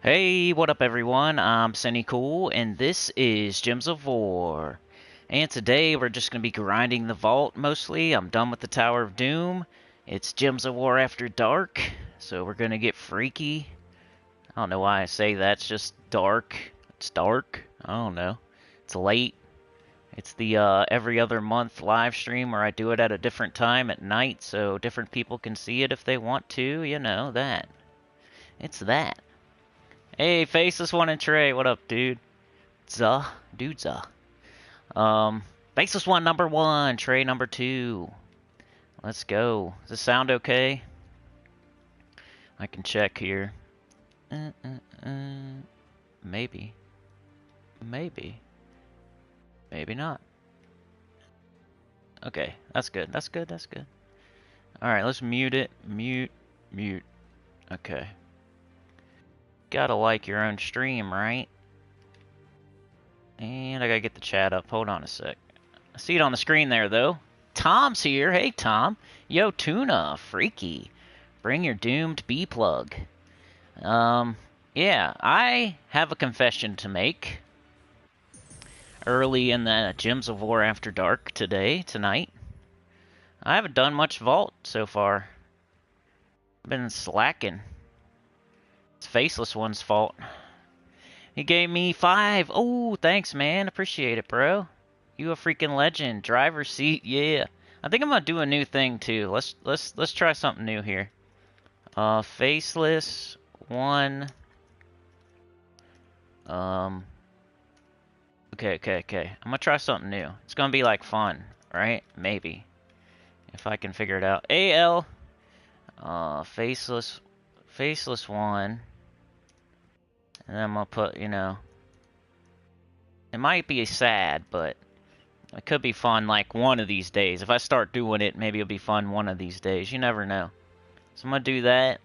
Hey, what up everyone? I'm Sinnycool, and this is Gems of War. And today we're just going to be grinding the vault mostly. I'm done with the Tower of Doom. It's Gems of War after dark, so we're going to get freaky. I don't know why I say that, it's just dark. It's dark. I don't know. It's late. It's the every other month live stream where I do it at a different time at night so different people can see it if they want to, you know, that. It's that. Hey, Faceless One and Trey, what up, dude? Dude, Faceless One number 1, Trey number 2. Let's go. Does this sound okay? I can check here. Maybe. Maybe. Maybe not. Okay, that's good. That's good. That's good. Alright, let's mute it. Mute. Okay. Gotta like your own stream, right? And I gotta get the chat up. Hold on a sec. I see it on the screen there, though. Tom's here. Hey, Tom. Yo, Tuna. Freaky. Bring your doomed B-plug. Yeah, I have a confession to make. Early in the Gems of War After Dark tonight. I haven't done much Vault so far. I've been slacking. It's Faceless One's fault. He gave me 5. Oh, thanks, man. Appreciate it, bro. You a freaking legend. Driver's seat, yeah. I think I'm gonna do a new thing too. Let's try something new here. Faceless One. Okay. I'm gonna try something new. It's gonna be like fun, right? Maybe. If I can figure it out. AL. Faceless One. And then I'm gonna put, you know, it might be sad, but it could be fun like one of these days. If I start doing it, maybe it'll be fun one of these days. You never know. So I'm gonna do that,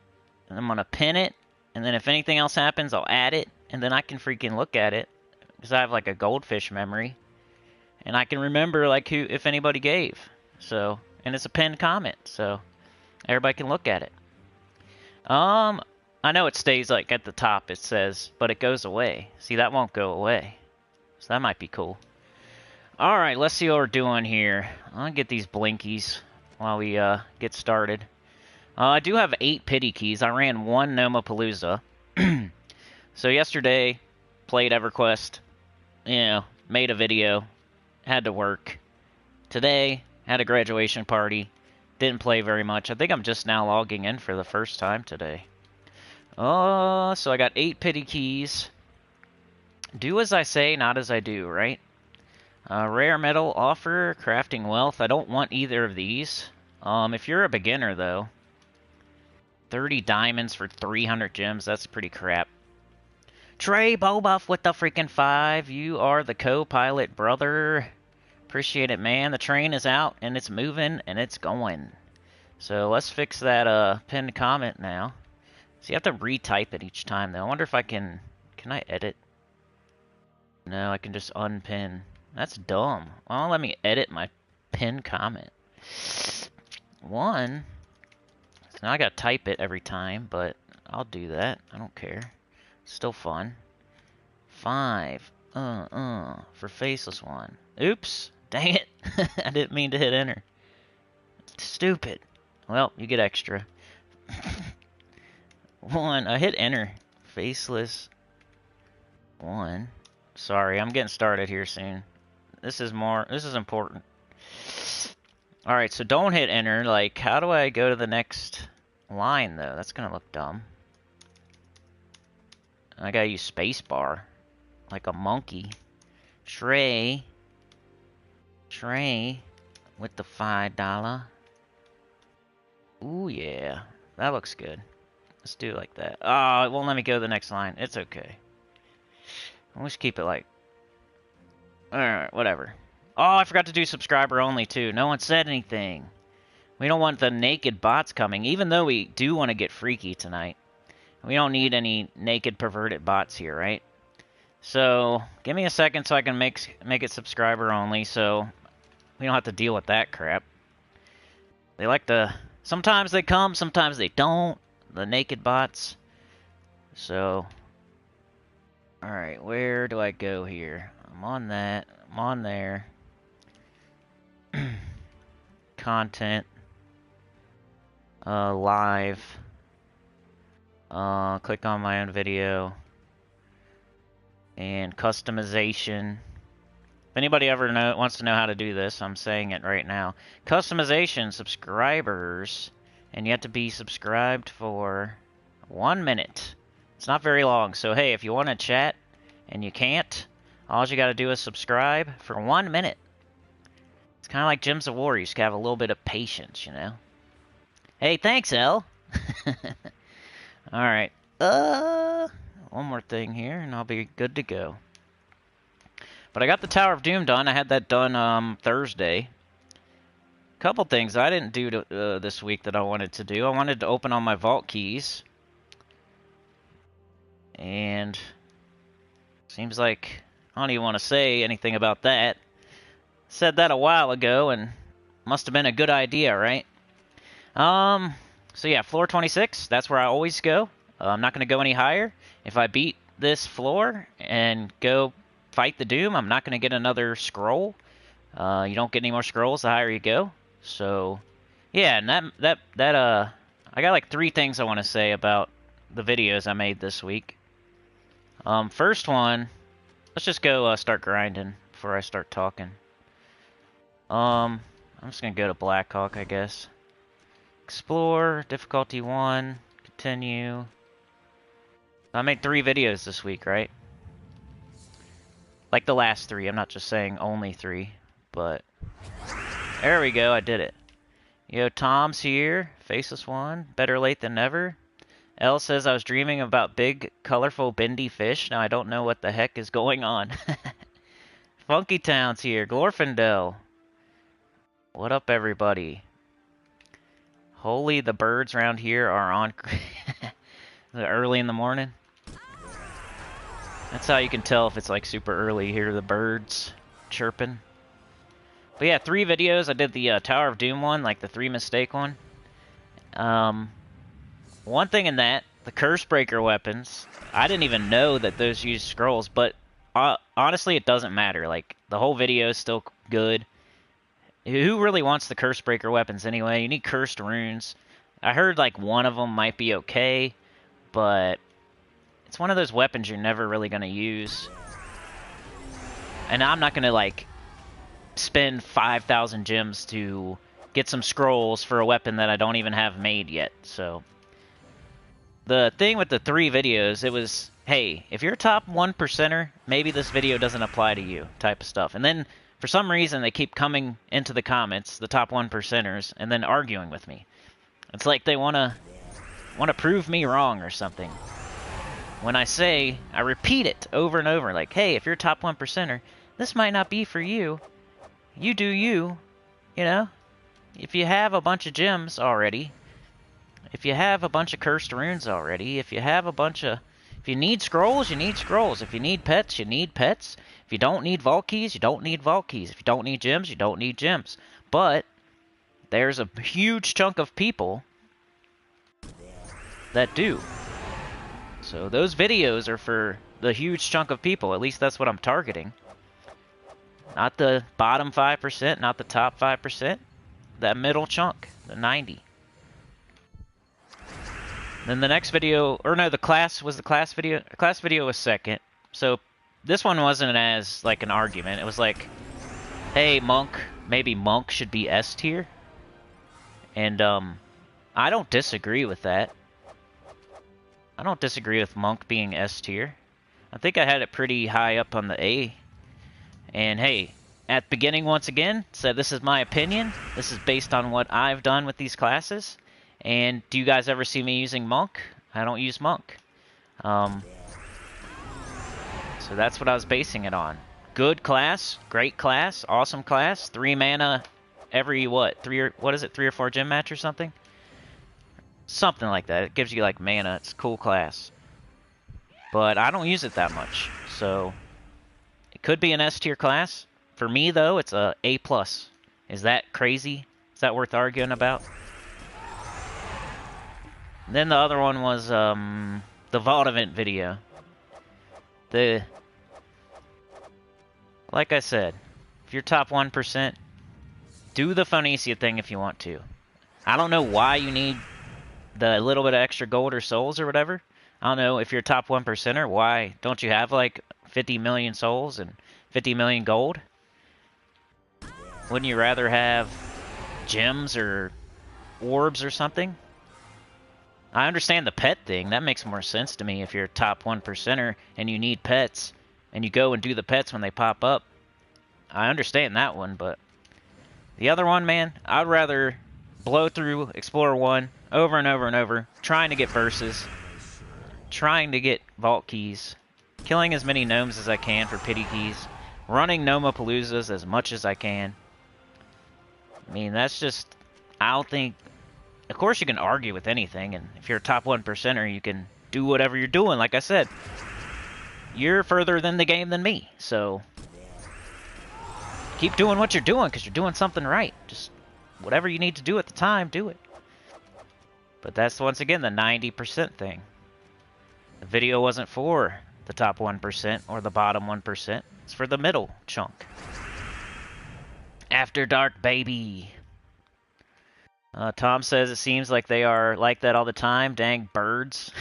and I'm gonna pin it, and then if anything else happens, I'll add it, and then I can freaking look at it, because I have like a goldfish memory, and I can remember like who, if anybody gave. So, and it's a pinned comment, so everybody can look at it. I know it stays like at the top, it says, but it goes away. See, that won't go away. So that might be cool. Alright, let's see what we're doing here. I'll get these blinkies while we get started. I do have 8 pity keys. I ran 1 Nomapalooza. So yesterday, played EverQuest. You know, made a video. Had to work. Today, had a graduation party. Didn't play very much. I think I'm just now logging in for the first time today. So I got 8 pity keys. Do as I say, not as I do, right? Rare metal offer, crafting wealth. I don't want either of these. If you're a beginner, though, 30 diamonds for 300 gems, that's pretty crap. Trey Bobuff with the freaking 5. You are the co-pilot, brother. Appreciate it, man. The train is out, and it's moving, and it's going. So let's fix that pinned comment now. So you have to retype it each time, though. I wonder if I can I edit? No, I can just unpin. That's dumb. Well, let me edit my pinned comment. 1. So now I gotta type it every time, but I'll do that. I don't care. Still fun. 5. For Faceless One. Oops. Dang it. I didn't mean to hit enter. Stupid. Well, you get extra. 1. I hit enter. Faceless One. Sorry, I'm getting started here soon. This is important. Alright, so don't hit enter. Like, how do I go to the next line, though? That's gonna look dumb. I gotta use spacebar. Like a monkey. Trey with the $5. Ooh, yeah. That looks good. Let's do it like that. Oh, it won't let me go to the next line. It's okay. Let's keep it like... Alright, whatever. Oh, I forgot to do subscriber only, too. No one said anything. We don't want the naked bots coming, even though we do want to get freaky tonight. We don't need any naked perverted bots here, right? So, give me a second so I can make it subscriber only, so we don't have to deal with that crap. They like to... Sometimes they come, sometimes they don't. The naked bots. So, Alright, where do I go here? I'm on that. I'm on there. Content. Live. Click on my own video. And customization. If anybody ever wants to know how to do this, I'm saying it right now. Customization, subscribers, and you have to be subscribed for 1 minute. It's not very long, so hey, if you want to chat and you can't, all you gotta do is subscribe for 1 minute. It's kind of like Gems of War, you just gotta have a little bit of patience, you know? Hey, thanks, Elle! Alright, one more thing here, and I'll be good to go. But I got the Tower of Doom done. I had that done Thursday. Couple things I didn't do this week that I wanted to do. I wanted to open all my vault keys. And seems like I don't even want to say anything about that. Said that a while ago and must have been a good idea, right? So yeah, floor 26, that's where I always go. I'm not going to go any higher. If I beat this floor and go fight the Doom, I'm not going to get another scroll. You don't get any more scrolls the higher you go. So, yeah, and I got like 3 things I want to say about the videos I made this week. First one, let's just go start grinding before I start talking. I'm just going to go to Blackhawk, I guess. Explore, difficulty 1, continue. I made 3 videos this week, right? Like the last 3, I'm not just saying only 3, but there we go, I did it. Yo, Tom's here, Faceless One, better late than never. Elle says I was dreaming about big, colorful, bendy fish. Now I don't know what the heck is going on. Funky Town's here, Glorfindel. What up, everybody? Holy, the birds around here are on early in the morning. That's how you can tell if it's like super early. You hear the birds chirping. But yeah, 3 videos. I did the Tower of Doom one, like the 3 mistake one. One thing in that, the Curse Breaker weapons, I didn't even know that those use scrolls, but honestly, it doesn't matter. Like, the whole video is still good. Who really wants the Curse Breaker weapons anyway? You need cursed runes. I heard like one of them might be okay, but it's one of those weapons you're never really going to use. And I'm not going to, like, spend 5,000 gems to get some scrolls for a weapon that I don't even have made yet. So, the thing with the 3 videos, it was, hey, if you're a top 1%er, maybe this video doesn't apply to you, type of stuff. And then, for some reason, they keep coming into the comments, the top 1%ers, and then arguing with me. It's like they want to prove me wrong or something. When I say, I repeat it over and over, like, hey, if you're a top 1%er, this might not be for you. You do you, you know? If you have a bunch of gems already, if you have a bunch of cursed runes already, if you have a bunch of... If you need scrolls, you need scrolls. If you need pets, you need pets. If you don't need vault keys, you don't need vault keys. If you don't need gems, you don't need gems. But there's a huge chunk of people that do. So those videos are for the huge chunk of people. At least that's what I'm targeting. Not the bottom 5%, not the top 5%. That middle chunk, the 90. Then the next video, or no, the class video. The class video was second. So this one wasn't as like an argument. It was like, hey, Monk, maybe Monk should be S tier. And I don't disagree with that. I don't disagree with Monk being S tier. I think I had it pretty high up on the A. And hey, at the beginning, once again, said this is my opinion. This is based on what I've done with these classes. And do you guys ever see me using Monk? I don't use Monk. So that's what I was basing it on. Good class, great class, awesome class. 3 mana every, what? 3 or 4 gem match or something? Something like that. It gives you like mana. It's a cool class. But I don't use it that much. So it could be an S tier class. For me though, it's a A+. Is that crazy? Is that worth arguing about? And then the other one was the Vault event video. Like I said, if you're top 1%, do the Phoenicia thing if you want to. I don't know why you need the little bit of extra gold or souls or whatever. I don't know if you're top 1%er, why don't you have like 50 million souls and 50 million gold? Wouldn't you rather have gems or orbs or something? I understand the pet thing. That makes more sense to me if you're a top 1%er and you need pets and you go and do the pets when they pop up. I understand that one, but the other one, man, I'd rather blow through Explorer 1 over and over and over, trying to get verses, trying to get vault keys, killing as many gnomes as I can for pity keys, running Nomapaloozas as much as I can. I mean, that's just, I don't think, of course you can argue with anything, and if you're a top 1%er, you can do whatever you're doing. Like I said, you're further than the game than me, so keep doing what you're doing because you're doing something right. Just whatever you need to do at the time, do it. But that's, once again, the 90% thing. The video wasn't for the top 1% or the bottom 1%. It's for the middle chunk. After dark, baby. Tom says it seems like they are like that all the time. Dang birds.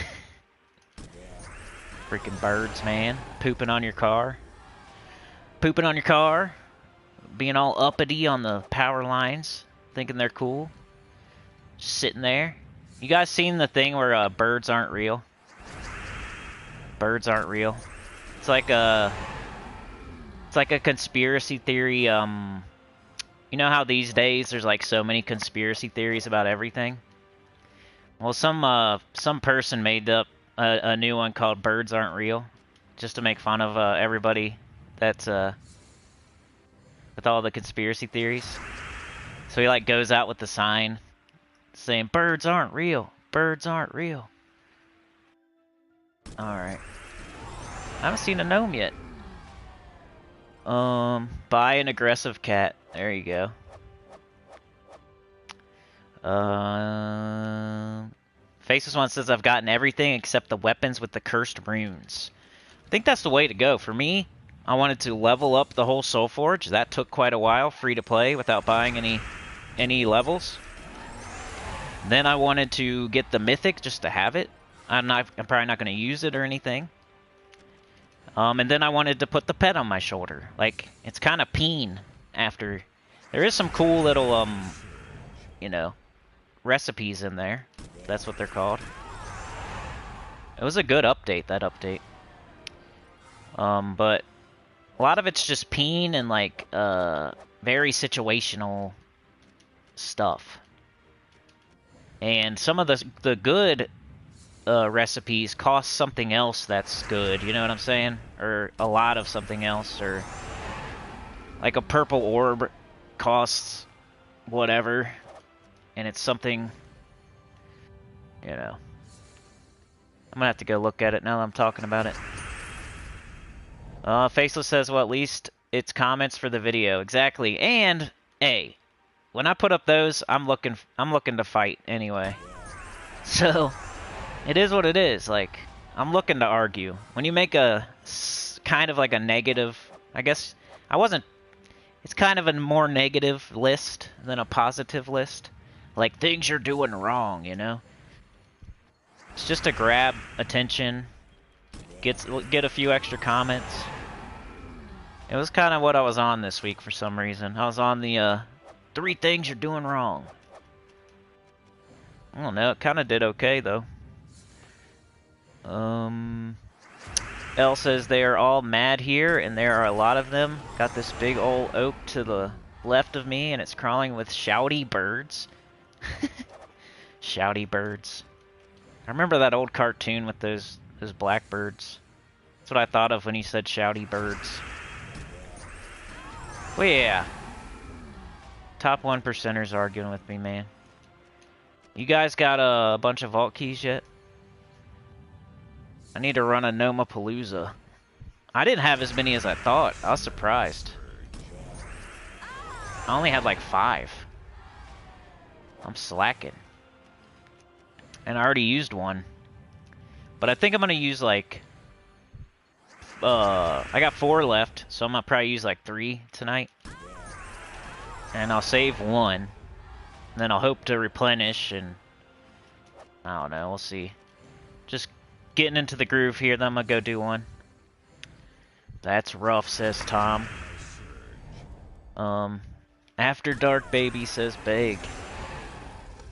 Freaking birds, man. Pooping on your car. Pooping on your car. Being all uppity on the power lines. Thinking they're cool. Just sitting there. You guys seen the thing where birds aren't real? Birds aren't real. It's like a conspiracy theory. You know how these days there's like so many conspiracy theories about everything? Well, some person made up a new one called "Birds Aren't Real," just to make fun of everybody that's with all the conspiracy theories. So he like goes out with the sign saying "Birds aren't real. Birds aren't real." All right. I haven't seen a gnome yet. Buy an aggressive cat. There you go. Faceless One says, I've gotten everything except the weapons with the cursed runes. I think that's the way to go. For me, I wanted to level up the whole Soul Forge. That took quite a while, free to play, without buying any levels. Then I wanted to get the Mythic just to have it. I'm probably not going to use it or anything. And then I wanted to put the pet on my shoulder. Like, it's kind of peen after. There is some cool little, you know, recipes in there. That's what they're called. It was a good update, that update. But a lot of it's just peen and, like, very situational stuff. And some of the good recipes cost something else that's good, you know what I'm saying? Or a lot of something else, or like a purple orb costs whatever, and it's something, you know. I'm gonna have to go look at it now that I'm talking about it. Faceless says, well, at least it's comments for the video. Exactly. And hey, when I put up those, I'm looking to fight anyway. So it is what it is. Like, I'm looking to argue. When you make a kind of like a negative, I guess I wasn't. It's kind of a more negative list than a positive list. Like, things you're doing wrong, you know? It's just to grab attention, get a few extra comments. It was kind of what I was on this week for some reason. I was on the 3 things you're doing wrong. I don't know, it kind of did okay though. L says they are all mad here, and there are a lot of them. Got this big old oak to the left of me, and it's crawling with shouty birds. Shouty birds. I remember that old cartoon with those blackbirds. That's what I thought of when he said shouty birds. Well, yeah. Top 1%ers arguing with me, man. You guys got a bunch of vault keys yet? I need to run a Nomapalooza. I didn't have as many as I thought. I was surprised. I only had like 5. I'm slacking. And I already used one. But I think I'm gonna use like I got 4 left, so I'm gonna probably use like 3 tonight. And I'll save 1. And then I'll hope to replenish, and I don't know, we'll see. Just getting into the groove here, then I'm gonna go do one. That's rough, says Tom. After dark, baby, says Beg.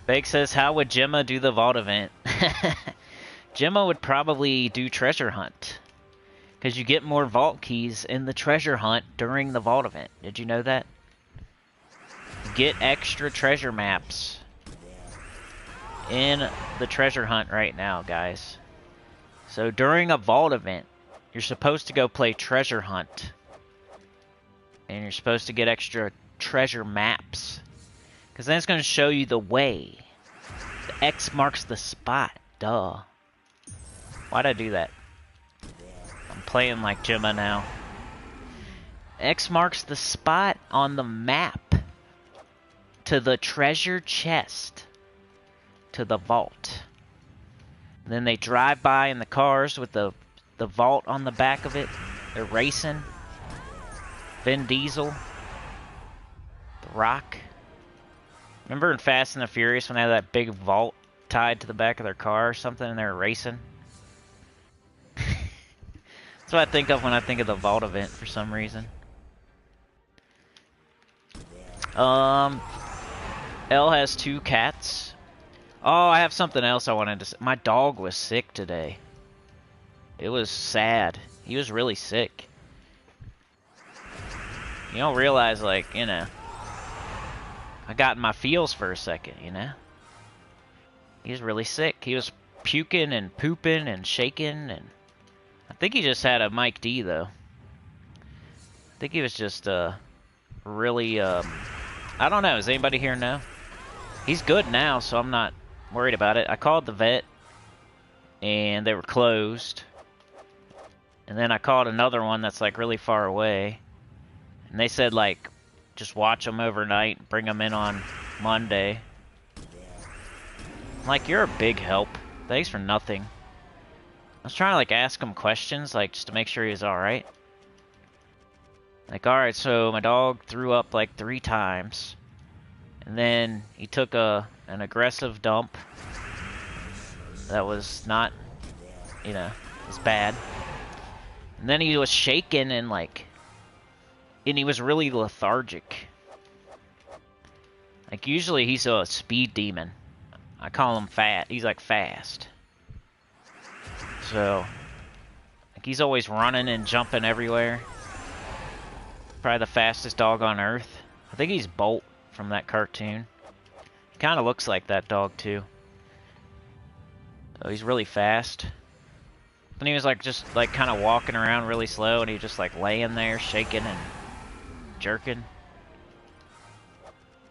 Beg says, how would Gemma do the vault event? Gemma would probably do treasure hunt. Because you get more vault keys in the treasure hunt during the vault event. Did you know that? Get extra treasure maps in the treasure hunt right now, guys. So during a vault event, you're supposed to go play treasure hunt. And you're supposed to get extra treasure maps. Because then it's going to show you the way. The X marks the spot. Duh. Why'd I do that? I'm playing like Gemma now. X marks the spot on the map. To the treasure chest. To the vault. And then they drive by in the cars with the vault on the back of it. They're racing. Vin Diesel. The Rock. Remember in Fast and the Furious when they had that big vault tied to the back of their car or something and they were racing? That's what I think of when I think of the vault event for some reason. L has 2 cats. Oh, I have something else I wanted to say. My dog was sick today. It was sad. He was really sick. You don't realize, like, you know, I got in my feels for a second, you know? He was really sick. He was puking and pooping and shaking, and I think he just had a Mike D, though. I think he was just, really, I don't know. Does anybody here know? He's good now, so I'm not worried about it. I called the vet, and they were closed. And then I called another one that's, like, really far away. And they said, like, just watch them overnight, bring them in on Monday. I'm like, you're a big help. Thanks for nothing. I was trying to, like, ask him questions, like, just to make sure he was alright. Like, alright, so my dog threw up, like, 3 times. And then he took an aggressive dump. That was not, you know, it was bad. And then he was shaking and, like, and he was really lethargic. Like, usually he's a speed demon. I call him fat. He's, like, fast. So, like, he's always running and jumping everywhere. Probably the fastest dog on Earth. I think he's Bolt from that cartoon. He kind of looks like that dog, too. So he's really fast. And he was, like, just, like, kind of walking around really slow, and he was just, like, laying there, shaking and jerking.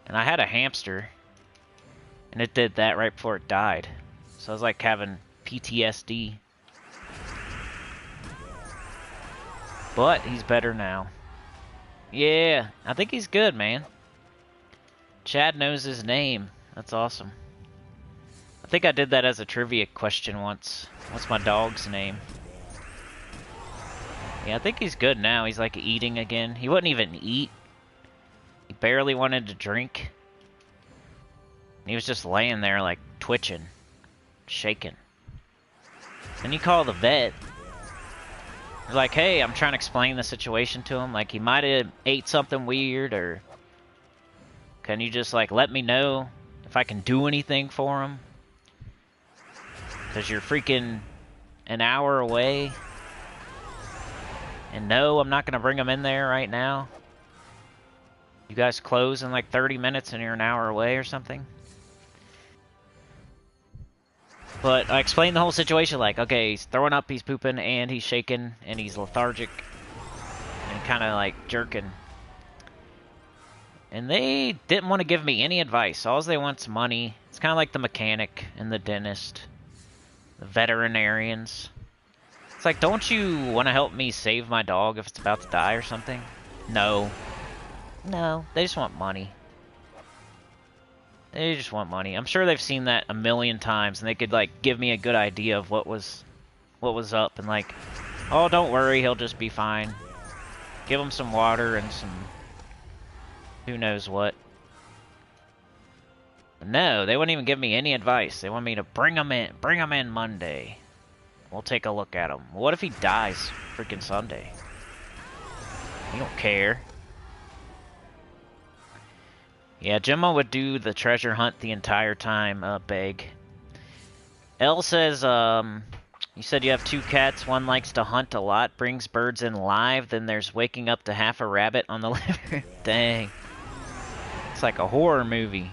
And I had a hamster, and it did that right before it died. So I was like having PTSD. But he's better now. Yeah, I think he's good, man. Chad knows his name. That's awesome. I think I did that as a trivia question once. What's my dog's name? Yeah, I think he's good now. He's like eating again. He wouldn't even eat. He barely wanted to drink. He was just laying there like twitching, shaking. Then you call the vet. You're like, hey, I'm trying to explain the situation to him. Like, he might have ate something weird, or can you just like let me know if I can do anything for him? Because you're freaking an hour away. And no, I'm not going to bring him in there right now. You guys close in like 30 minutes and you're an hour away or something. But I explained the whole situation like, okay, he's throwing up, he's pooping, and he's shaking, and he's lethargic. And kind of like jerking. And they didn't want to give me any advice. All they want's money. It's kind of like the mechanic and the dentist. The veterinarians. It's like, don't you want to help me save my dog if it's about to die or something? No. No, they just want money. They just want money. I'm sure they've seen that a million times, and they could, like, give me a good idea of what was up, and, like, Oh, don't worry, he'll just be fine. Give him some water and some... who knows what. No, they wouldn't even give me any advice. They want me to bring him in Monday. We'll take a look at him. What if he dies freaking Sunday? You don't care. Yeah, Gemma would do the treasure hunt the entire time, Beg. L says, you said you have 2 cats. One likes to hunt a lot, brings birds in live. Then there's waking up to half a rabbit on the living room. Dang. It's like a horror movie.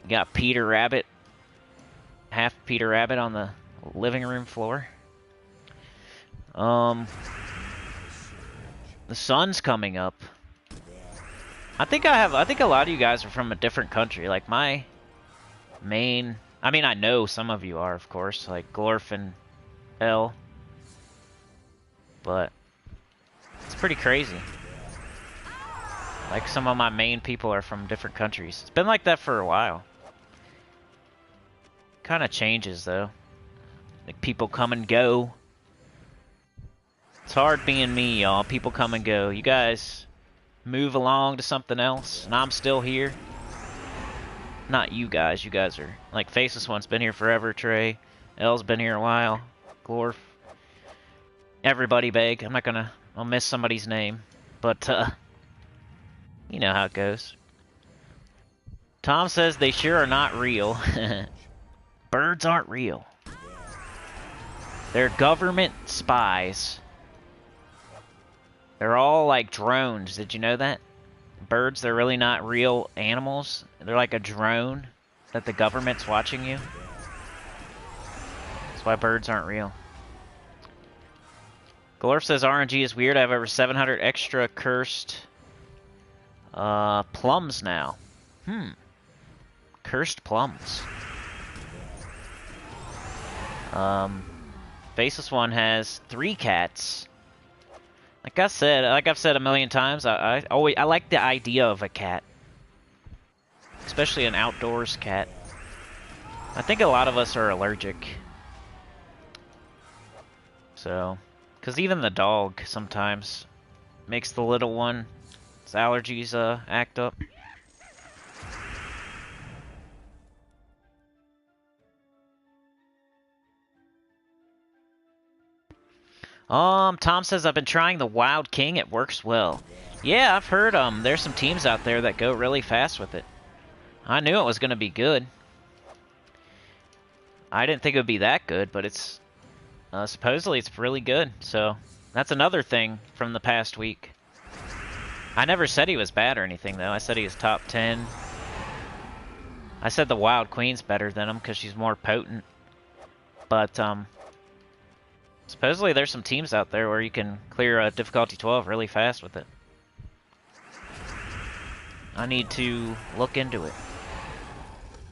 You got Peter Rabbit. Half Peter Rabbit on the living room floor. The sun's coming up. I think a lot of you guys are from a different country. Like my main... I mean, I know some of you are, of course, like Glorf and L. But it's pretty crazy. Like some of my main people are from different countries. It's been like that for a while. Kind of changes though. Like people come and go. It's hard being me, y'all. People come and go. You guys move along to something else, and I'm still here. Not you guys. You guys are... like, Faceless One's been here forever, Trey. L's been here a while. Glorf. Everybody, Beg. I'm not gonna... I'll miss somebody's name. But, you know how it goes. Tom says they sure are not real. Birds aren't real. They're government spies. They're all like drones. Did you know that? Birds, they're really not real animals. They're like a drone that the government's watching you. That's why birds aren't real. Glorf says RNG is weird. I have over 700 extra cursed plums now. Cursed plums. Faceless One has 3 cats. Like I've said a million times, I like the idea of a cat. Especially an outdoors cat. I think a lot of us are allergic. So, because even the dog sometimes makes the little one, its allergies act up. Tom says, I've been trying the Wild King. It works well. Yeah, I've heard, there's some teams out there that go really fast with it. I knew it was going to be good. I didn't think it would be that good, but it's, supposedly it's really good. So, that's another thing from the past week. I never said he was bad or anything, though. I said he was top 10. I said the Wild Queen's better than him because she's more potent. But, supposedly there's some teams out there where you can clear a difficulty 12 really fast with it. I need to look into it.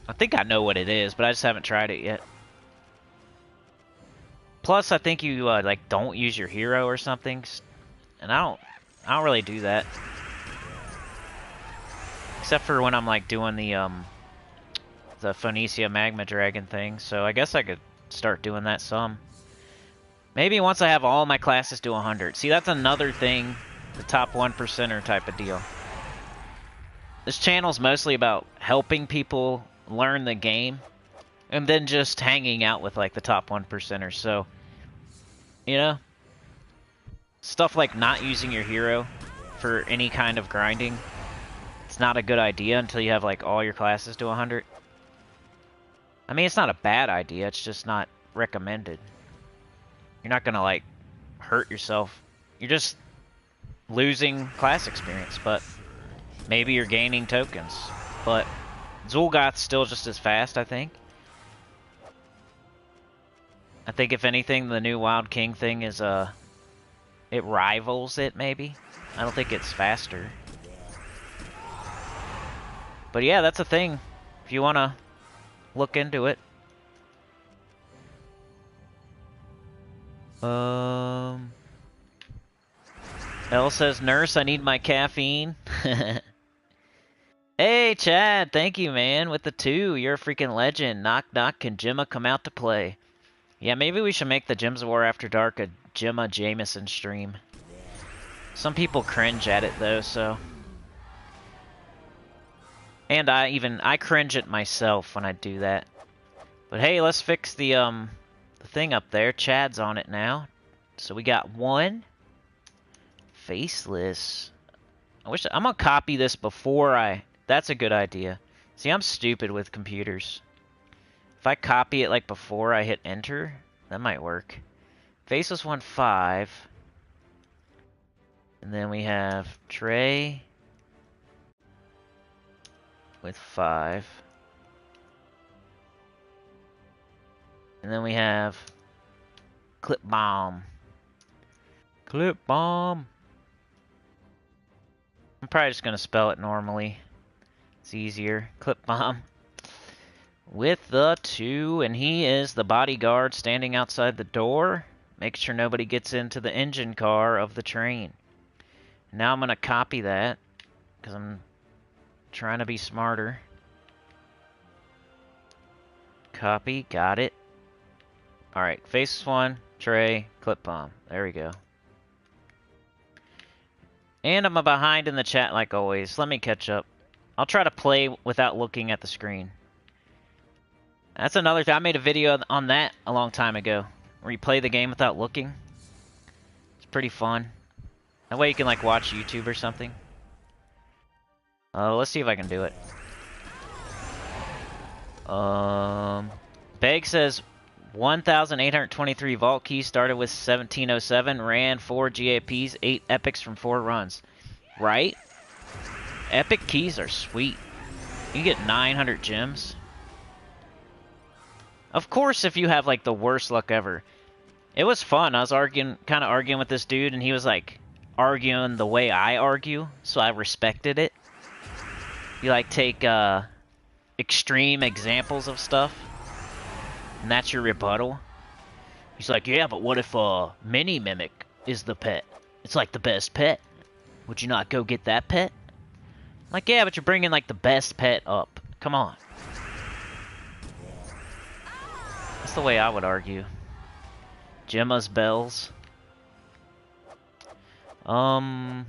I think I know what it is, but I just haven't tried it yet. Plus, I think you like don't use your hero or something, and I don't really do that. Except for when I'm like doing the Phoenicia Magma Dragon thing. So I guess I could start doing that some. Maybe once I have all my classes to 100. See, that's another thing, the top 1%er type of deal. This channel's mostly about helping people learn the game, and then just hanging out with, like, the top 1%ers. So, you know, stuff like not using your hero for any kind of grinding, it's not a good idea until you have, like, all your classes to 100. I mean, it's not a bad idea, it's just not recommended. You're not gonna, like, hurt yourself. You're just losing class experience, but maybe you're gaining tokens. But Zul'Goth's still just as fast, I think. I think if anything, the new Wild King thing is, it rivals it, maybe. I don't think it's faster. But yeah, that's a thing. If you wanna look into it. L says, Nurse, I need my caffeine. Hey, Chad, thank you, man, with the 2. You're a freaking legend. Knock, knock, can Gemma come out to play? Yeah, maybe we should make the Gems of War After Dark a Gemma Jameson stream. Some people cringe at it though, so. And I cringe at myself when I do that. But hey, let's fix the thing up there. Chad's on it now. So we got one. Faceless. I'm gonna copy this before that's a good idea. See, I'm stupid with computers. If I copy it like before I hit enter, that might work. Faceless 1.5. And then we have Trey with 5. And then we have Clip Bomb. Clip Bomb. I'm probably just gonna spell it normally. It's easier. Clip Bomb. With the 2, and he is the bodyguard standing outside the door. Make sure nobody gets into the engine car of the train. Now I'm gonna copy that, because I'm trying to be smarter. Copy, got it. Alright, Faceless 1, Trey, Clip Bomb. There we go. And I'm behind in the chat like always. Let me catch up. I'll try to play without looking at the screen. That's another thing. I made a video on that a long time ago, where you play the game without looking. It's pretty fun. That way you can like watch YouTube or something. Let's see if I can do it. Beg says 1,823 vault keys, started with 1707, ran 4 GAPs, 8 epics from 4 runs. Right? Epic keys are sweet. You get 900 gems. Of course, if you have like the worst luck ever. It was fun. I was kind of arguing with this dude, and he was like arguing the way I argue, so I respected it. You like take extreme examples of stuff, and that's your rebuttal. He's like, yeah, but what if MiniMi is the pet? It's like the best pet. Would you not go get that pet? I'm like, yeah, but you're bringing like the best pet up. Come on. That's the way I would argue. Gemma's bells. Elgin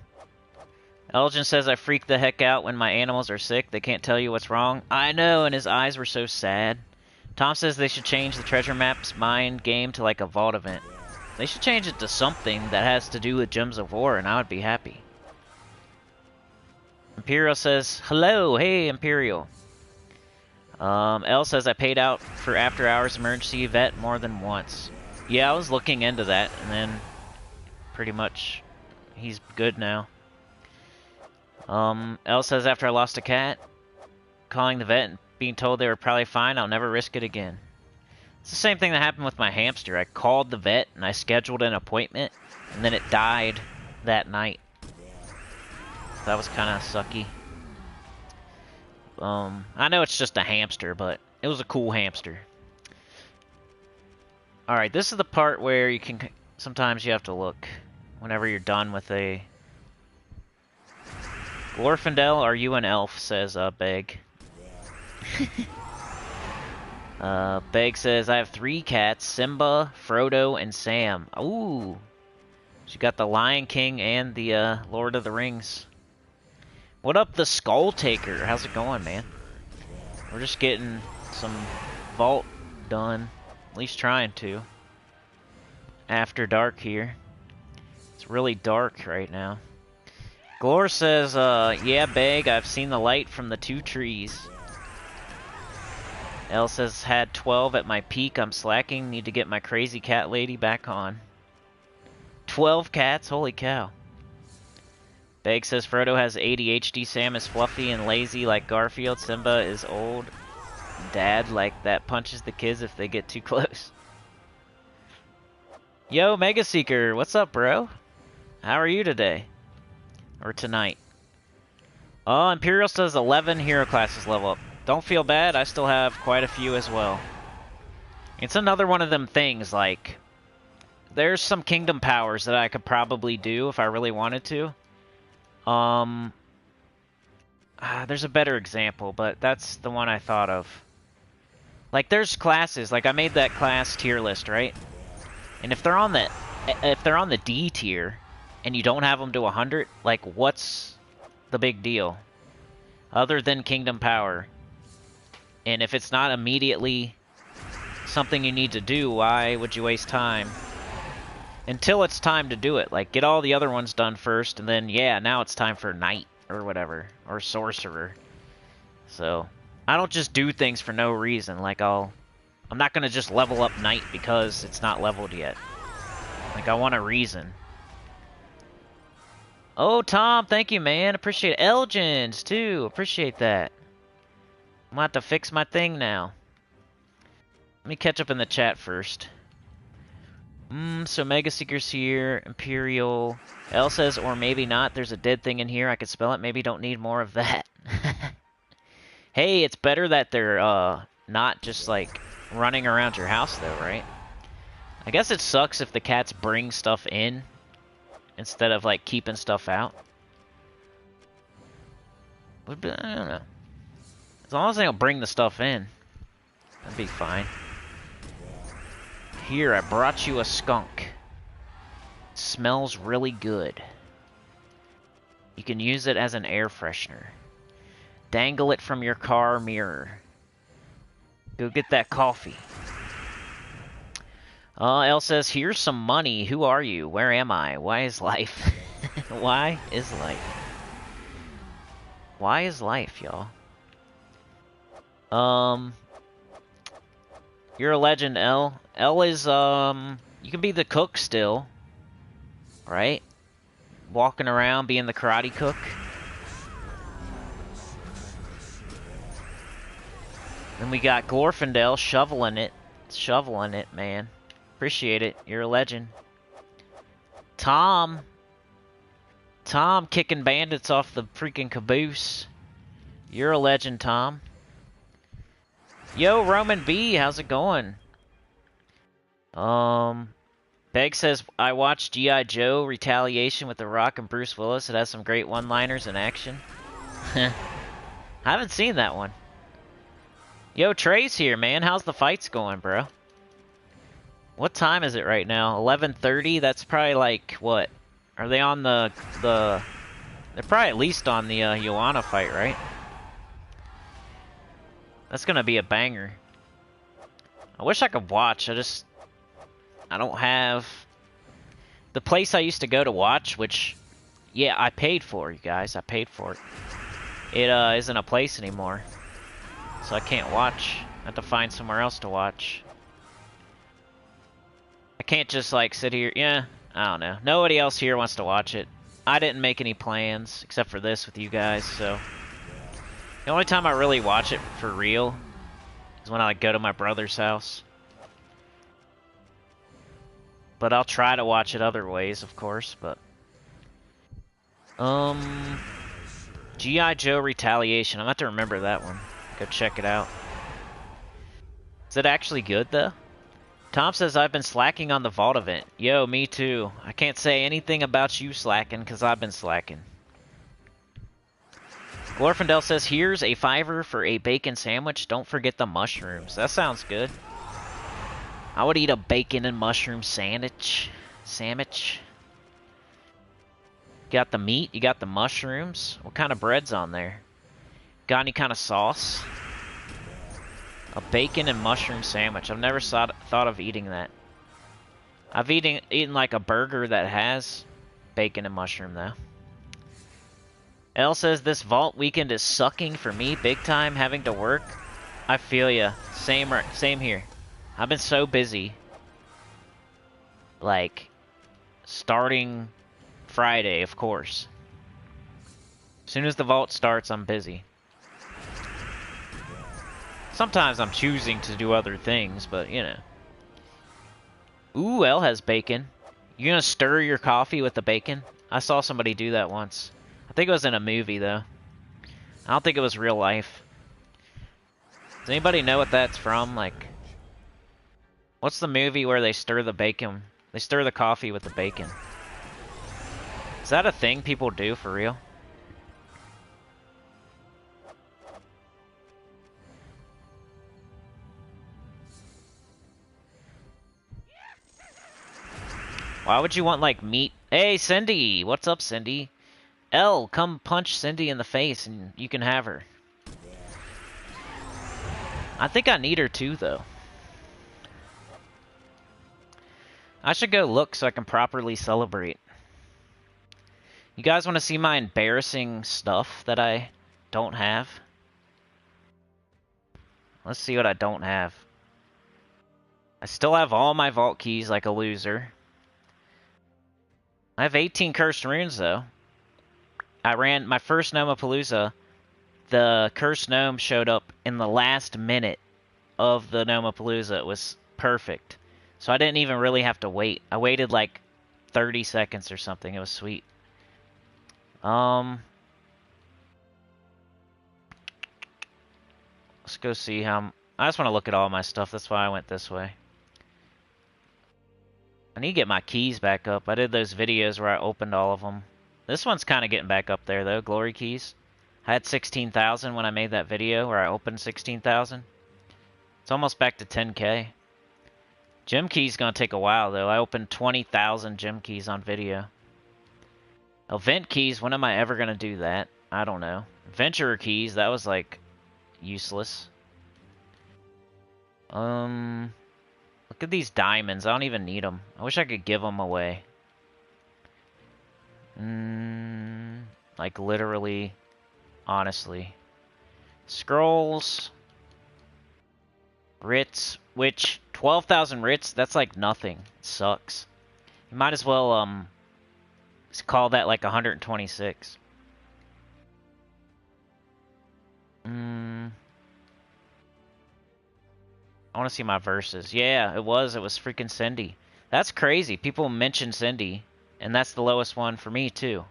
says I freak the heck out when my animals are sick. They can't tell you what's wrong. I know, and his eyes were so sad. Tom says they should change the treasure maps mind game to like a vault event. They should change it to something that has to do with Gems of War, and I would be happy. Imperial says, hello, hey Imperial. L says I paid out for after hours emergency vet more than once. Yeah, I was looking into that, and then pretty much he's good now. L says after I lost a cat, calling the vet and being told they were probably fine, I'll never risk it again. It's the same thing that happened with my hamster. I called the vet and I scheduled an appointment, and then it died that night. That was kind of sucky. I know it's just a hamster, but it was a cool hamster. Alright, this is the part where you can... Sometimes you have to look whenever you're done with a... Glorfindel, are you an elf? Says, Beg. Beg says, I have 3 cats, Simba, Frodo, and Sam. Ooh. She got the Lion King and the, Lord of the Rings. What up, the Skull Taker? How's it going, man? We're just getting some vault done. At least trying to. After dark here. It's really dark right now. Glor says, yeah, Beg, I've seen the light from the 2 trees. L says, had 12 at my peak, I'm slacking, need to get my crazy cat lady back on. 12 cats? Holy cow. Beg says, Frodo has ADHD, Sam is fluffy and lazy like Garfield, Simba is old. Dad like that punches the kids if they get too close. Yo, Mega Seeker, what's up, bro? How are you today? Or tonight? Oh, Imperial says 11 hero classes level up. Don't feel bad, I still have quite a few as well. It's another one of them things, like... There's some kingdom powers that I could probably do if I really wanted to. There's a better example, but that's the one I thought of. Like, there's classes, like I made that class tier list, right? And if they're on the D tier, and you don't have them to 100, like, what's the big deal? Other than Kingdom Power. And if it's not immediately something you need to do, why would you waste time? Until it's time to do it. Like, get all the other ones done first, and then, yeah, now it's time for Knight, or whatever. Or Sorcerer. So, I don't just do things for no reason. Like, I'm not gonna just level up Knight because it's not leveled yet. Like, I want a reason. Oh, Tom, thank you, man. Appreciate it. Elgins, too. Appreciate that. I'm gonna have to fix my thing now. Let me catch up in the chat first. So Mega Seeker's here. Imperial. L says, or maybe not. There's a dead thing in here. I could spell it. Maybe don't need more of that. Hey, it's better that they're, not just, like, running around your house, though, right? I guess it sucks if the cats bring stuff in instead of, like, keeping stuff out. I don't know. As long as they don't bring the stuff in, that'd be fine. Here, I brought you a skunk. It smells really good. You can use it as an air freshener. Dangle it from your car mirror. Go get that coffee. Elle says, here's some money. Who are you? Where am I? Why is life? Why is life? Why is life, y'all? You're a legend, Elle. Elle is, you can be the cook still. Right? Walking around being the karate cook. Then we got Glorfindel shoveling it. Shoveling it, man. Appreciate it. You're a legend. Tom. Tom kicking bandits off the freaking caboose. You're a legend, Tom. Yo, Roman B, how's it going? Beg says, I watched G.I. Joe Retaliation with The Rock and Bruce Willis. It has some great one-liners and action. I haven't seen that one. Yo, Trey's here, man. How's the fights going, bro? What time is it right now? 11:30? That's probably like, what? Are they on the... They're probably at least on the Joanna fight, right? That's gonna be a banger. I wish I could watch. I don't have... The place I used to go to watch, which... Yeah, I paid for, you guys. I paid for it. It isn't a place anymore. So I can't watch. I have to find somewhere else to watch. I can't just, like, sit here. Yeah, I don't know. Nobody else here wants to watch it. I didn't make any plans, except for this with you guys, so... The only time I really watch it for real is when I, like, go to my brother's house. But I'll try to watch it other ways, of course, but... G.I. Joe Retaliation. I'm gonna have to remember that one. Go check it out. Is it actually good, though? Tom says, I've been slacking on the Vault event. Yo, me too. I can't say anything about you slacking, because I've been slacking. Glorfindel says, here's a $5 for a bacon sandwich. Don't forget the mushrooms. That sounds good. I would eat a bacon and mushroom sandwich. Sandwich. Got the meat. You got the mushrooms. What kind of bread's on there? Got any kind of sauce? A bacon and mushroom sandwich. I've never thought of eating that. I've eaten like a burger that has bacon and mushroom, though. Elle says, this vault weekend is sucking for me big time, having to work. I feel ya. Same here. I've been so busy. Like, starting Friday, of course. As soon as the vault starts, I'm busy. Sometimes I'm choosing to do other things, but, you know. Ooh, Elle has bacon. You gonna stir your coffee with the bacon? I saw somebody do that once. I think it was in a movie, though. I don't think it was real life. Does anybody know what that's from? Like, what's the movie where they stir the bacon? They stir the coffee with the bacon. Is that a thing people do for real? Why would you want, like, meat? Hey, Cindy! What's up, Cindy? L, come punch Cindy in the face and you can have her. I think I need her too, though. I should go look so I can properly celebrate. You guys want to see my embarrassing stuff that I don't have? Let's see what I don't have. I still have all my vault keys like a loser. I have 18 cursed runes, though. I ran my first Nomapalooza. The cursed gnome showed up in the last minute of the Nomapalooza. It was perfect. So I didn't even really have to wait. I waited like 30 seconds or something. It was sweet. Let's go see how... I just want to look at all my stuff. That's why I went this way. I need to get my keys back up. I did those videos where I opened all of them. This one's kind of getting back up there, though. Glory keys. I had 16,000 when I made that video where I opened 16,000. It's almost back to 10K. Gem keys gonna take a while, though. I opened 20,000 gem keys on video. Event keys, when am I ever gonna do that? I don't know. Venturer keys, that was, like, useless. Look at these diamonds. I don't even need them. I wish I could give them away. Like, literally, honestly. Scrolls. Writs, which 12,000 writs, that's like nothing. It sucks. You might as well call that like 126. I want to see my verses. Yeah, it was freaking Cindy. That's crazy. People mention Cindy, and that's the lowest one for me too.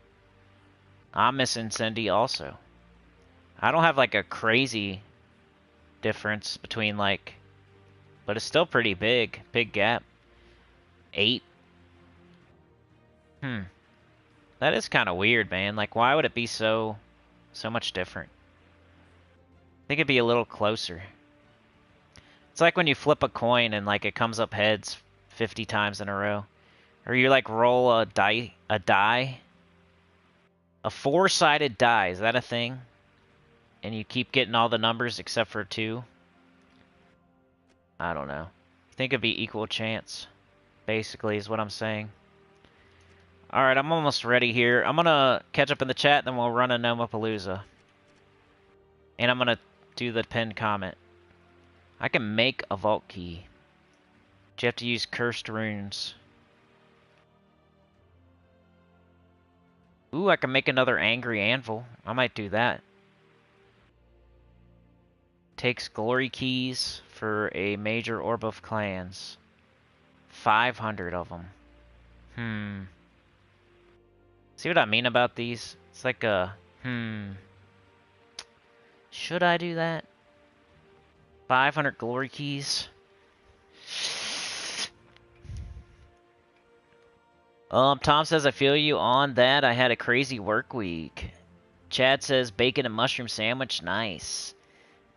I'm missing Cindy also. I don't have like a crazy difference between like, but it's still pretty big. Big gap. 8. That is kind of weird, man. Like, why would it be so much different? I think it'd be a little closer. It's like when you flip a coin and like it comes up heads 50 times in a row. Or you like roll a die. A 4-sided die, is that a thing? And you keep getting all the numbers except for 2? I don't know. I think it'd be equal chance, basically, is what I'm saying. Alright, I'm almost ready here. I'm gonna catch up in the chat, then we'll run a Nomapalooza. And I'm gonna do the pinned comment. I can make a vault key. But you have to use cursed runes. Ooh, I can make another angry anvil. I might do that. Takes glory keys for a major orb of clans. 500 of them. See what I mean about these? It's like a, Should I do that? 500 glory keys. Tom says, I feel you on that. I had a crazy work week. Chad says, bacon and mushroom sandwich. Nice.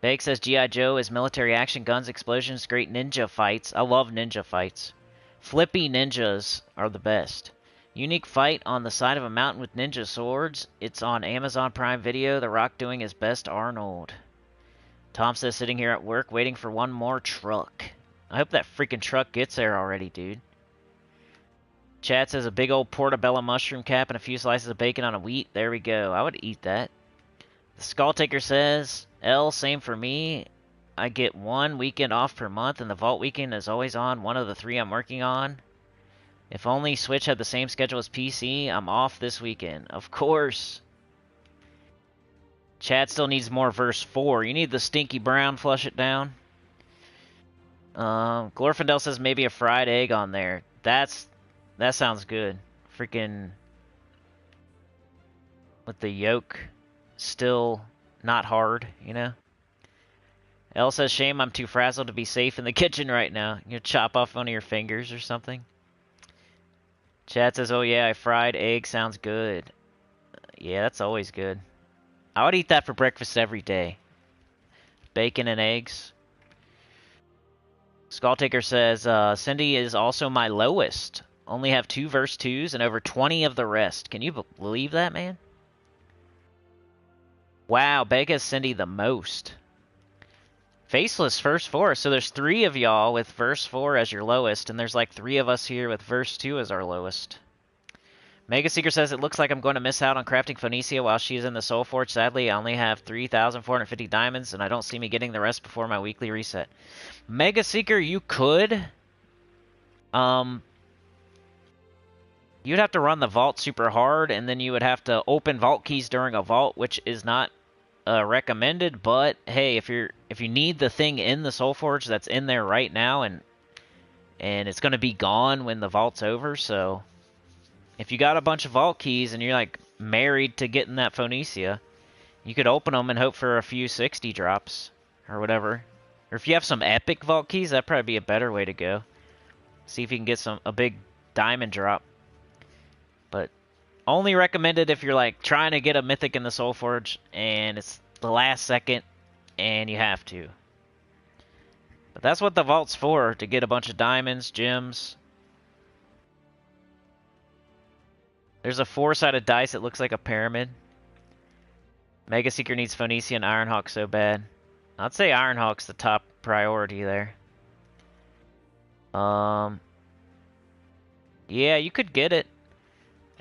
Beg says, G.I. Joe is military action, guns, explosions, great ninja fights. I love ninja fights. Flippy ninjas are the best. Unique fight on the side of a mountain with ninja swords. It's on Amazon Prime Video. The Rock doing his best Arnold. Tom says, sitting here at work waiting for one more truck. I hope that freaking truck gets there already, dude. Chad says, a big old portobello mushroom cap and a few slices of bacon on a wheat. There we go. I would eat that. The Skull Taker says, L, same for me. I get 1 weekend off per month, and the Vault weekend is always on one of the 3 I'm working on. If only Switch had the same schedule as PC, I'm off this weekend. Of course. Chad still needs more verse 4. You need the Stinky Brown, flush it down. Glorfindel says maybe a fried egg on there. That sounds good. Freaking with the yolk still not hard, you know? Elle says, shame I'm too frazzled to be safe in the kitchen right now. You chop off one of your fingers or something. Chad says, oh yeah, a fried egg sounds good. Yeah, that's always good. I would eat that for breakfast every day. Bacon and eggs. Skulltaker says, Cindy is also my lowest. Only have 2 verse 2s and over 20 of the rest. Can you believe that, man? Wow, Bega's Cindy the most. Faceless first 4, so there's 3 of y'all with verse 4 as your lowest, and there's like 3 of us here with verse 2 as our lowest. Mega Seeker says, it looks like I'm going to miss out on crafting Phoenicia while she's in the Soul Forge. Sadly, I only have 3,450 diamonds, and I don't see me getting the rest before my weekly reset. Mega Seeker, you could. You'd have to run the vault super hard, and then you would have to open vault keys during a vault, which is not recommended. But hey, if you need the thing in the Soul Forge that's in there right now, and it's going to be gone when the vault's over, so if you got a bunch of vault keys and you're like married to getting that Phoenicia, you could open them and hope for a few 60 drops or whatever. Or if you have some epic vault keys, that'd probably be a better way to go. See if you can get a big diamond drop. But only recommended if you're like trying to get a mythic in the Soul Forge and it's the last second and you have to. But that's what the vault's for, to get a bunch of diamonds, gems. There's a 4-sided dice that looks like a pyramid. Mega Seeker needs Phoenicia and Ironhawk so bad. I'd say Ironhawk's the top priority there. Yeah, you could get it.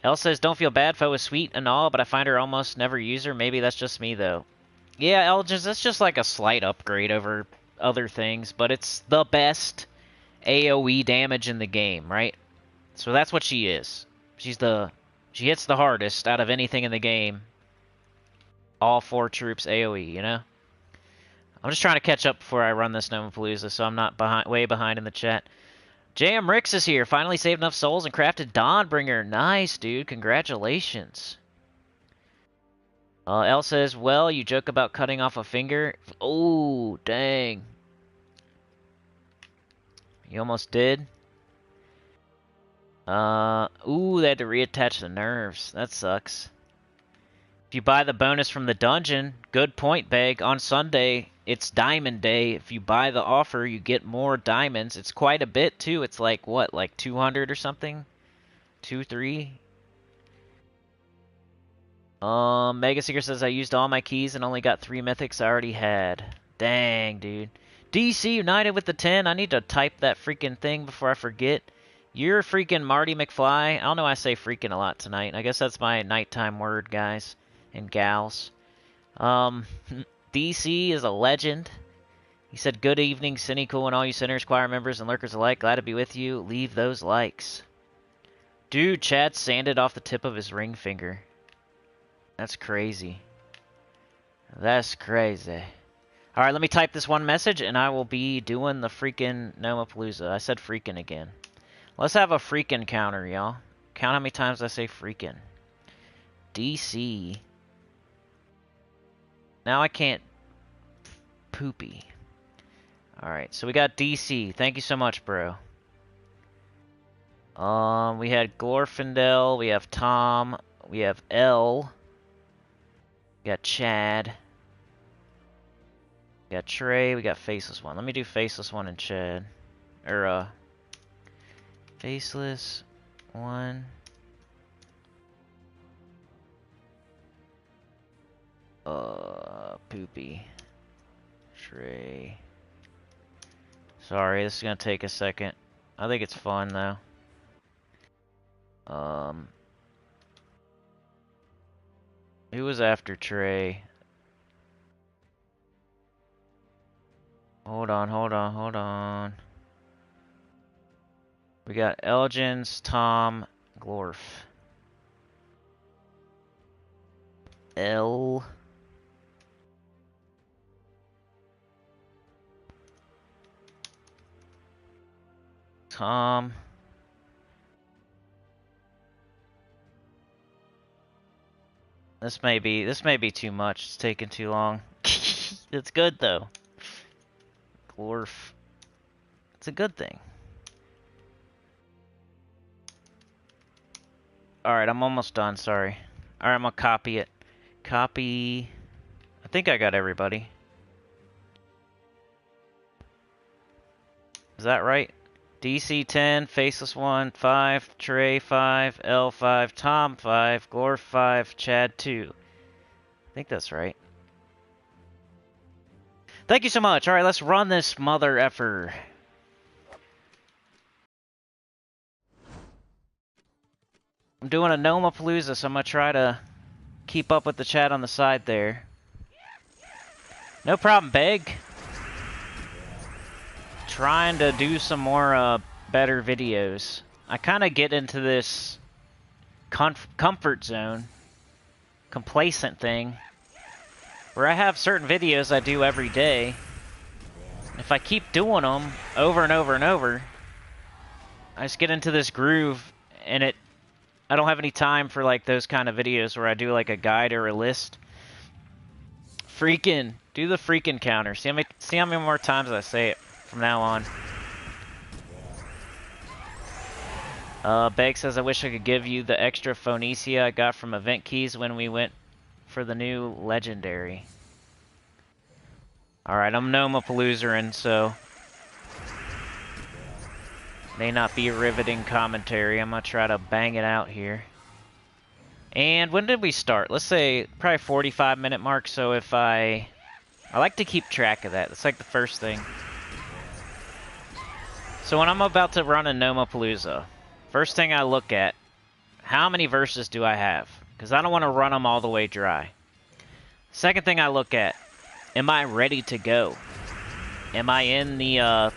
Elle says, don't feel bad, Foe is sweet and all, but I find her almost never use her. Maybe that's just me, though. Yeah, Elle, that's just like a slight upgrade over other things, but it's the best AoE damage in the game, right? So that's what she is. She hits the hardest out of anything in the game. All 4 troops AoE, you know? I'm just trying to catch up before I run this Nomapalooza, so I'm not way behind in the chat. JM Ricks is here. Finally saved enough souls and crafted Dawnbringer. Nice, dude. Congratulations. Elle says, well, you joke about cutting off a finger. Oh, dang. You almost did. Ooh, they had to reattach the nerves. That sucks. If you buy the bonus from the dungeon, good point, Beg. On Sunday, it's Diamond Day. If you buy the offer, you get more diamonds. It's quite a bit, too. It's like, what, like 200 or something? 2, 3? Mega Seeker says, I used all my keys and only got 3 mythics I already had. Dang, dude. DC United with the 10. I need to type that freaking thing before I forget. You're freaking Marty McFly. I don't know why I say freaking a lot tonight. I guess that's my nighttime word, guys and gals. DC is a legend. He said, good evening, Sinnycool and all you Sinners, choir members, and lurkers alike. Glad to be with you. Leave those likes. Dude, Chad sanded off the tip of his ring finger. That's crazy. That's crazy. Alright, let me type this one message, and I will be doing the freaking Nomapalooza. I said freaking again. Let's have a freaking counter, y'all. Count how many times I say freaking. DC. Now I can't poopy. Alright, so we got DC. Thank you so much, bro. We had Glorfindel, we have Tom, we have L. We got Chad. We got Trey, we got Faceless One. Let me do Faceless One and Chad. Or, Faceless One. Poopy. Trey. Sorry, this is gonna take a second. I think it's fun, though. Who was after Trey? Hold on. We got Elgins, Tom, Glorf. L. Tom. This may be too much. It's taking too long. It's good though. Glorf. It's a good thing. Alright, I'm almost done, sorry. Alright, I'm gonna copy it. Copy. I think I got everybody. Is that right? DC 10, Faceless 1, 5, Trey 5, L 5, Tom 5, Glor 5, Chad 2. I think that's right. Thank you so much. Alright, let's run this mother effer. I'm doing a Nomapalooza, so I'm gonna try to keep up with the chat on the side there. No problem, Beg. Trying to do some more better videos. I kind of get into this comfort zone, complacent thing, where I have certain videos I do every day. If I keep doing them over and over and over, I just get into this groove, and I don't have any time for like those kind of videos where I do like a guide or a list. Freaking, do the freaking counter. See how many more times I say it from now on. Beg says, I wish I could give you the extra Phoenicia I got from Event Keys when we went for the new Legendary. Alright, I'm Nomapaloozaing, so may not be a riveting commentary. I'm gonna try to bang it out here. And when did we start? Let's say probably 45-minute mark, so if I like to keep track of that. That's like the first thing. So when I'm about to run a Nomapalooza, first thing I look at, how many verses do I have? Because I don't want to run them all the way dry. Second thing I look at, am I ready to go? Am I in the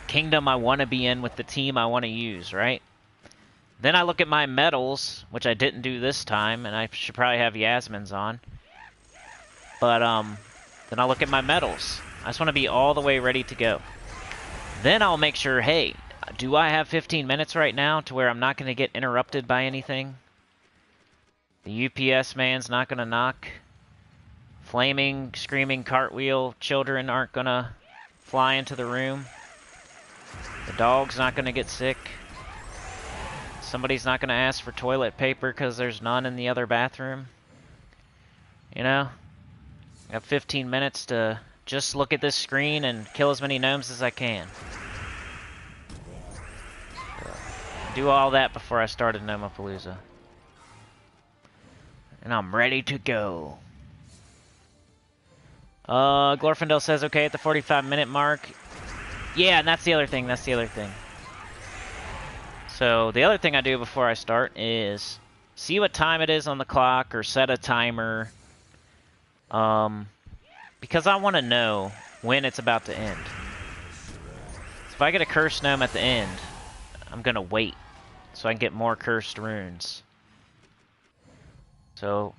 kingdom I want to be in with the team I want to use, right? Then I look at my medals, which I didn't do this time, and I should probably have Yasmin's on. But, then I'll look at my medals. I just want to be all the way ready to go. Then I'll make sure, hey, do I have 15 minutes right now to where I'm not going to get interrupted by anything? The UPS man's not going to knock. Flaming, screaming cartwheel children aren't going to fly into the room. The dog's not going to get sick. Somebody's not going to ask for toilet paper because there's none in the other bathroom. You know? I have 15 minutes to just look at this screen and kill as many gnomes as I can. Do all that before I started Nomapalooza. And I'm ready to go. Glorfindel says, okay, at the 45-minute mark. Yeah, and that's the other thing, So, the other thing I do before I start is see what time it is on the clock or set a timer. Because I want to know when it's about to end. So if I get a cursed gnome at the end, I'm going to wait so I can get more cursed runes. So,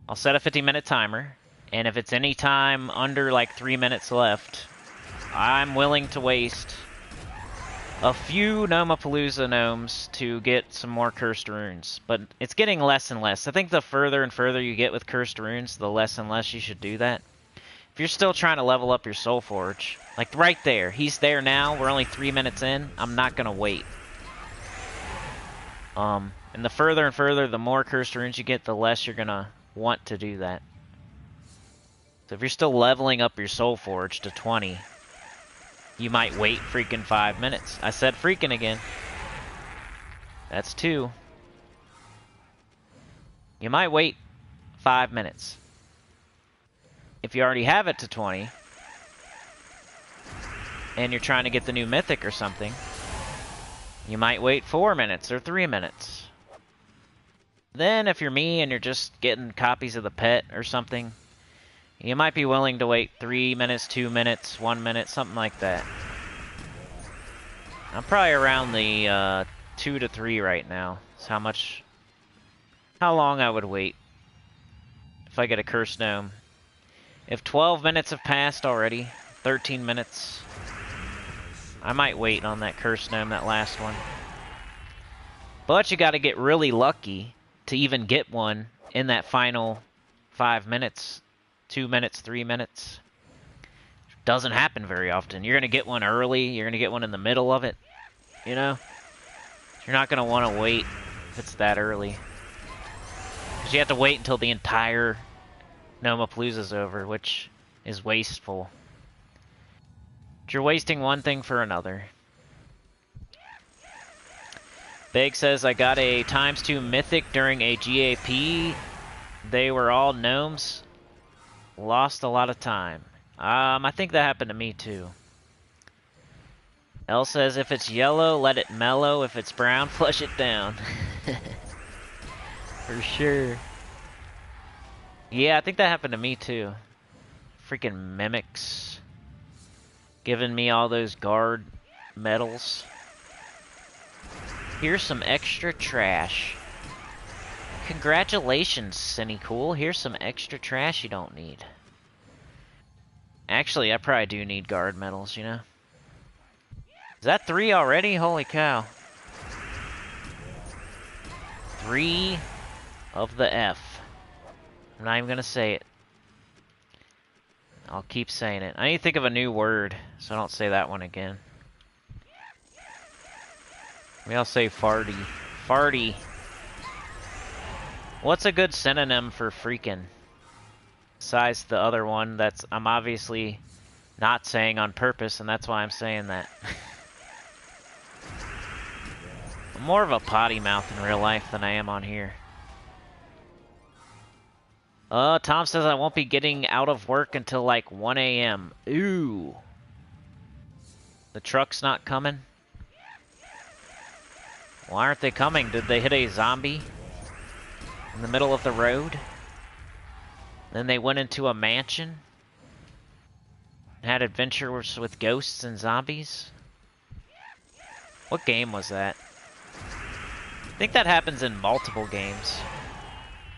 I'll set a 50-minute timer, and if it's any time under like 3 minutes left, I'm willing to waste a few Nomapalooza gnomes to get some more cursed runes. But it's getting less and less. I think the further and further you get with cursed runes, the less and less you should do that. If you're still trying to level up your Soul Forge, like right there, he's there now, we're only 3 minutes in, I'm not going to wait. And the further and further, the more cursed runes you get, the less you're going to want to do that. So if you're still leveling up your Soul Forge to 20, you might wait freaking 5 minutes. I said freaking again. That's 2. You might wait 5 minutes. If you already have it to 20, and you're trying to get the new mythic or something, you might wait 4 minutes or 3 minutes. Then if you're me and you're just getting copies of the pet or something, you might be willing to wait 3 minutes, 2 minutes, 1 minute, something like that. I'm probably around the 2 to 3 right now. That's how long I would wait if I get a cursed gnome. If 12 minutes have passed already, 13 minutes, I might wait on that cursed gnome, that last one. But you gotta get really lucky to even get one in that final 5 minutes. 2 minutes, 3 minutes. Doesn't happen very often. You're going to get one early. You're going to get one in the middle of it. You know? You're not going to want to wait if it's that early. Because you have to wait until the entire Nomapalooza's over, which is wasteful. But you're wasting one thing for another. Big says, I got a ×2 mythic during a GAP. They were all gnomes. Lost a lot of time. I think that happened to me too. L says, if it's yellow, let it mellow. If it's brown, flush it down. For sure. Yeah, I think that happened to me too. Freaking mimics. Giving me all those guard medals. Here's some extra trash. Congratulations, Sinnycool. Here's some extra trash you don't need. Actually, I probably do need guard medals, you know? Is that 3 already? Holy cow. 3 of the F. I'm not even gonna say it. I'll keep saying it. I need to think of a new word, so I don't say that one again. Maybe I'll say farty. Farty. What's a good synonym for freaking? Besides the other one that's I'm obviously not saying on purpose, and that's why I'm saying that. I'm more of a potty mouth in real life than I am on here. Tom says I won't be getting out of work until like 1 a.m. Ooh. The truck's not coming? Why aren't they coming? Did they hit a zombie in the middle of the road? Then they went into a mansion? Had adventures with ghosts and zombies? What game was that? I think that happens in multiple games.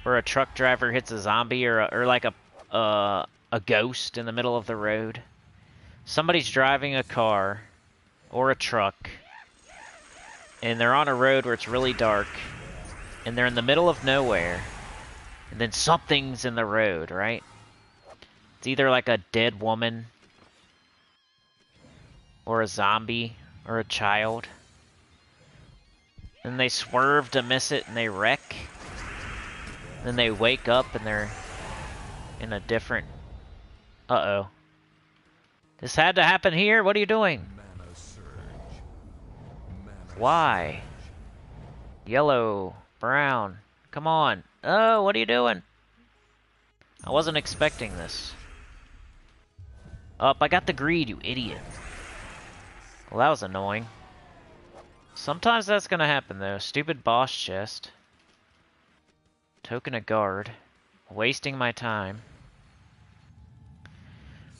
Where a truck driver hits a zombie or like a ghost in the middle of the road. Somebody's driving a car or a truck. And they're on a road where it's really dark. And they're in the middle of nowhere. And then something's in the road, right? It's either like a dead woman. Or a zombie. Or a child. And they swerve to miss it and they wreck. Then they wake up and they're in a different... Uh-oh. This had to happen here? What are you doing? Why? Yellow, brown. Come on. Oh, what are you doing? I wasn't expecting this. Oh, I got the greed, you idiot. Well, that was annoying. Sometimes that's gonna happen, though. Stupid boss chest. Token of guard. Wasting my time.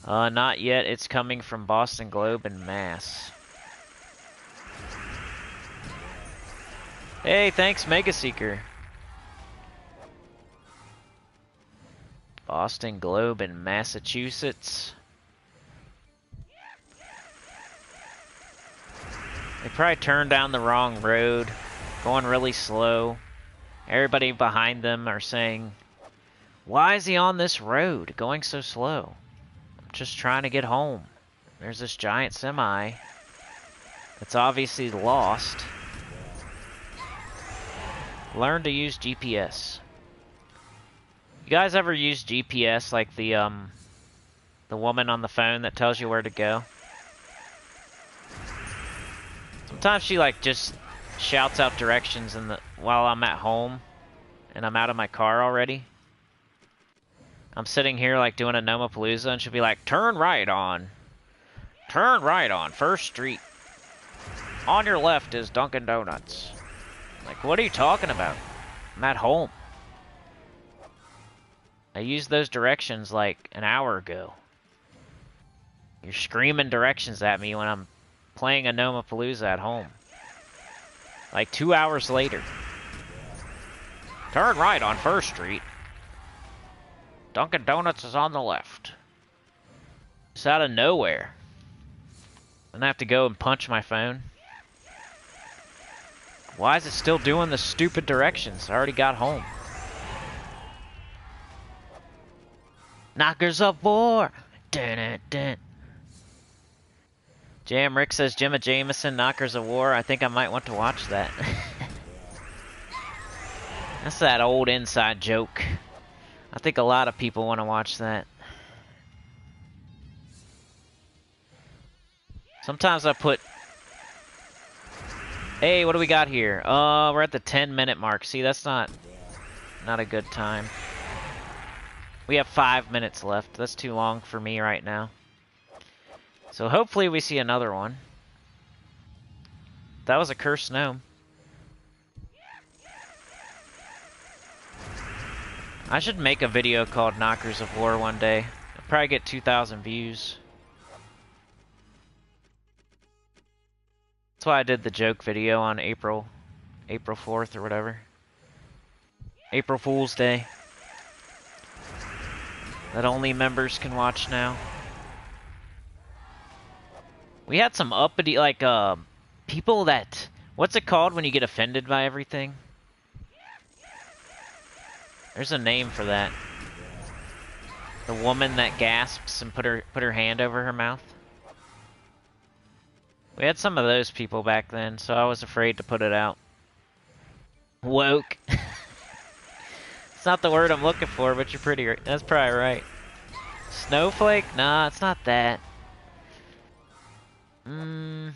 Not yet. It's coming from Boston Globe and Mass. Hey, thanks, Mega Seeker. Boston Globe in Massachusetts. They probably turned down the wrong road, going really slow. Everybody behind them are saying, why is he on this road, going so slow? I'm just trying to get home. There's this giant semi that's obviously lost. Learn to use GPS. You guys ever use GPS, like the woman on the phone that tells you where to go? Sometimes she like just shouts out directions while I'm at home and I'm out of my car already. I'm sitting here like doing a Nomapalooza and she'll be like, turn right on 1st Street. On your left is Dunkin' Donuts. Like, what are you talking about? I'm at home. I used those directions like an hour ago. You're screaming directions at me when I'm playing a Nomapalooza at home. Like 2 hours later. Turn right on 1st Street. Dunkin' Donuts is on the left. It's out of nowhere. And I have to go and punch my phone. Why is it still doing the stupid directions? I already got home. Knockers of War. Dun, dun, dun. Jam Rick says Gemma Jameson, Knockers of War. I think I might want to watch that. That's that old inside joke. I think a lot of people want to watch that. Sometimes I put... Hey, what do we got here? We're at the 10-minute mark. See, that's not a good time. We have 5 minutes left. That's too long for me right now. So hopefully we see another one. That was a cursed gnome. I should make a video called Knockers of War one day. I'll probably get 2,000 views. That's why I did the joke video on April 4th or whatever. April Fool's Day. That only members can watch now. We had some uppity, like, people that... What's it called when you get offended by everything? There's a name for that. The woman that gasps and put her hand over her mouth. We had some of those people back then, so I was afraid to put it out. Woke. It's not the word I'm looking for, but you're pretty... That's probably right. Snowflake? Nah, it's not that. I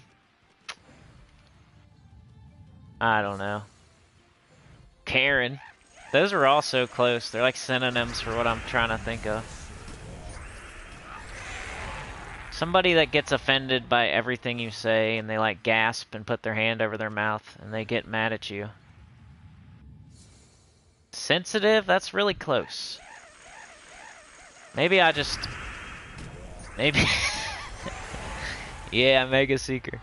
don't know. Karen. Those are all so close. They're like synonyms for what I'm trying to think of. Somebody that gets offended by everything you say and they like gasp and put their hand over their mouth and they get mad at you. Sensitive? That's really close. Maybe I just... Maybe... Yeah, Mega Seeker.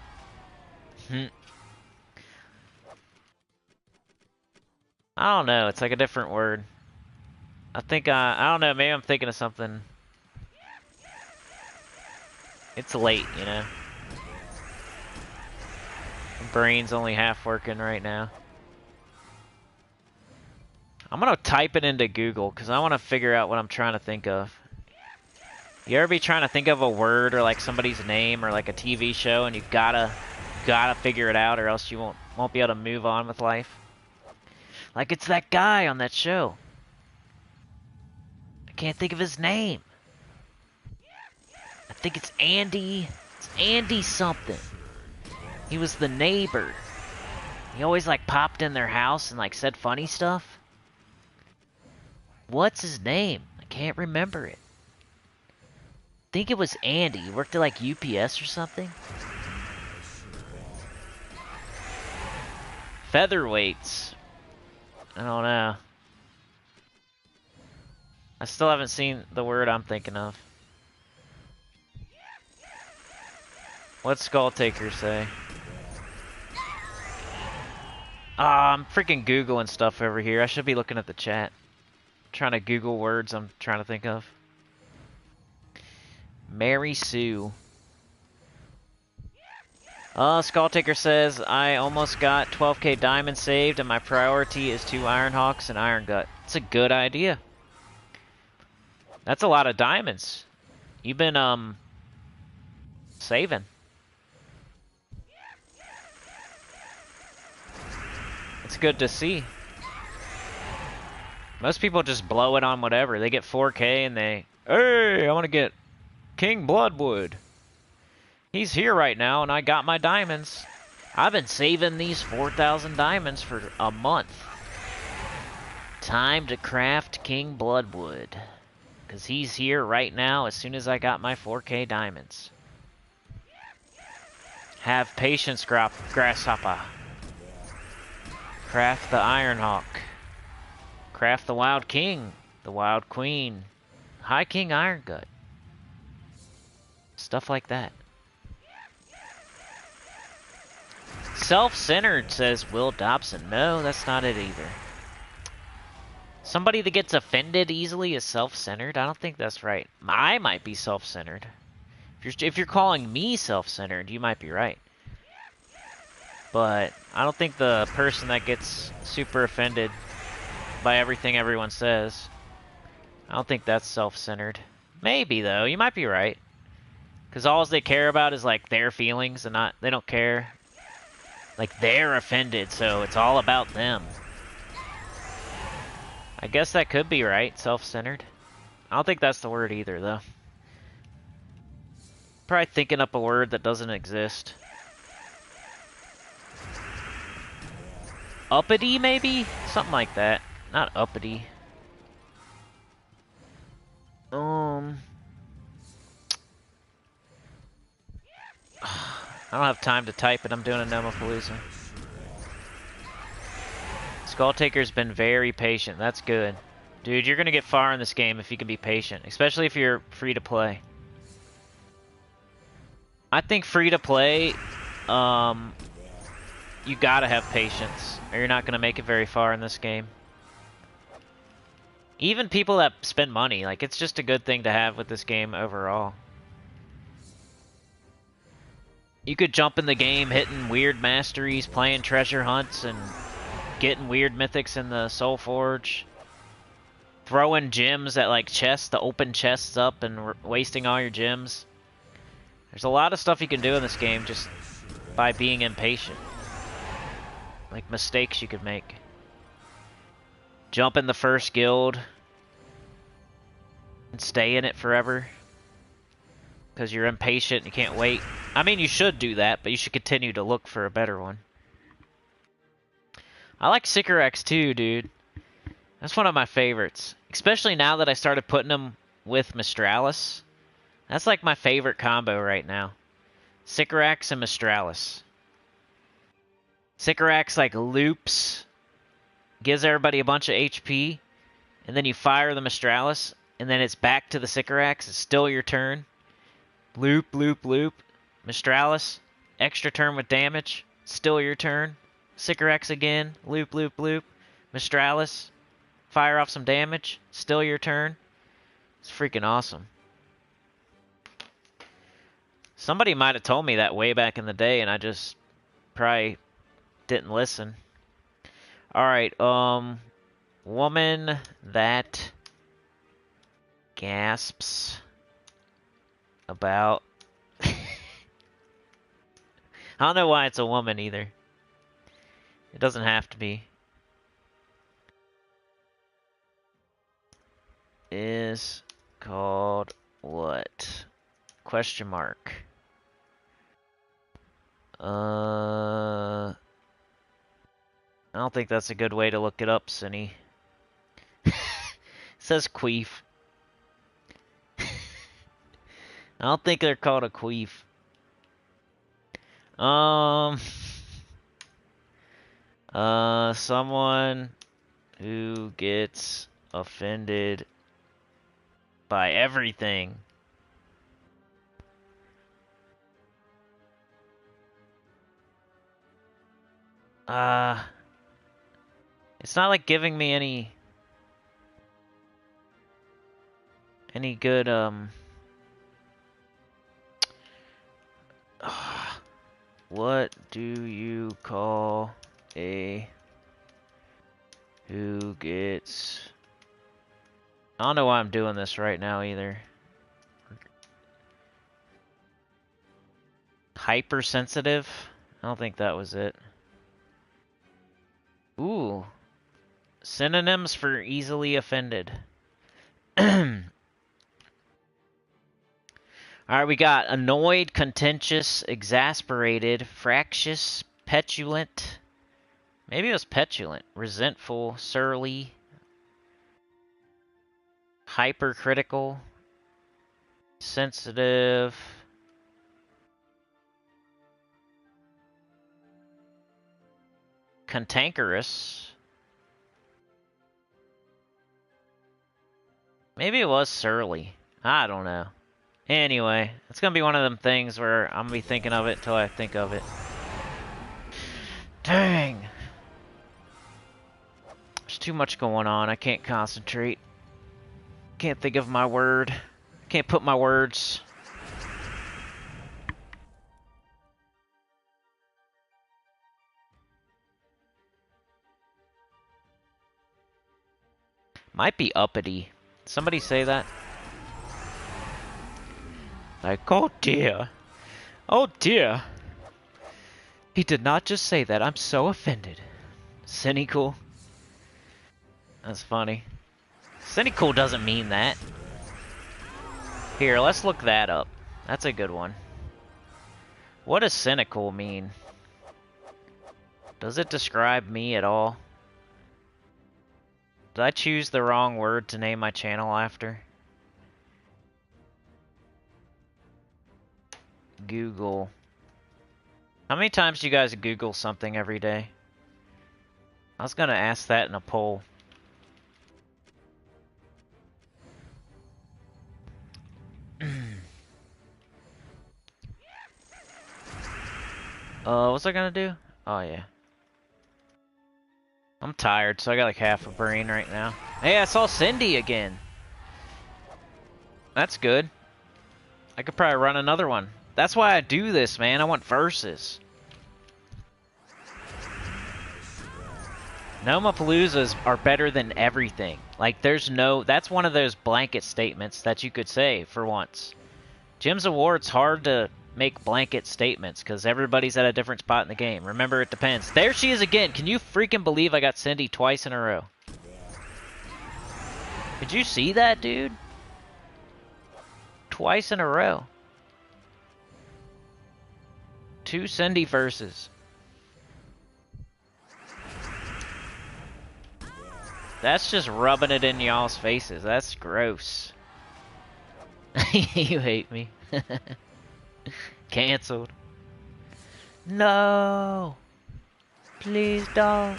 I don't know, it's like a different word. I don't know, maybe I'm thinking of something. It's late, you know. My brain's only half working right now. I'm gonna type it into Google, because I want to figure out what I'm trying to think of. You ever be trying to think of a word or like somebody's name or like a TV show and you gotta figure it out or else you won't be able to move on with life? Like it's that guy on that show. I can't think of his name. I think it's Andy. It's Andy something. He was the neighbor. He always like popped in their house and like said funny stuff. What's his name? I can't remember it. I think it was Andy. He worked at like UPS or something. Featherweights. I don't know. I still haven't seen the word I'm thinking of. What's Skulltaker say? I'm freaking Googling stuff over here. I should be looking at the chat. I'm trying to Google words I'm trying to think of. Mary Sue. Skulltaker says, I almost got 12k diamonds saved and my priority is 2 Ironhawks and Iron Gut. It's a good idea. That's a lot of diamonds. You've been, saving. It's good to see. Most people just blow it on whatever. They get 4k and they, hey, I want to get King Bloodwood. He's here right now and I got my diamonds. I've been saving these 4,000 diamonds for a month. Time to craft King Bloodwood. Because he's here right now as soon as I got my 4k diamonds. Have patience, Grasshopper. Craft the Ironhawk. Craft the Wild King. The Wild Queen. High King Irongut. Stuff like that. Self-centered, says Will Dobson. No, that's not it either. Somebody that gets offended easily is self-centered? I don't think that's right. I might be self-centered. If you're calling me self-centered, you might be right. But I don't think the person that gets super offended by everything everyone says, I don't think that's self-centered. Maybe, though. You might be right. Because all they care about is, like, their feelings and they don't care. Like, they're offended, so it's all about them. I guess that could be right, self-centered. I don't think that's the word either, though. Probably thinking up a word that doesn't exist. Uppity, maybe? Something like that. Not uppity. I don't have time to type it. I'm doing a Nomapalooza. Skulltaker's been very patient. That's good. Dude, you're gonna get far in this game if you can be patient. Especially if you're free to play. I think free to play, you gotta have patience. Or you're not gonna make it very far in this game. Even people that spend money, like, it's just a good thing to have with this game overall. You could jump in the game hitting weird masteries, playing treasure hunts, and getting weird mythics in the Soul Forge. Throwing gems at, like, chests, to open chests up and wasting all your gems. There's a lot of stuff you can do in this game just by being impatient. Like, mistakes you could make. Jump in the first guild and stay in it forever. Because you're impatient and you can't wait. I mean, you should do that, but you should continue to look for a better one. I like Sycorax too, dude. That's one of my favorites. Especially now that I started putting them with Mistralis. That's like my favorite combo right now. Sycorax and Mistralis. Sycorax like loops, gives everybody a bunch of HP, and then you fire the Mistralis, and then it's back to the Sycorax. It's still your turn. Loop, loop, loop. Mistralis, extra turn with damage, still your turn. Sycorax again, loop, loop, loop. Mistralis, fire off some damage, still your turn. It's freaking awesome. Somebody might have told me that way back in the day, and I just probably didn't listen. Alright, woman that gasps about... I don't know why it's a woman either. It doesn't have to be. Is called what? Question mark. I don't think that's a good way to look it up, Cinny. It says queef. I don't think they're called a queef. Someone who gets offended by everything. It's not like giving me any good, what do you call a who gets... I don't know why I'm doing this right now either. Hypersensitive? I don't think that was it. Ooh. Synonyms for easily offended. Alright, we got annoyed, contentious, exasperated, fractious, petulant. Maybe it was petulant. Resentful, surly, hypercritical, sensitive, cantankerous. Maybe it was surly. I don't know. Anyway, it's gonna be one of them things where I'm gonna be thinking of it until I think of it. Dang. There's too much going on. I can't concentrate. Can't think of my word. Can't put my words. Might be uppity. Somebody say that? Like, oh dear. Oh dear. He did not just say that. I'm so offended. Sinnycool. That's funny. Sinnycool doesn't mean that. Here, let's look that up. That's a good one. What does Sinnycool mean? Does it describe me at all? Did I choose the wrong word to name my channel after? Google. How many times do you guys Google something every day? I was gonna ask that in a poll. What's I gonna do? Oh, yeah. I'm tired, so I got like half a brain right now. Hey, I saw Cindy again. That's good. I could probably run another one. That's why I do this, man. I want verses. Nomapaloozas are better than everything. Like, there's no... That's one of those blanket statements that you could say for once. Jim's Award's hard to make blanket statements because everybody's at a different spot in the game. Remember, it depends. There she is again. Can you freaking believe I got Cindy twice in a row? Did you see that, dude? Twice in a row. 2 Cindy verses. That's just rubbing it in y'all's faces. That's gross. You hate me. Cancelled. No. Please don't.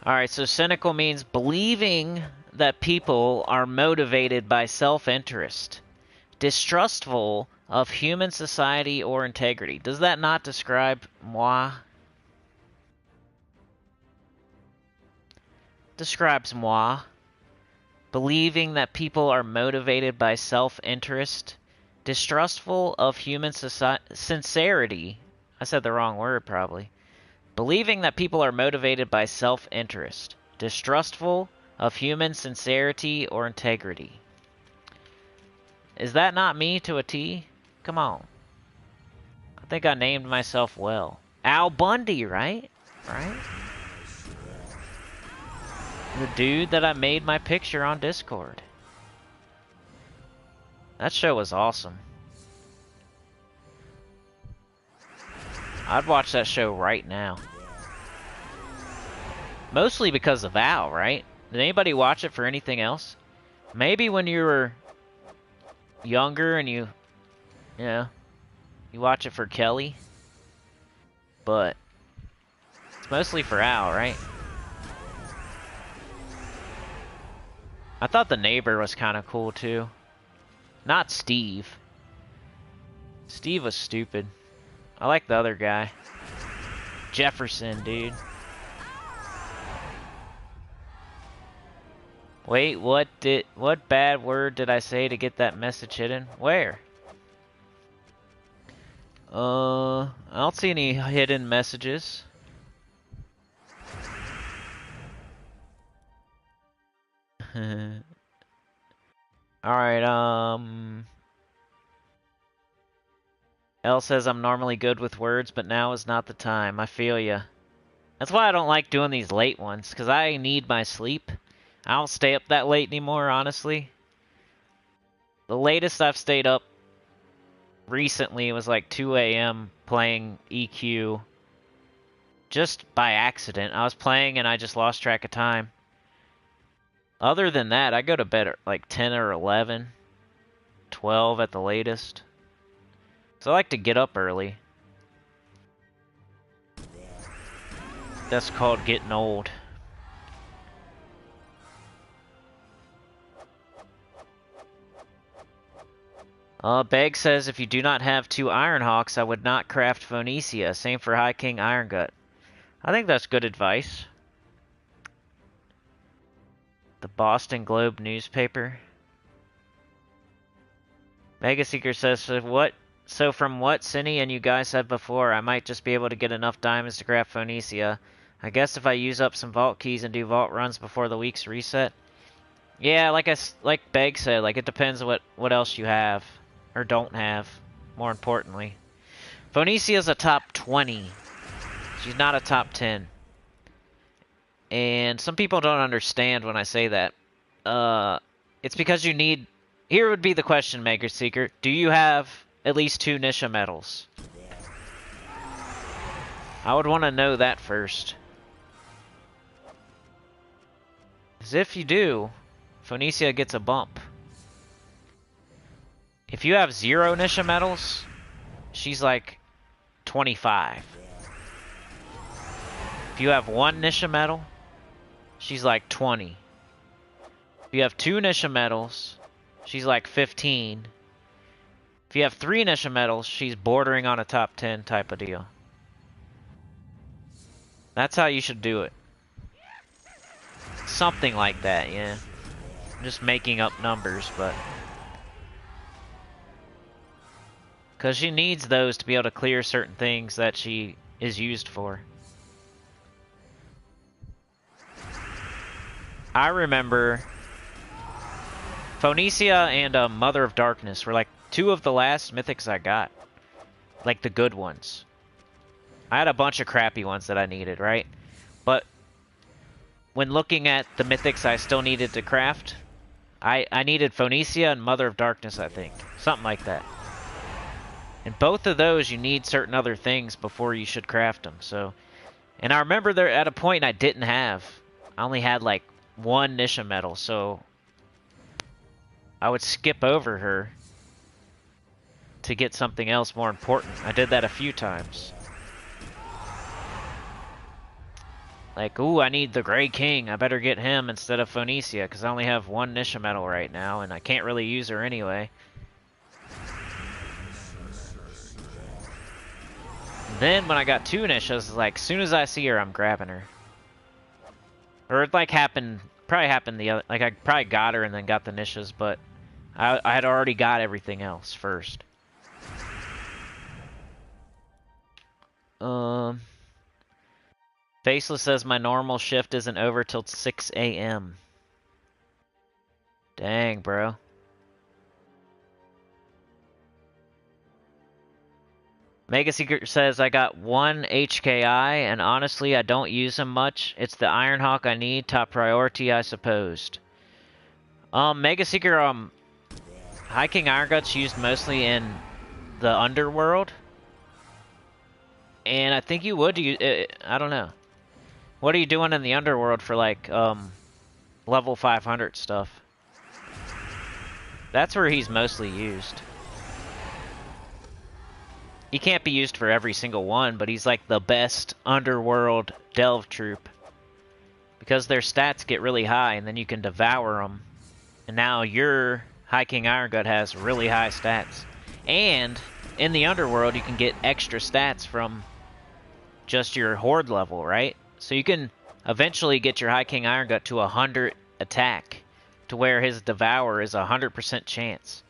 Alright, so cynical means believing that people are motivated by self-interest. Distrustful of human society or integrity. Does that not describe moi? Describes moi. Believing that people are motivated by self-interest. Distrustful of human sincerity. I said the wrong word, probably. Believing that people are motivated by self-interest. Distrustful of human sincerity or integrity. Is that not me to a T? Come on. I think I named myself well. Al Bundy, right? Right? The dude that I made my picture on Discord. That show was awesome. I'd watch that show right now. Mostly because of Al, right? Did anybody watch it for anything else? Maybe when you were younger and you know, you watch it for Kelly. But it's mostly for Al, right? I thought the neighbor was kind of cool too. Not Steve. Steve was stupid. I like the other guy. Jefferson, dude. Wait, what bad word did I say to get that message hidden? Where? I don't see any hidden messages. Alright, L says I'm normally good with words, but now is not the time. I feel ya. That's why I don't like doing these late ones, because I need my sleep. I don't stay up that late anymore, honestly. The latest I've stayed up recently was like 2 a.m. playing EQ. Just by accident. I was playing and I just lost track of time. Other than that, I go to bed at like 10 or 11. 12 at the latest. So I like to get up early. That's called getting old. Beg says, if you do not have 2 Ironhawks, I would not craft Phoenicia. Same for High King Irongut. I think that's good advice. The Boston Globe newspaper. Megaseeker says, so from what Cinny and you guys said before, I might just be able to get enough diamonds to craft Phoenicia. I guess if I use up some vault keys and do vault runs before the week's reset. Yeah, like Beg said, like it depends what else you have. Or don't have, more importantly. Phoenicia's a top 20. She's not a top 10. And some people don't understand when I say that. It's because you need... Here would be the question, Maker Seeker. Do you have at least 2 Nisha medals? I would want to know that first. Because if you do, Phoenicia gets a bump. If you have 0 Nisha medals, she's like 25. If you have 1 Nisha medal, she's like 20. If you have 2 Nisha medals, she's like 15. If you have 3 Nisha medals, she's bordering on a top 10 type of deal. That's how you should do it. Something like that, yeah. I'm just making up numbers, but... Because she needs those to be able to clear certain things that she is used for. I remember Phoenicia and Mother of Darkness were like 2 of the last mythics I got. Like the good ones. I had a bunch of crappy ones that I needed, right? But when looking at the mythics I still needed to craft, I needed Phoenicia and Mother of Darkness, I think. Something like that. And both of those, you need certain other things before you should craft them. So, and I remember there at a point I didn't have. I only had like 1 Nisha medal, so I would skip over her to get something else more important. I did that a few times. Like, ooh, I need the Grey King. I better get him instead of Phoenicia, because I only have 1 Nisha medal right now, and I can't really use her anyway. Then when I got 2 Nishas, like, as soon as I see her, I'm grabbing her. Or it like happened, probably happened the other, like I probably got her and then got the Nishas, but I had already got everything else first. Faceless says my normal shift isn't over till 6 a.m. Dang, bro. Mega Secret says I got 1 HKI, and honestly I don't use him much. It's the Ironhawk I need, top priority I supposed. Mega Seeker, High King Ironguts used mostly in the underworld. And I think you would use, I don't know. What are you doing in the underworld for like, level 500 stuff? That's where he's mostly used. He can't be used for every single one, but he's like the best underworld delve troop. Because their stats get really high, and then you can devour them. And now your High King Irongut has really high stats. And in the underworld, you can get extra stats from just your horde level, right? So you can eventually get your High King Irongut to 100 attack, to where his devour is a 100% chance.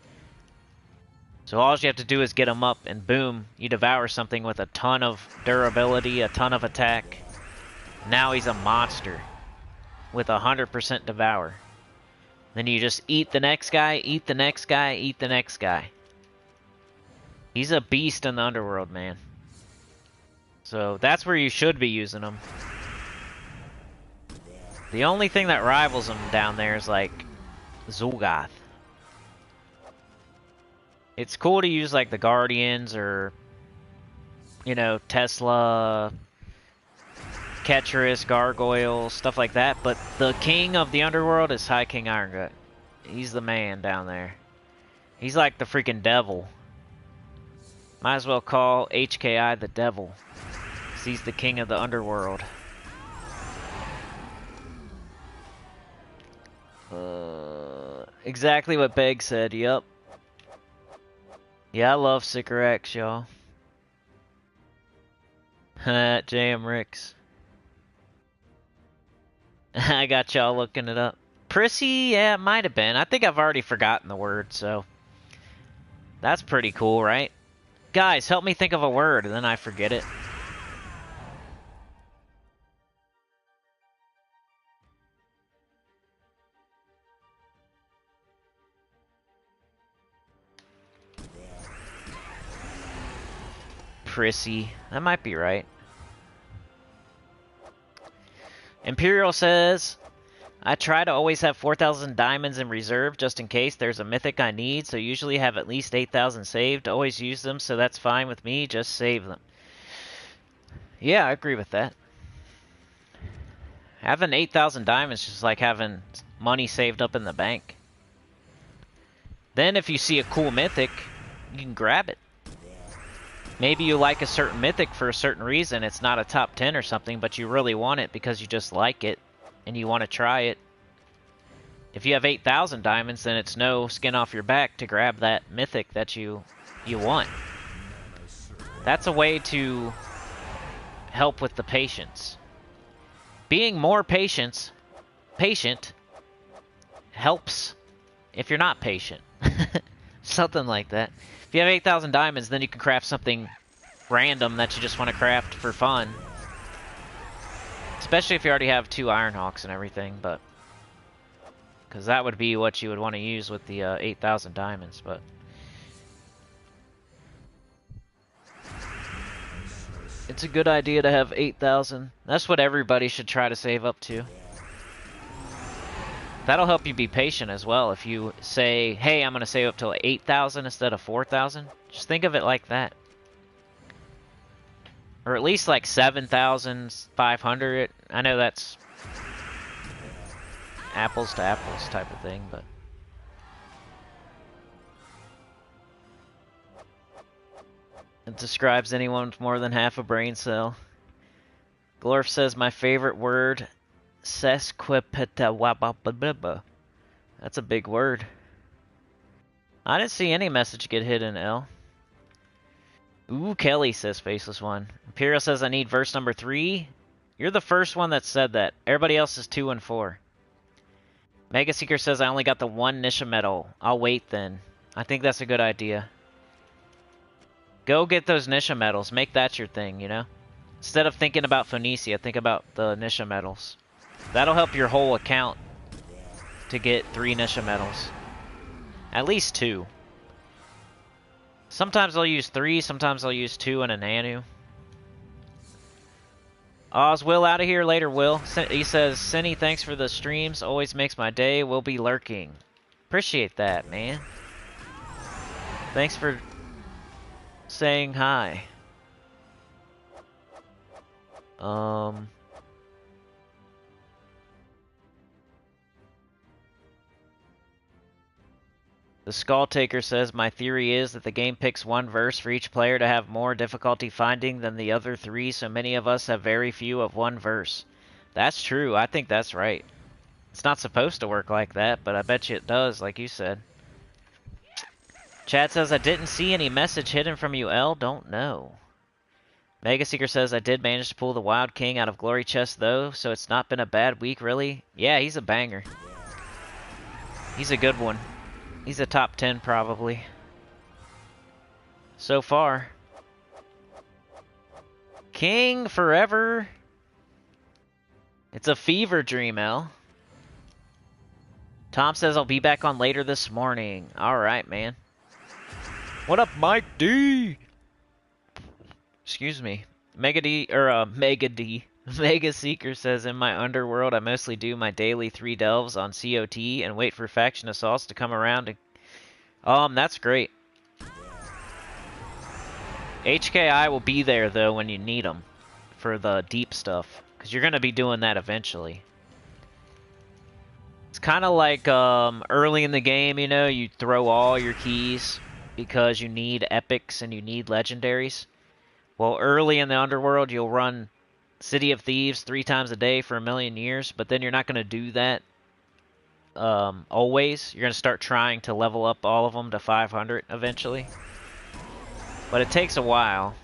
So all you have to do is get him up, and boom, you devour something with a ton of durability, a ton of attack. Now he's a monster with 100% devour. Then you just eat the next guy, eat the next guy, eat the next guy. He's a beast in the underworld, man. So that's where you should be using him. The only thing that rivals him down there is like Zul'Goth. It's cool to use like the Guardians or, you know, Tesla, Ketris, Gargoyle, stuff like that. But the king of the underworld is High King Irongut. He's the man down there. He's like the freaking devil. Might as well call HKI the devil, 'cause he's the king of the underworld. Exactly what Beg said, yep. Yeah, I love Sicker X, y'all. JM Ricks. I got y'all looking it up. Prissy? Yeah, it might have been. I think I've already forgotten the word, so. That's pretty cool, right? Guys, help me think of a word, and then I forget it. Prissy. That might be right. Imperial says, I try to always have 4,000 diamonds in reserve just in case there's a mythic I need, so usually have at least 8,000 saved. Always use them, so that's fine with me. Just save them. Yeah, I agree with that. Having 8,000 diamonds is just like having money saved up in the bank. Then if you see a cool mythic, you can grab it. Maybe you like a certain mythic for a certain reason. It's not a top 10 or something, but you really want it because you just like it and you want to try it. If you have 8,000 diamonds, then it's no skin off your back to grab that mythic that you want. That's a way to help with the patience. Being more patient helps if you're not patient. Something like that. If you have 8,000 diamonds, then you can craft something random that you just want to craft for fun. Especially if you already have 2 Ironhawks and everything, but... because that would be what you would want to use with the 8,000 diamonds, but... it's a good idea to have 8,000. That's what everybody should try to save up to. That'll help you be patient as well. If you say, hey, I'm going to save up till 8,000 instead of 4,000, just think of it like that. Or at least like 7,500. I know that's apples to apples type of thing, but... it describes anyone with more than half a brain cell. Glorf says, my favorite word, sesquipedalian. That's a big word. I didn't see any message get hidden, L. Ooh, Kelly says, Faceless One. Imperial says, I need verse number 3. You're the first one that said that. Everybody else is 2 and 4. Mega Seeker says, I only got the 1 Nisha medal. I'll wait then. I think that's a good idea. Go get those Nisha medals. Make that your thing, you know? Instead of thinking about Phoenicia, think about the Nisha medals. That'll help your whole account to get 3 Nisha medals. At least 2. Sometimes I'll use 3, sometimes I'll use 2 and a Nanu. Is Will out of here? Later, Will. He says, Cinny, thanks for the streams. Always makes my day. We'll be lurking. Appreciate that, man. Thanks for saying hi. The Skull Taker says, my theory is that the game picks 1 verse for each player to have more difficulty finding than the other 3, so many of us have very few of 1 verse. That's true. I think that's right. It's not supposed to work like that, but I bet you it does, like you said. Chad says, I didn't see any message hidden from you, L. Don't know. Mega Seeker says, I did manage to pull the Wild King out of Glory Chest, though, so it's not been a bad week, really. Yeah, he's a banger. He's a good one. He's a top 10, probably. So far. King forever. It's a fever dream, L. Tom says, I'll be back on later this morning. Alright, man. What up, Mike D? Excuse me. Mega Seeker says, in my underworld, I mostly do my daily 3 delves on COT and wait for faction assaults to come around. That's great. HKI will be there, though, when you need them for the deep stuff, because you're going to be doing that eventually. It's kind of like early in the game, you know, you throw all your keys because you need epics and you need legendaries. Well, early in the underworld, you'll run City of Thieves 3 times a day for 1,000,000 years, but then you're not going to do that always. You're going to start trying to level up all of them to 500 eventually. But it takes a while.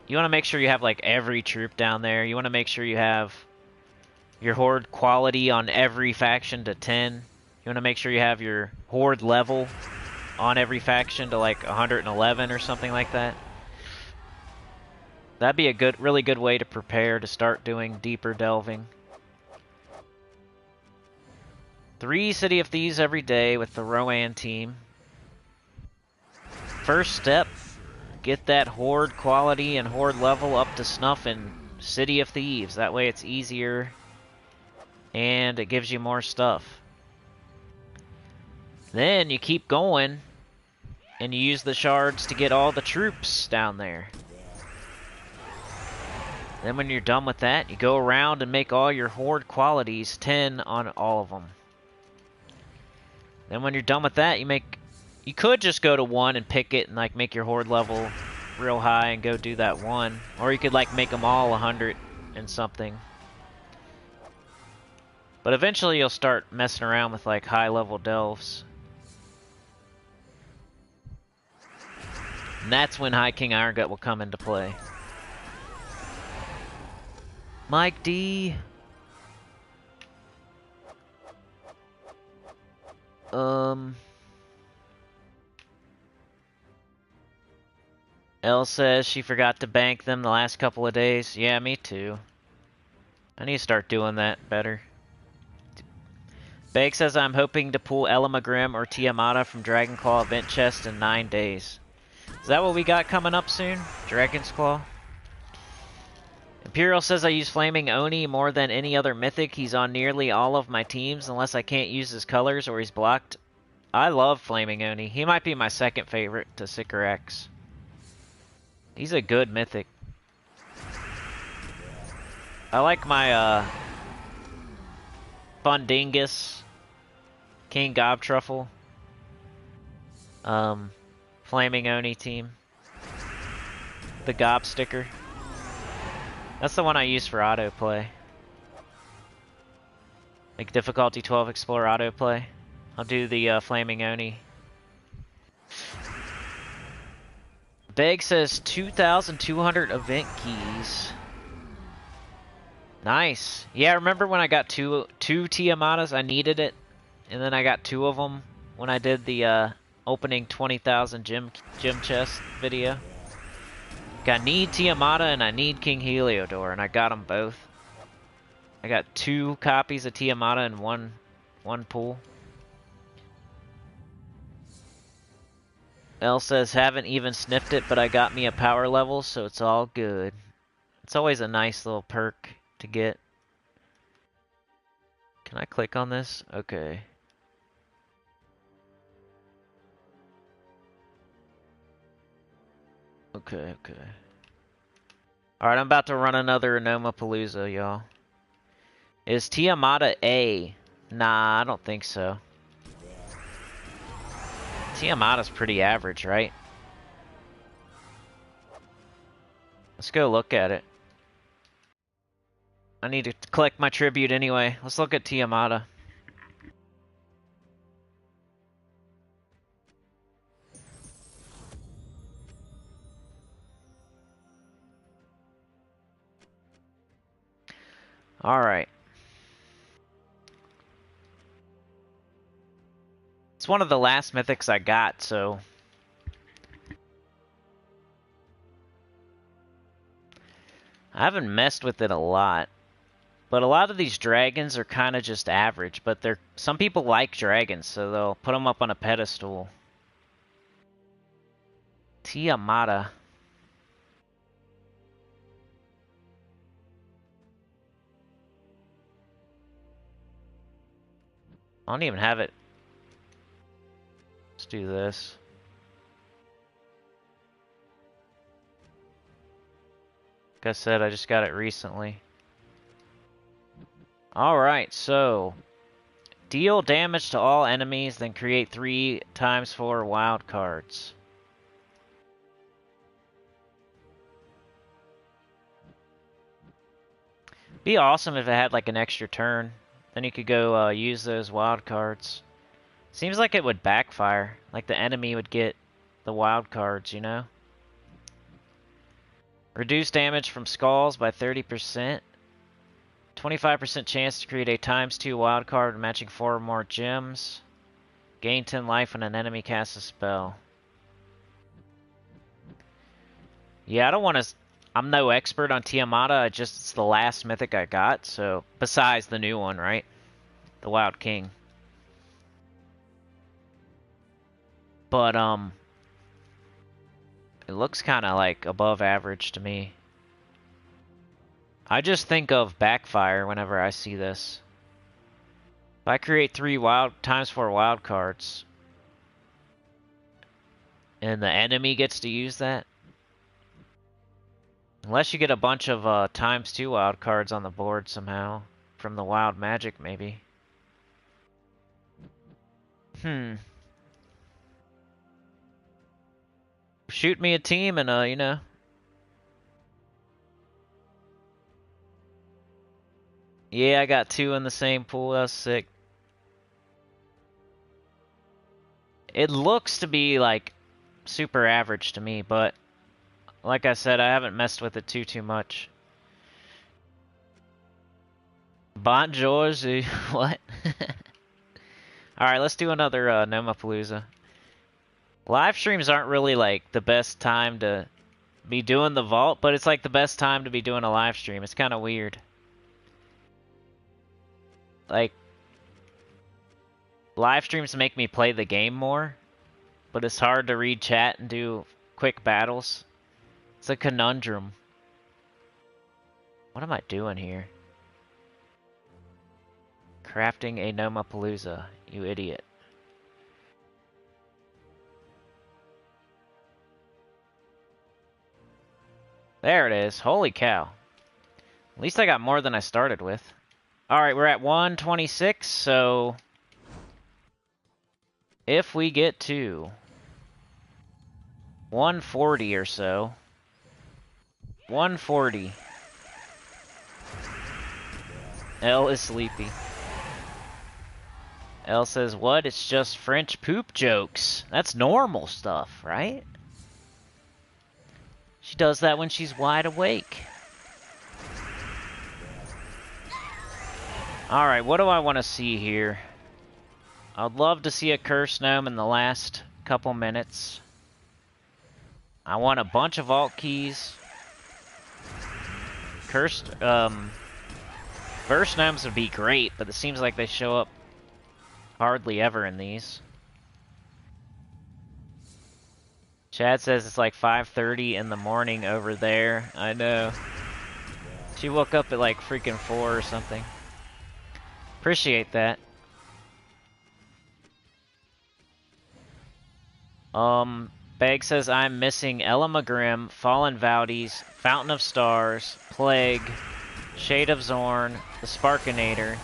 You want to make sure you have like every troop down there. You want to make sure you have your horde quality on every faction to 10. You want to make sure you have your horde level on every faction to like 111 or something like that. That'd be a really good way to prepare to start doing deeper delving. 3 City of Thieves every day with the Rowan team. First step, get that horde quality and horde level up to snuff in City of Thieves. That way it's easier and it gives you more stuff. Then you keep going, and you use the shards to get all the troops down there. Then when you're done with that, you go around and make all your horde qualities 10 on all of them. Then when you're done with that, you could just go to 1 and pick it and like make your horde level real high and go do that 1. Or you could like make them all 100 and something. But eventually you'll start messing around with like high level delves. And that's when High King Irongut will come into play. Mike D. Elle says she forgot to bank them the last couple of days. Yeah, me too. I need to start doing that better. Bake says I'm hoping to pull Elamagrim or Tiamata from Dragon Claw event chest in 9 days. Is that what we got coming up soon? Dragon's Claw? Imperial says I use Flaming Oni more than any other mythic. He's on nearly all of my teams unless I can't use his colors or he's blocked. I love Flaming Oni. He might be my second favorite to Sycorax. He's a good mythic. I like my Fundingus, King Gobtruffle, Flaming Oni team. The Gob sticker. That's the one I use for autoplay. Like difficulty 12 Explore autoplay. I'll do the Flaming Oni. Beg says 2,200 event keys. Nice. Yeah, remember when I got two Tiamatas? I needed it. And then I got 2 of them when I did the opening 20,000 gym chest video. I need Tiamata and I need King Heliodor, and I got them both. I got 2 copies of Tiamata in one pool. Elle says, haven't even sniffed it, but I got me a power level, so it's all good. It's always a nice little perk to get. Can I click on this? Okay. Okay. Alright, I'm about to run another Anomapalooza, y'all. Is Tiamata A? Nah, I don't think so. Tiamata's pretty average, right? Let's go look at it. I need to collect my tribute anyway. Let's look at Tiamata. Alright. It's one of the last mythics I got, so... I haven't messed with it a lot. But a lot of these dragons are kind of just average, but some people like dragons, so they'll put them up on a pedestal. Tiamata. I don't even have it. Let's do this. Like I said, I just got it recently. Alright, so deal damage to all enemies, then create 3 × 4 wild cards. Be awesome if it had like an extra turn. Then you could go use those wild cards. Seems like it would backfire. Like the enemy would get the wild cards, you know? Reduce damage from skulls by 30%. 25% chance to create a ×2 wild card matching 4 or more gems. Gain 10 life when an enemy casts a spell. Yeah, I don't want to... I'm no expert on Tiamata, it's the last mythic I got, so... Besides the new one, right? The Wild King. But, it looks kind of like above average to me. I just think of backfire whenever I see this. If I create 3 ×4 wild cards, and the enemy gets to use that, unless you get a bunch of ×2 wild cards on the board somehow from the wild magic, maybe. Shoot me a team and you know. Yeah, I got 2 in the same pool. That's sick. It looks to be like super average to me, but like I said, I haven't messed with it too much. Bonjour, what? Alright, let's do another Nomapalooza. Live streams aren't really like the best time to be doing the vault, but it's like the best time to be doing a live stream. It's kind of weird. Like, live streams make me play the game more, but it's hard to read chat and do quick battles. It's a conundrum. What am I doing here? Crafting a Nomapalooza, you idiot. There it is. Holy cow. At least I got more than I started with. Alright, we're at 126, so if we get to 140 or so, 140. L is sleepy. L says, what? It's just French poop jokes. That's normal stuff, right? She does that when she's wide awake. Alright, what do I want to see here? I'd love to see a Curse Gnome in the last couple minutes. I want a bunch of alt keys. Cursed, Burst Gnomes would be great, but it seems like they show up hardly ever in these. Chad says it's like 5:30 in the morning over there. I know. She woke up at like freaking 4 or something. Appreciate that. Beg says I'm missing Ella Magrim, Fallen Valdis, Fountain of Stars, Plague, Shade of Zorn, the Sparkinator,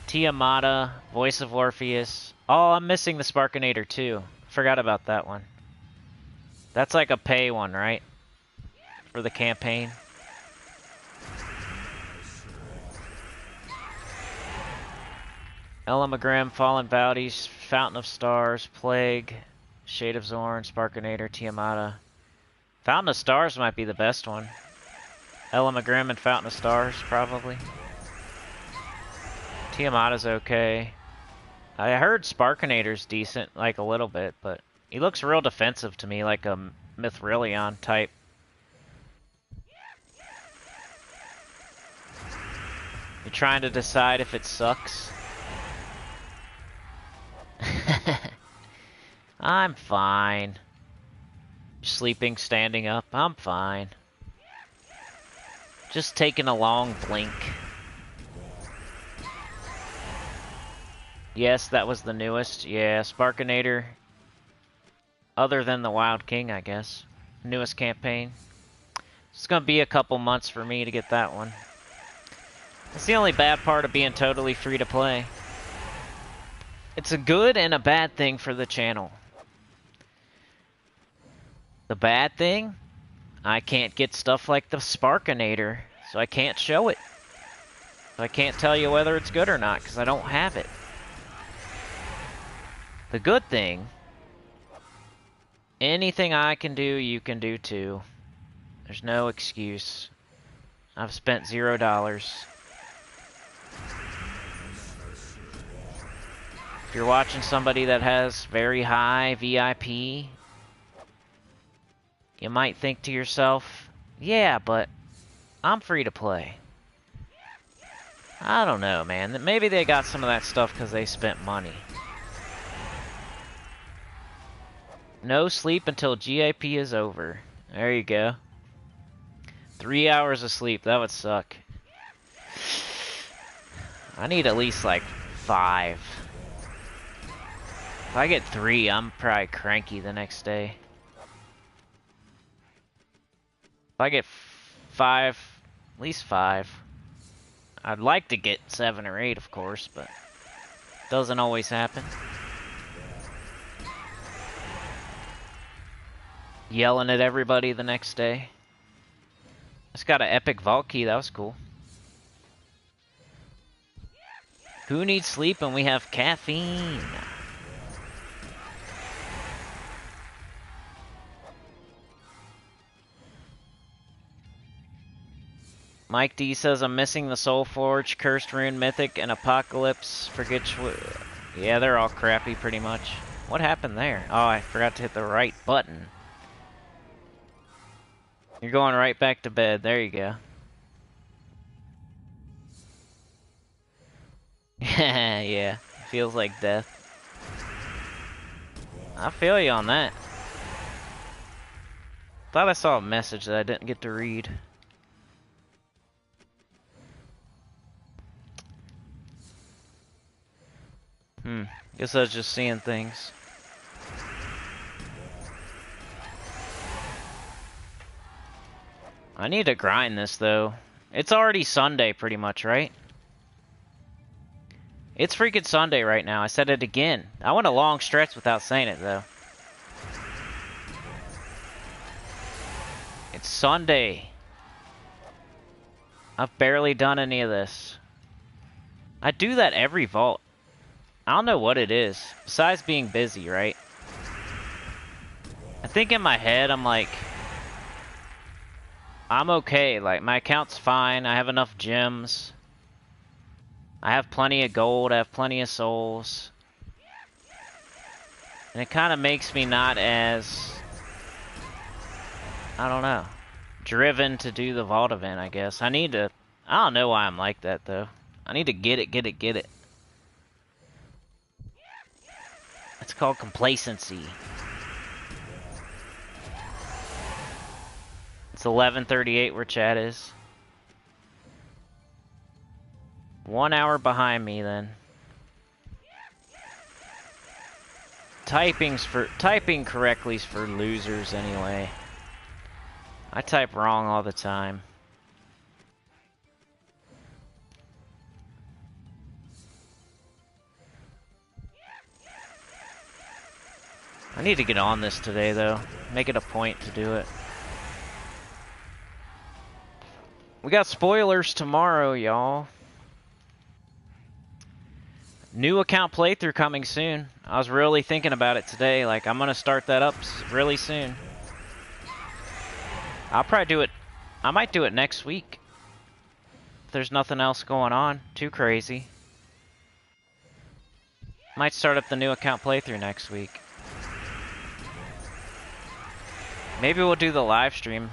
Tiamata, Voice of Orpheus. Oh, I'm missing the Sparkinator too. Forgot about that one. That's like a pay one, right? For the campaign. Ella Magrim, Fallen Valdis, Fountain of Stars, Plague, Shade of Zorn, Sparkinator, Tiamata. Fountain of Stars might be the best one. Ella Magrim and Fountain of Stars, probably. Tiamata's okay. I heard Sparkinator's decent, like a little bit, but he looks real defensive to me, like a Mithrilion type. You're trying to decide if it sucks? I'm fine. Sleeping, standing up, I'm fine. Just taking a long blink. Yes, that was the newest. Yeah, Sparkinator. Other than the Wild King, I guess. Newest campaign. It's gonna be a couple months for me to get that one. That's the only bad part of being totally free to play. It's a good and a bad thing for the channel. The bad thing, I can't get stuff like the Sparkinator, so I can't show it. So I can't tell you whether it's good or not, because I don't have it. The good thing, anything I can do, you can do too. There's no excuse. I've spent $0. If you're watching somebody that has very high VIP, you might think to yourself, yeah, but I'm free to play. I don't know, man. Maybe they got some of that stuff because they spent money. No sleep until GAP is over. There you go. 3 hours of sleep. That would suck. I need at least like 5. If I get 3, I'm probably cranky the next day. If I get 5, at least 5. I'd like to get 7 or 8, of course, but doesn't always happen. Yelling at everybody the next day. Just got an epic vault key, that was cool. Who needs sleep when we have caffeine? Mike D says, I'm missing the Soul Forge, Cursed Rune, Mythic, and Apocalypse. Forget yeah, they're all crappy pretty much. What happened there? Oh, I forgot to hit the right button. You're going right back to bed. There you go. Yeah, feels like death. I feel you on that. Thought I saw a message that I didn't get to read. Guess I was just seeing things. I need to grind this though. It's already Sunday pretty much, right? It's freaking Sunday right now. I said it again. I went a long stretch without saying it though. It's Sunday. I've barely done any of this. I do that every vault. I don't know what it is, besides being busy, right? I think in my head, I'm like, I'm okay, like, my account's fine, I have enough gems. I have plenty of gold, I have plenty of souls. And it kind of makes me not as, I don't know, driven to do the vault event, I guess. I don't know why I'm like that, though. I need to get it. It's called complacency. It's 11:38 where chat is. 1 hour behind me then. Typing correctly's for losers anyway. I type wrong all the time. I need to get on this today, though. Make it a point to do it. We got spoilers tomorrow, y'all. New account playthrough coming soon. I was really thinking about it today. Like, I'm gonna start that up really soon. I'll probably do it. I might do it next week. If there's nothing else going on. Too crazy. Might start up the new account playthrough next week. Maybe we'll do the live stream.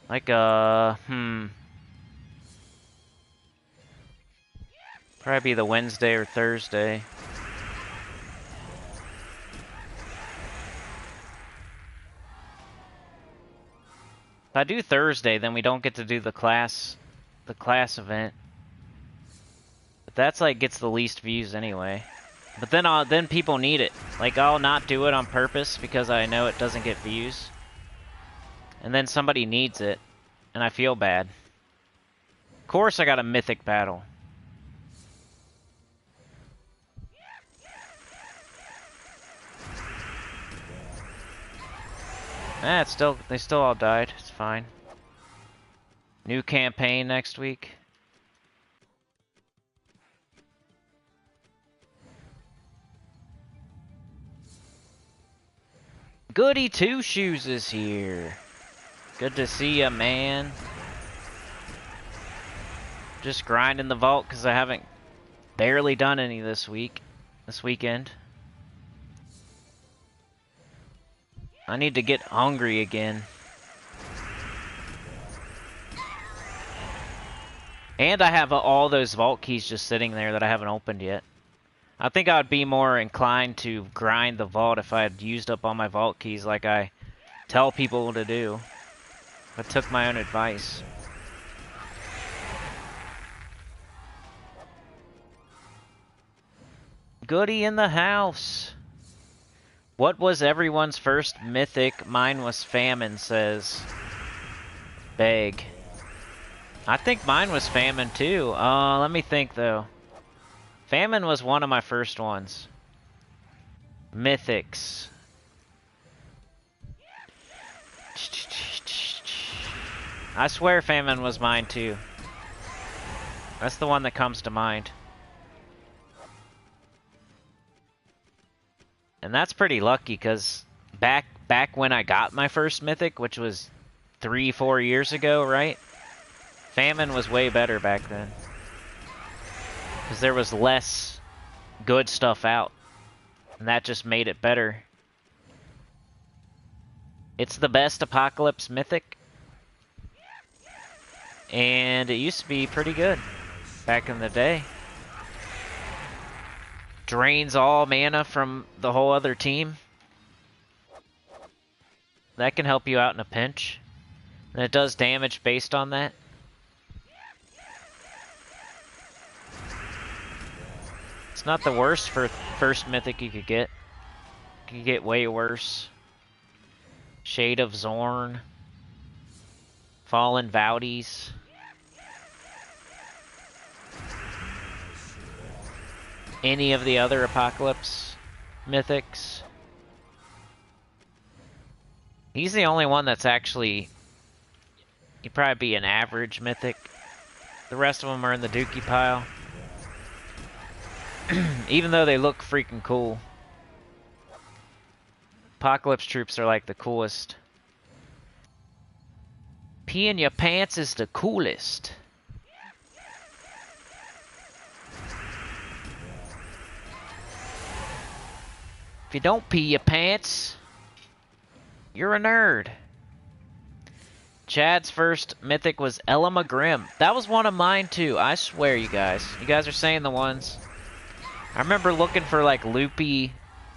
Like, probably be the Wednesday or Thursday. If I do Thursday, then we don't get to do the class event. But that's like gets the least views anyway. But then people need it. Like, I'll not do it on purpose because I know it doesn't get views. And then somebody needs it, and I feel bad. Of course I got a mythic battle. They still all died. It's fine. New campaign next week. Goody Two Shoes is here. Good to see ya, man. Just grinding the vault because I haven't barely done any this weekend. I need to get hungry again. And I have all those vault keys just sitting there that I haven't opened yet. I think I would be more inclined to grind the vault if I had used up all my vault keys like I tell people to do. If I took my own advice. Goody in the house. What was everyone's first mythic? Mine was Famine, says Beg. I think mine was Famine too. Let me think though. Famine was one of my first ones. Mythics. I swear Famine was mine too. That's the one that comes to mind. And that's pretty lucky, because back when I got my first mythic, which was 3-4 years ago, right? Famine was way better back then. Because there was less good stuff out. And that just made it better. It's the best Apocalypse mythic. And it used to be pretty good back in the day. Drains all mana from the whole other team. That can help you out in a pinch. And it does damage based on that. It's not the worst for first mythic you could get. You could get way worse. Shade of Zorn. Fallen Vowdies. Any of the other Apocalypse mythics. He's the only one that's actually... He'd probably be an average mythic. The rest of them are in the dookie pile. Even though they look freaking cool. Apocalypse troops are like the coolest. Pee in your pants is the coolest. If you don't pee your pants, you're a nerd. Chad's first mythic was Elima Grimm. That was one of mine too, I swear, you guys. You guys are saying the ones. I remember looking for like loopy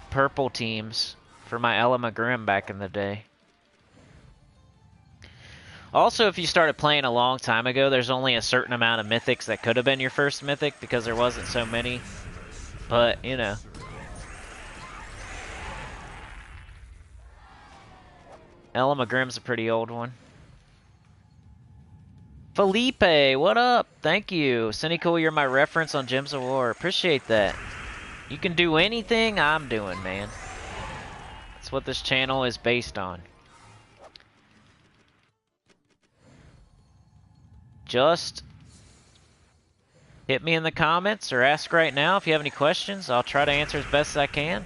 purple teams for my Elima Grimm back in the day. Also, if you started playing a long time ago, there's only a certain amount of mythics that could have been your first mythic because there wasn't so many. But, you know. Elima Grimm's a pretty old one. Felipe, what up? Thank you. Sinnycool, you're my reference on Gems of War. Appreciate that. You can do anything I'm doing, man. That's what this channel is based on. Just hit me in the comments or ask right now if you have any questions. I'll try to answer as best as I can.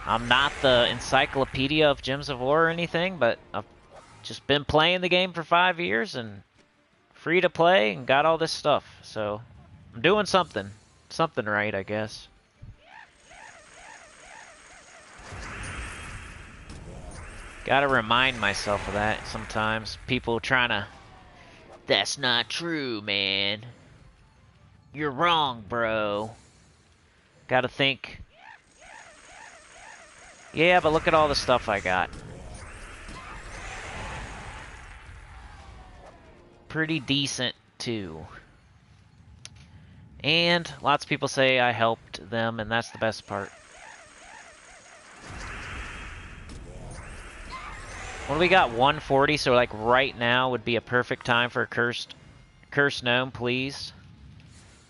I'm not the encyclopedia of Gems of War or anything, but I've just been playing the game for 5 years and free to play and got all this stuff. So I'm doing something right, I guess. Gotta remind myself of that sometimes. People trying to... That's not true, man. You're wrong, bro. Gotta think. Yeah, but look at all the stuff I got. Pretty decent, too. And lots of people say I helped them, and that's the best part. When we got 140, so like right now would be a perfect time for a cursed gnome, please.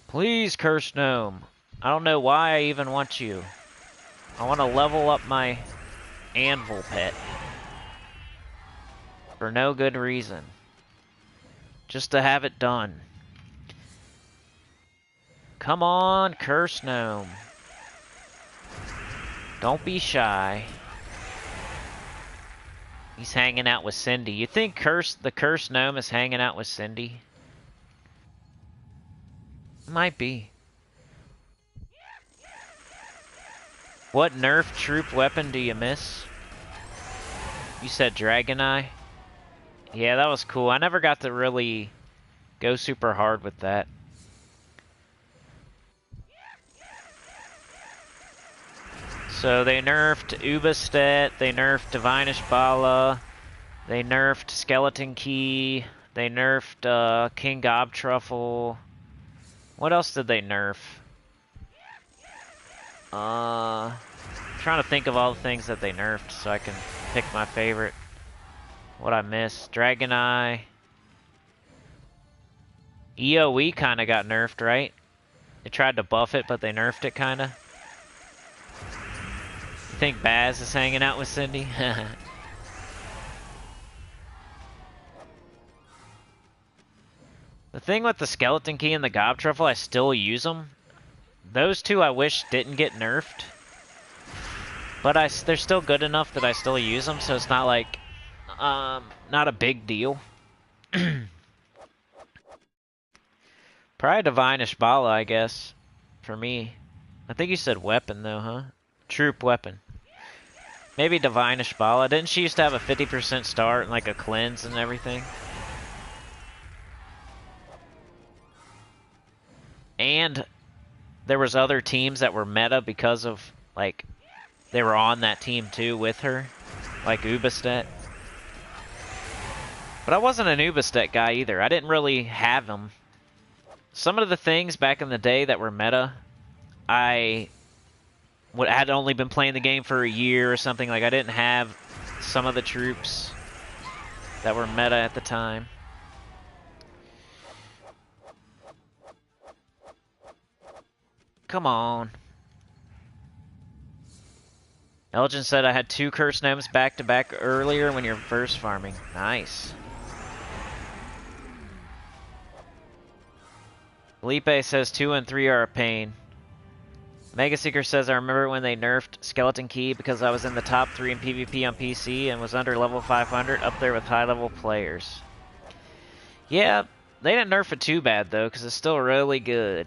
Please, cursed gnome. I don't know why I even want you. I want to level up my anvil pet. For no good reason. Just to have it done. Come on, cursed gnome. Don't be shy. He's hanging out with Cindy. You think the cursed gnome is hanging out with Cindy? Might be. What nerf troop weapon do you miss? You said Dragon Eye? Yeah, that was cool. I never got to really go super hard with that. So they nerfed Ubastet, they nerfed Divinish Bala, they nerfed Skeleton Key, they nerfed King Gobtruffle. What else did they nerf? Trying to think of all the things that they nerfed so I can pick my favorite. What I missed. Dragon Eye. EOE kind of got nerfed, right? They tried to buff it, but they nerfed it kind of. You think Baz is hanging out with Cindy? The thing with the Skeleton Key and the Gob Truffle, I still use them. Those two I wish didn't get nerfed. But they're still good enough that I still use them, so it's not like, not a big deal. Probably Divine Ishbala, I guess, for me. I think you said weapon, though, huh? Troop weapon. Maybe Divine Ishbala. Didn't she used to have a 50% start and, like, a cleanse and everything? And there was other teams that were meta because of, like, they were on that team, too, with her. Like Ubistet. But I wasn't an Ubistet guy, either. I didn't really have him. Some of the things back in the day that were meta, I had only been playing the game for a year or something. Like, I didn't have some of the troops that were meta at the time. Come on. Elgin said I had 2 curse gnomes back to back earlier when you're verse farming. Nice. Felipe says 2 and 3 are a pain. Mega Seeker says I remember when they nerfed Skeleton Key because I was in the top 3 in PvP on PC and was under level 500, up there with high level players. Yeah, they didn't nerf it too bad though, because it's still really good.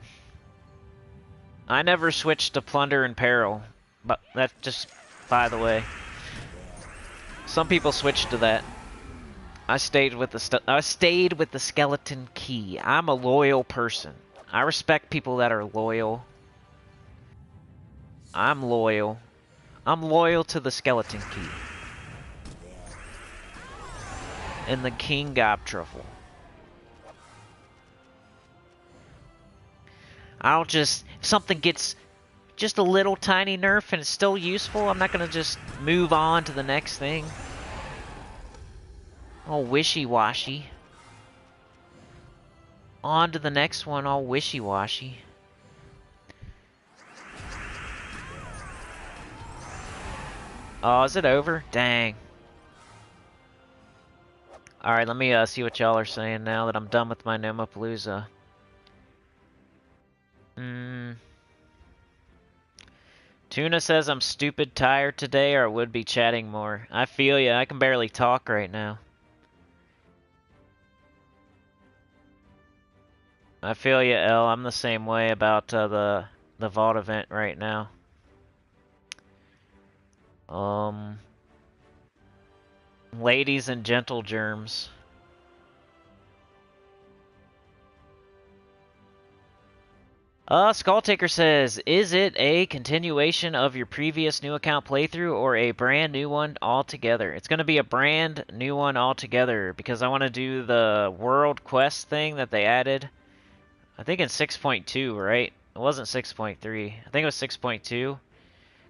I never switched to Plunder and Peril, but that's just by the way. Some people switched to that. I stayed with the Skeleton Key. I'm a loyal person. I respect people that are loyal. I'm loyal. I'm loyal to the Skeleton Key. And the King Gob Truffle. I don't just... If something gets just a little tiny nerf and it's still useful, I'm not going to just move on to the next thing. All wishy-washy. On to the next one, all wishy-washy. Oh, is it over? Dang. Alright, let me see what y'all are saying now that I'm done with my Nomapalooza. Tuna says I'm stupid tired today or would be chatting more. I feel ya. I can barely talk right now. I feel ya, L. I'm the same way about the vault event right now. Ladies and gentle germs. Skulltaker says, is it a continuation of your previous new account playthrough or a brand new one altogether? It's going to be a brand new one altogether because I want to do the world quest thing that they added. I think in 6.2, right? It wasn't 6.3. I think it was 6.2.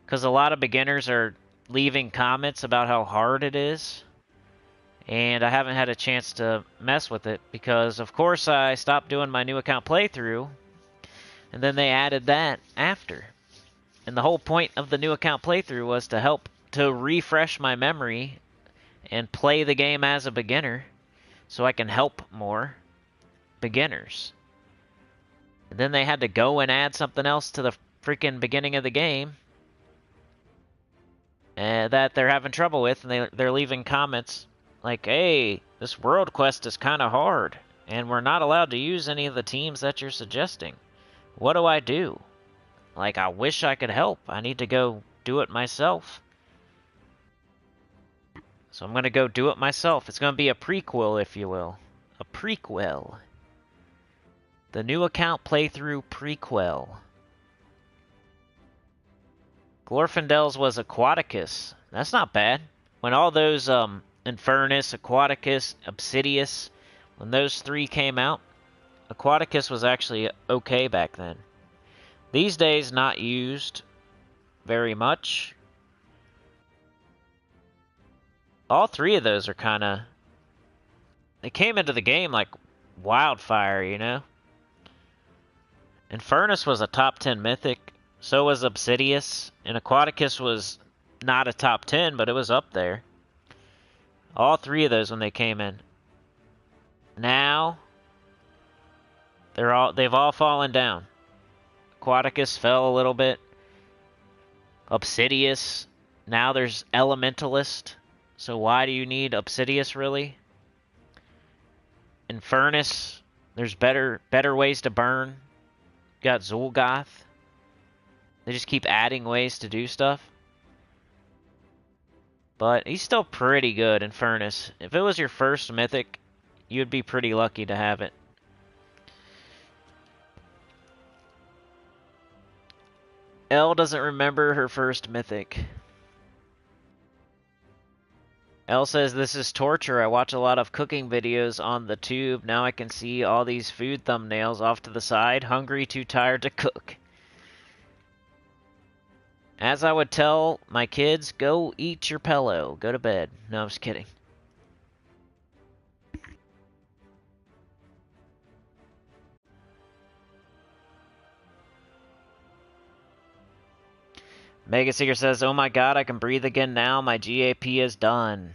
Because a lot of beginners are leaving comments about how hard it is. And I haven't had a chance to mess with it because, of course, I stopped doing my new account playthrough. And then they added that after. And the whole point of the new account playthrough was to help to refresh my memory and play the game as a beginner so I can help more beginners. And then they had to go and add something else to the freaking beginning of the game that they're having trouble with, and they're leaving comments like, hey, this world quest is kind of hard, and we're not allowed to use any of the teams that you're suggesting. What do I do? Like, I wish I could help. I need to go do it myself. So I'm going to go do it myself. It's going to be a prequel, if you will. A prequel. The new account playthrough prequel. Glorfindel's was Aquaticus. That's not bad. When all those Infernus, Aquaticus, Obsidius, when those 3 came out, Aquaticus was actually okay back then. These days, not used. very much. All three of those are kind of... They came into the game like wildfire, you know? Infernus was a top 10 mythic. So was Obsidius. And Aquaticus was not a top 10, but it was up there. All three of those when they came in. Now, they've all fallen down. Aquaticus fell a little bit. Obsidius. Now there's Elementalist. So why do you need Obsidius, really? Infernus. There's better ways to burn. You got Zul'Goth. They just keep adding ways to do stuff. But he's still pretty good, Infernus. If it was your first mythic, you'd be pretty lucky to have it. Elle doesn't remember her first mythic. Elle says, this is torture. I watch a lot of cooking videos on the tube. Now I can see all these food thumbnails off to the side. Hungry, too tired to cook. As I would tell my kids, go eat your pillow. Go to bed. No, I'm just kidding. Mega Seeker says, oh my god, I can breathe again now. My GAP is done.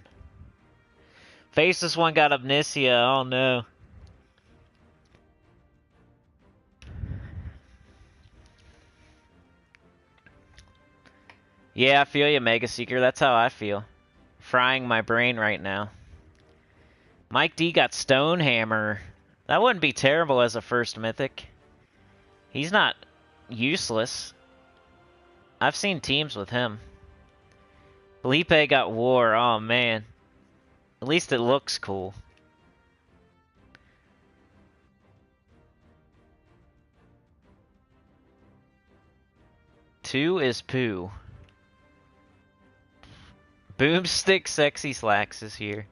Faceless one got Amnesia. Oh no. Yeah, I feel you, Mega Seeker. That's how I feel. Frying my brain right now. Mike D got Stonehammer. That wouldn't be terrible as a first mythic. He's not useless. I've seen teams with him. Felipe got War. Oh, man. At least it looks cool. Two is Pooh. Boomstick Sexy Slacks is here.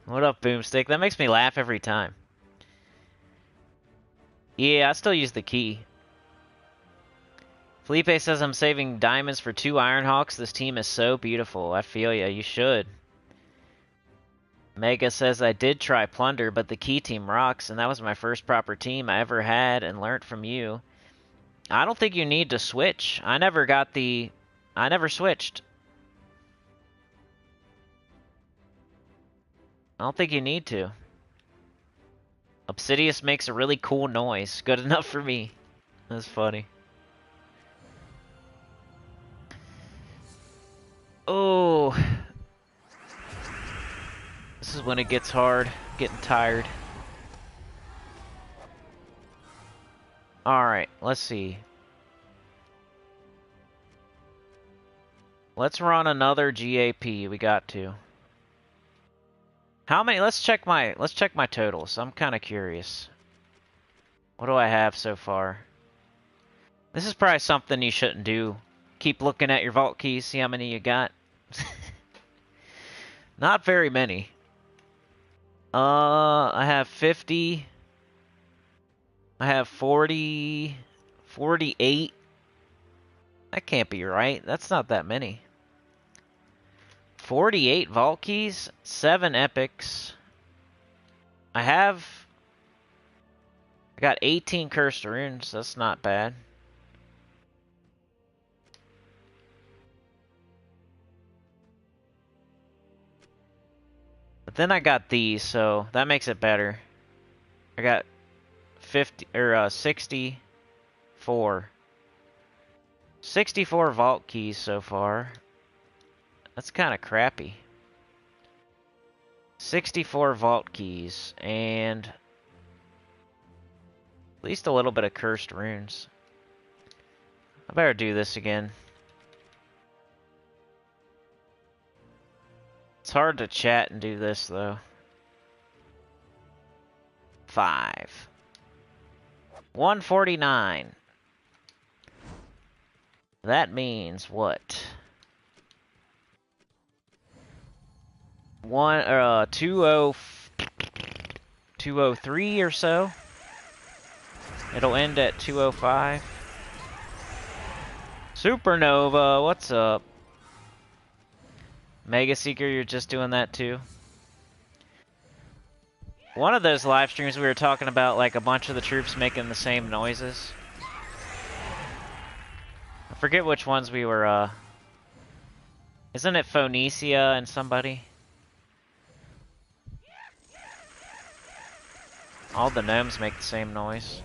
What up, Boomstick? That makes me laugh every time. Yeah, I still use the key. Felipe says I'm saving diamonds for 2 Ironhawks. This team is so beautiful. I feel ya. You should. Mega says I did try Plunder, but the key team rocks, and that was my first proper team I ever had and learnt from you. I don't think you need to switch. I never switched. I don't think you need to. Obsidius makes a really cool noise. Good enough for me. That's funny. Oh. This is when it gets hard. Getting tired. Alright, let's see. Let's run another GAP. We got to. How many? Let's check my totals. I'm kind of curious. What do I have so far? This is probably something you shouldn't do. Keep looking at your vault keys, see how many you got. Not very many. I have 50. I have 40, 48. That can't be right. That's not that many. 48 vault keys, 7 epics. I got 18 cursed runes. That's not bad. But then I got these, so that makes it better. I got 64. 64 vault keys so far. That's kind of crappy. 64 vault keys and at least a little bit of cursed runes. I better do this again. It's hard to chat and do this though. 5. 149. That means what? 203 or so. It'll end at 205. Supernova, what's up? Mega Seeker, you're just doing that too? One of those live streams we were talking about like a bunch of the troops making the same noises. I forget which ones we were, Isn't it Phoenicia and somebody? All the gnomes make the same noise.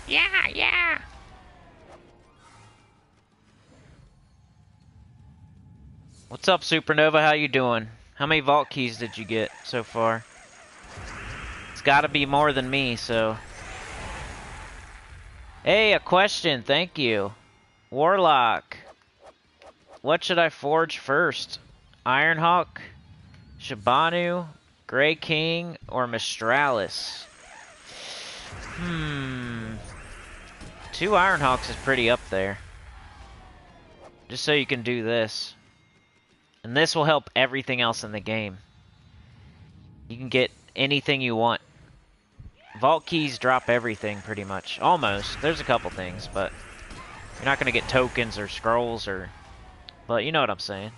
Yeah, yeah! What's up, Supernova? How you doing? How many vault keys did you get so far? It's gotta be more than me, so... Hey, a question, thank you. Warlock. What should I forge first? Ironhawk, Shabanu, Grey King, or Mistralis? 2 Ironhawks is pretty up there. Just so you can do this. And this will help everything else in the game. You can get anything you want. Vault keys drop everything, pretty much. Almost. There's a couple things, but... You're not going to get tokens or scrolls or... But you know what I'm saying.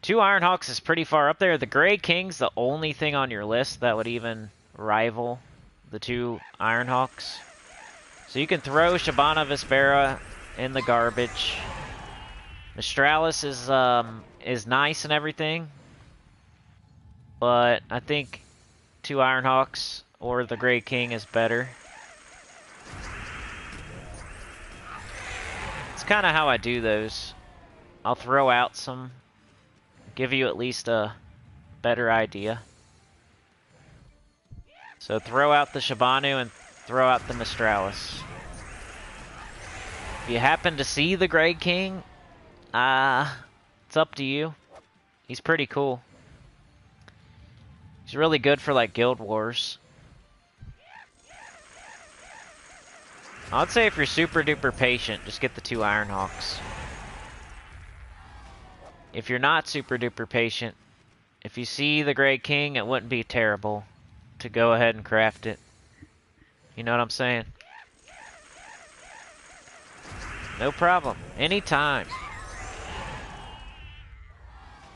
2 Ironhawks is pretty far up there. The Grey King's the only thing on your list that would even rival the 2 Ironhawks. So you can throw Shabana Vespera in the garbage. Mistralis is nice and everything. But I think 2 Ironhawks or the Grey King is better. It's kind of how I do those. I'll throw out some, give you at least a better idea. So throw out the Shabanu and throw out the Mistralis. If you happen to see the Grey King, it's up to you. He's pretty cool. He's really good for like Guild Wars. I'd say if you're super duper patient, just get the 2 Ironhawks. If you're not super duper patient, if you see the Grey King, it wouldn't be terrible to go ahead and craft it. You know what I'm saying? No problem. Anytime.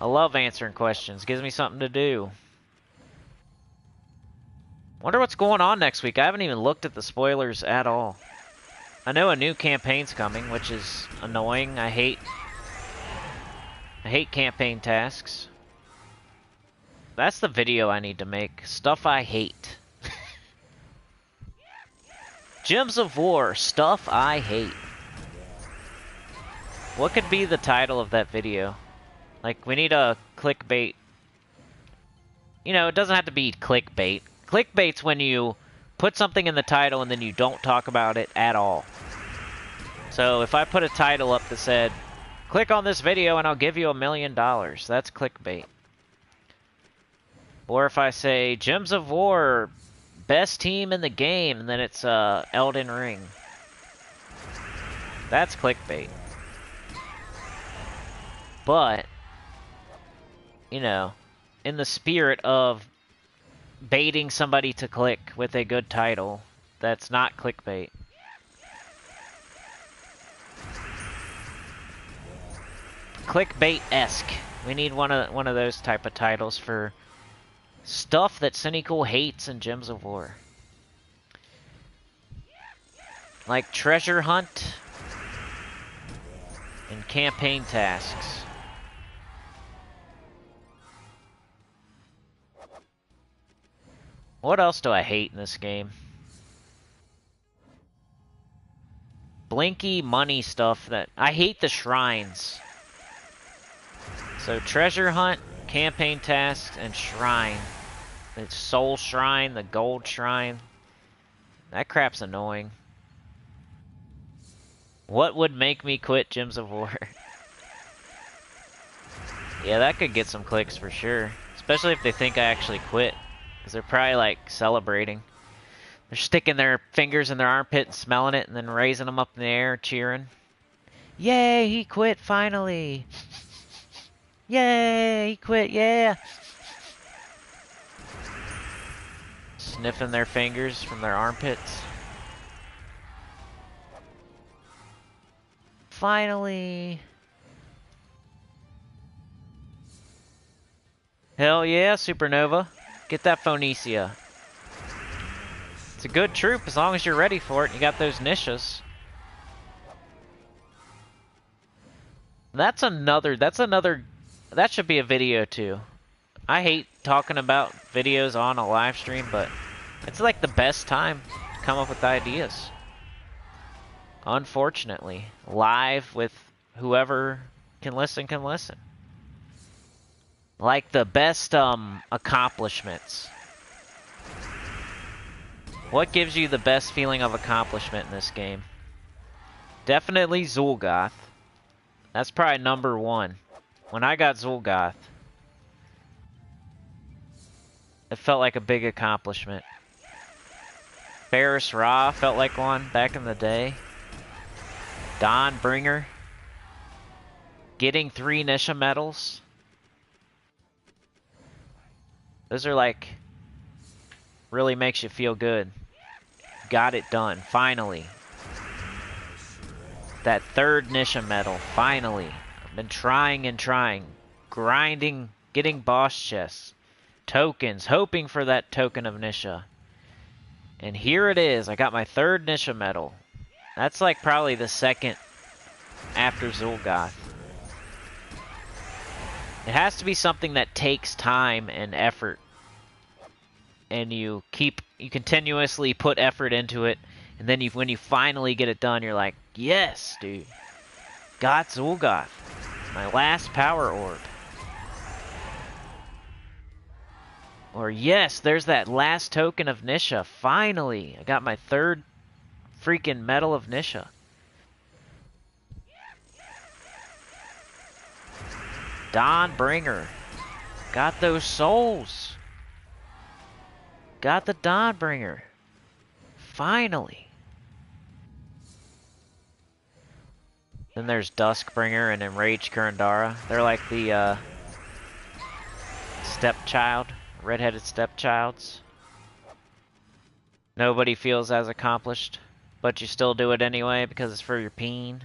I love answering questions. Gives me something to do. Wonder what's going on next week. I haven't even looked at the spoilers at all. I know a new campaign's coming, which is annoying. I hate campaign tasks. That's the video I need to make. Stuff I hate. Gems of War. Stuff I hate. What could be the title of that video? Like, we need a clickbait. You know, it doesn't have to be clickbait. Clickbait's when you put something in the title and then you don't talk about it at all. So if I put a title up that said, click on this video and I'll give you $1 million, that's clickbait. Or if I say, Gems of War, best team in the game, and then it's Elden Ring. That's clickbait. But, you know, in the spirit of baiting somebody to click with a good title, that's not clickbait. Clickbait-esque. We need one of those type of titles for stuff that Sinnycool hates in Gems of War. Like treasure hunt and campaign tasks. What else do I hate in this game? Blinky money stuff that... I hate the shrines. So treasure hunt, campaign tasks, and shrine. The soul shrine, the gold shrine. That crap's annoying. What would make me quit Gems of War? Yeah, that could get some clicks for sure. Especially if they think I actually quit. Because they're probably like celebrating. They're sticking their fingers in their armpit and smelling it and then raising them up in the air, cheering. Yay, he quit finally! Yay, he quit, yeah! Sniffing their fingers from their armpits. Finally. Hell yeah, Supernova. Get that Phoenicia. It's a good troop as long as you're ready for it and you got those Nishas. That should be a video too. I hate talking about videos on a live stream, but it's like the best time to come up with ideas. Unfortunately, live with whoever can listen can listen. Like the best accomplishments. What gives you the best feeling of accomplishment in this game? Definitely Zul'Goth. That's probably number one. When I got Zul'Goth, it felt like a big accomplishment. Ferris Ra felt like one back in the day. Dawnbringer. Getting 3 Nisha medals. Those are like, really makes you feel good. Got it done, finally. That 3rd Nisha medal, finally. I've been trying and trying. Grinding, getting boss chests. Tokens, hoping for that token of Nisha. And here it is, I got my 3rd Nisha medal. That's like probably the 2nd after Zul'Goth. It has to be something that takes time and effort. And you continuously put effort into it. And then when you finally get it done, you're like, yes, dude. Got Zul'Goth. My last power orb. Or yes, there's that last token of Nisha. Finally, I got my 3rd freaking medal of Nisha. Dawnbringer. Got those souls. Got the Dawnbringer. Finally. Then there's Duskbringer and Enraged Kurandara. They're like the stepchild, redheaded stepchilds. Nobody feels as accomplished, but you still do it anyway because it's for your peen.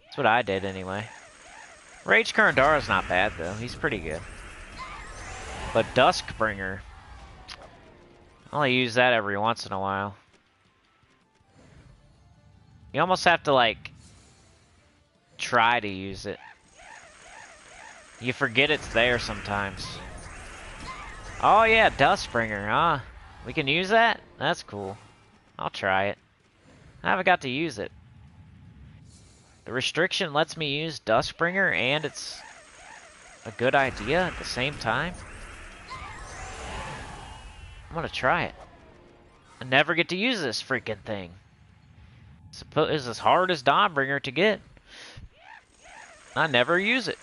That's what I did anyway. Rage Kurandara's not bad though, he's pretty good. But Duskbringer, I only use that every once in a while. You almost have to like try to use it. You forget it's there sometimes. Oh yeah, Duskbringer, huh? We can use that? That's cool. I'll try it. I haven't got to use it. The restriction lets me use Duskbringer and it's a good idea at the same time. I'm gonna try it. I never get to use this freaking thing. It's as hard as Dawnbringer to get. I never use it.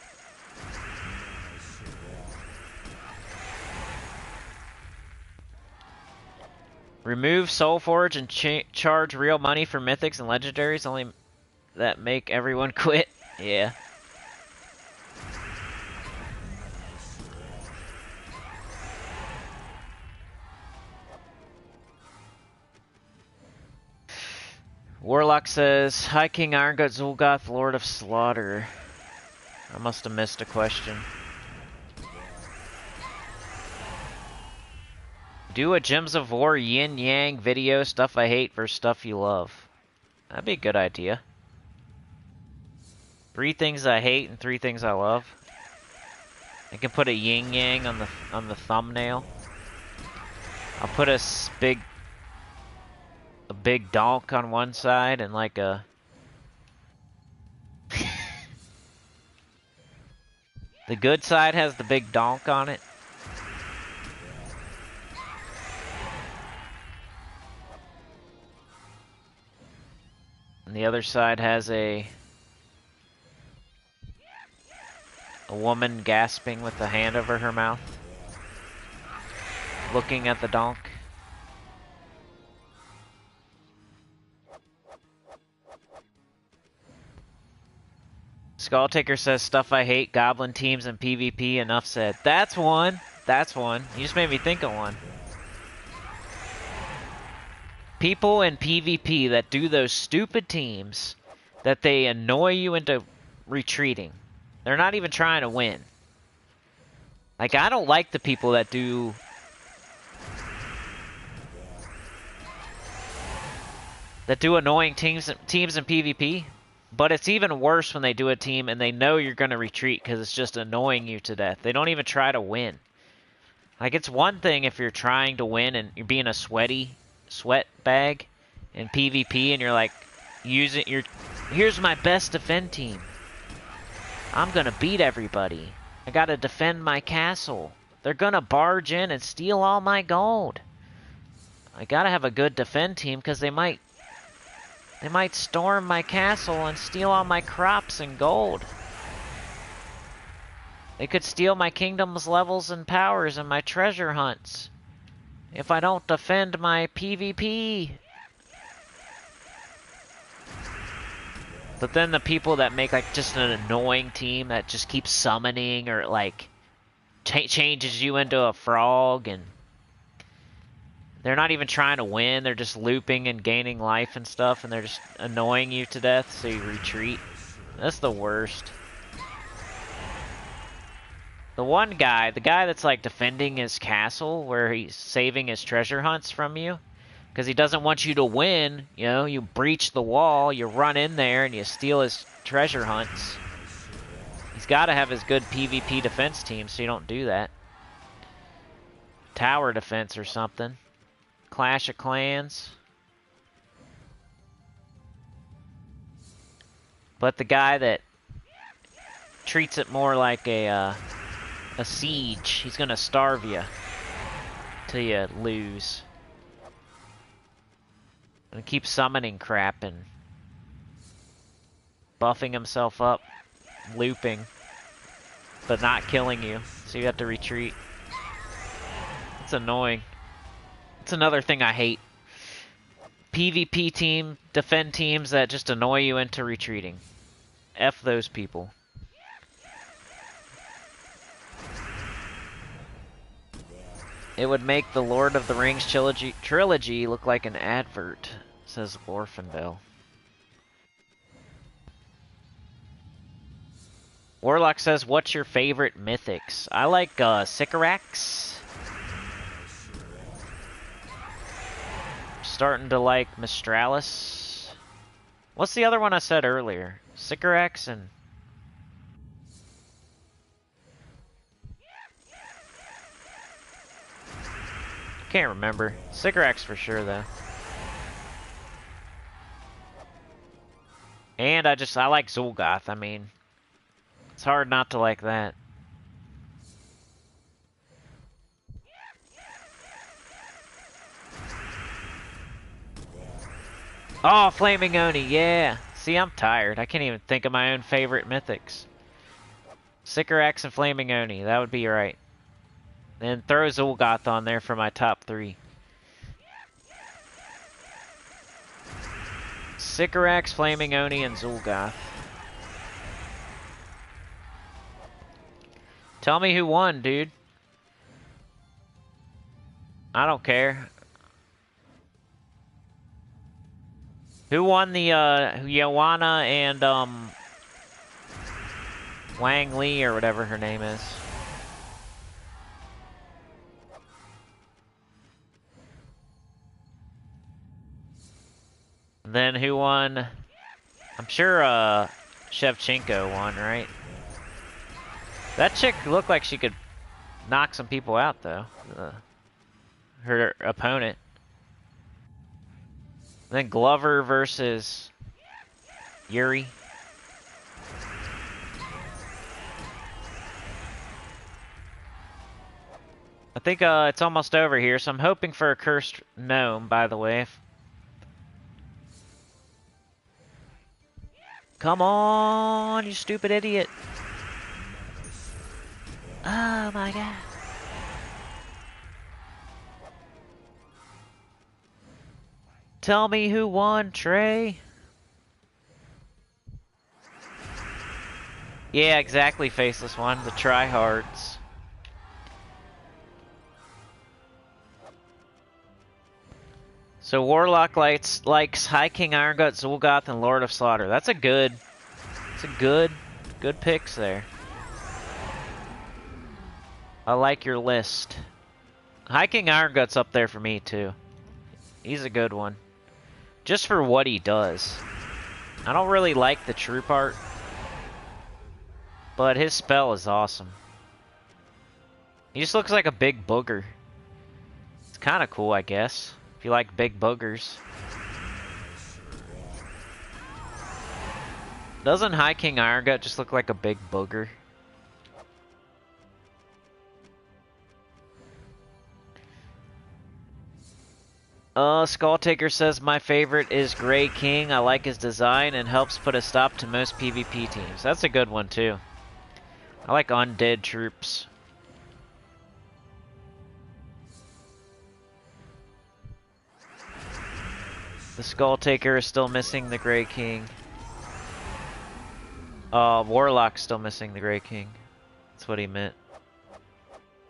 Remove Soulforge and charge real money for mythics and legendaries only that make everyone quit. Yeah. Warlock says, hi King Irongut Zul'Goth, Lord of Slaughter. I must have missed a question. Do a Gems of War yin yang video, stuff I hate versus stuff you love. That'd be a good idea. 3 things I hate and 3 things I love. I can put a yin yang on the thumbnail. I'll put a big donk on one side and like a the good side has the big donk on it. And the other side has a woman gasping with a hand over her mouth, looking at the donk. Skulltaker says, stuff I hate, goblin teams and PvP, enough said. That's one. That's one. You just made me think of one. People in PvP that do those stupid teams that they annoy you into retreating. They're not even trying to win. Like, I don't like the people that do... annoying teams in PvP. But it's even worse when they do a team and they know you're going to retreat because it's just annoying you to death. They don't even try to win. Like, it's one thing if you're trying to win and you're being a sweat bag in PvP and you're like, here's my best defend team. I'm gonna beat everybody. I gotta defend my castle. They're gonna barge in and steal all my gold. I gotta have a good defend team because they might storm my castle and steal all my crops and gold. They could steal my kingdom's levels and powers and my treasure hunts if I don't defend my PvP. But then the people that make like just an annoying team that just keeps summoning or like changes you into a frog, and they're not even trying to win, they're just looping and gaining life and stuff, and they're just annoying you to death so you retreat. That's the worst. The one guy, the guy that's like defending his castle where he's saving his treasure hunts from you, because he doesn't want you to win, you know, you breach the wall, you run in there and you steal his treasure hunts. He's got to have his good PvP defense team so you don't do that. Tower defense or something. Clash of Clans. But the guy that treats it more like a siege, he's gonna starve you till you lose. And keep summoning crap and buffing himself up, looping, but not killing you, so you have to retreat. It's annoying. It's another thing I hate. PvP team, defend teams that just annoy you into retreating. F those people. It would make the Lord of the Rings trilogy look like an advert, says Orphanville. Warlock says, what's your favorite mythics? I like Sycorax. Starting to like Mistralis. What's the other one I said earlier? Sycorax and... can't remember. Sycorax for sure, though. And I like Zul'Goth. I mean, it's hard not to like that. Oh, Flaming Oni, yeah. See, I'm tired. I can't even think of my own favorite mythics. Sycorax and Flaming Oni, that would be right. And throw Zul'Goth on there for my top 3. Sycorax, Flaming Oni, and Zul'Goth. Tell me who won, dude. I don't care. Who won the Yawana and Wang Li or whatever her name is? Then who won? I'm sure Shevchenko won, right? That chick looked like she could knock some people out, though. Her opponent. Then Glover versus Yuri. I think it's almost over here, so I'm hoping for a cursed gnome, by the way. Come on, you stupid idiot. Oh my god. Tell me who won, Trey. Yeah, exactly, Faceless One. The tryhards. So Warlock likes High King Irongut, Zul'Goth, and Lord of Slaughter. That's a good picks there. I like your list. High King Iron-Gut's up there for me, too. He's a good one. Just for what he does. I don't really like the true part. But his spell is awesome. He just looks like a big booger. It's kind of cool, I guess. If you like big boogers. Doesn't High King Iron-Gut just look like a big booger? Skulltaker says, my favorite is Grey King. I like his design and helps put a stop to most PvP teams. That's a good one, too. I like undead troops. The Skulltaker is still missing the Grey King. Warlock's still missing the Grey King. That's what he meant.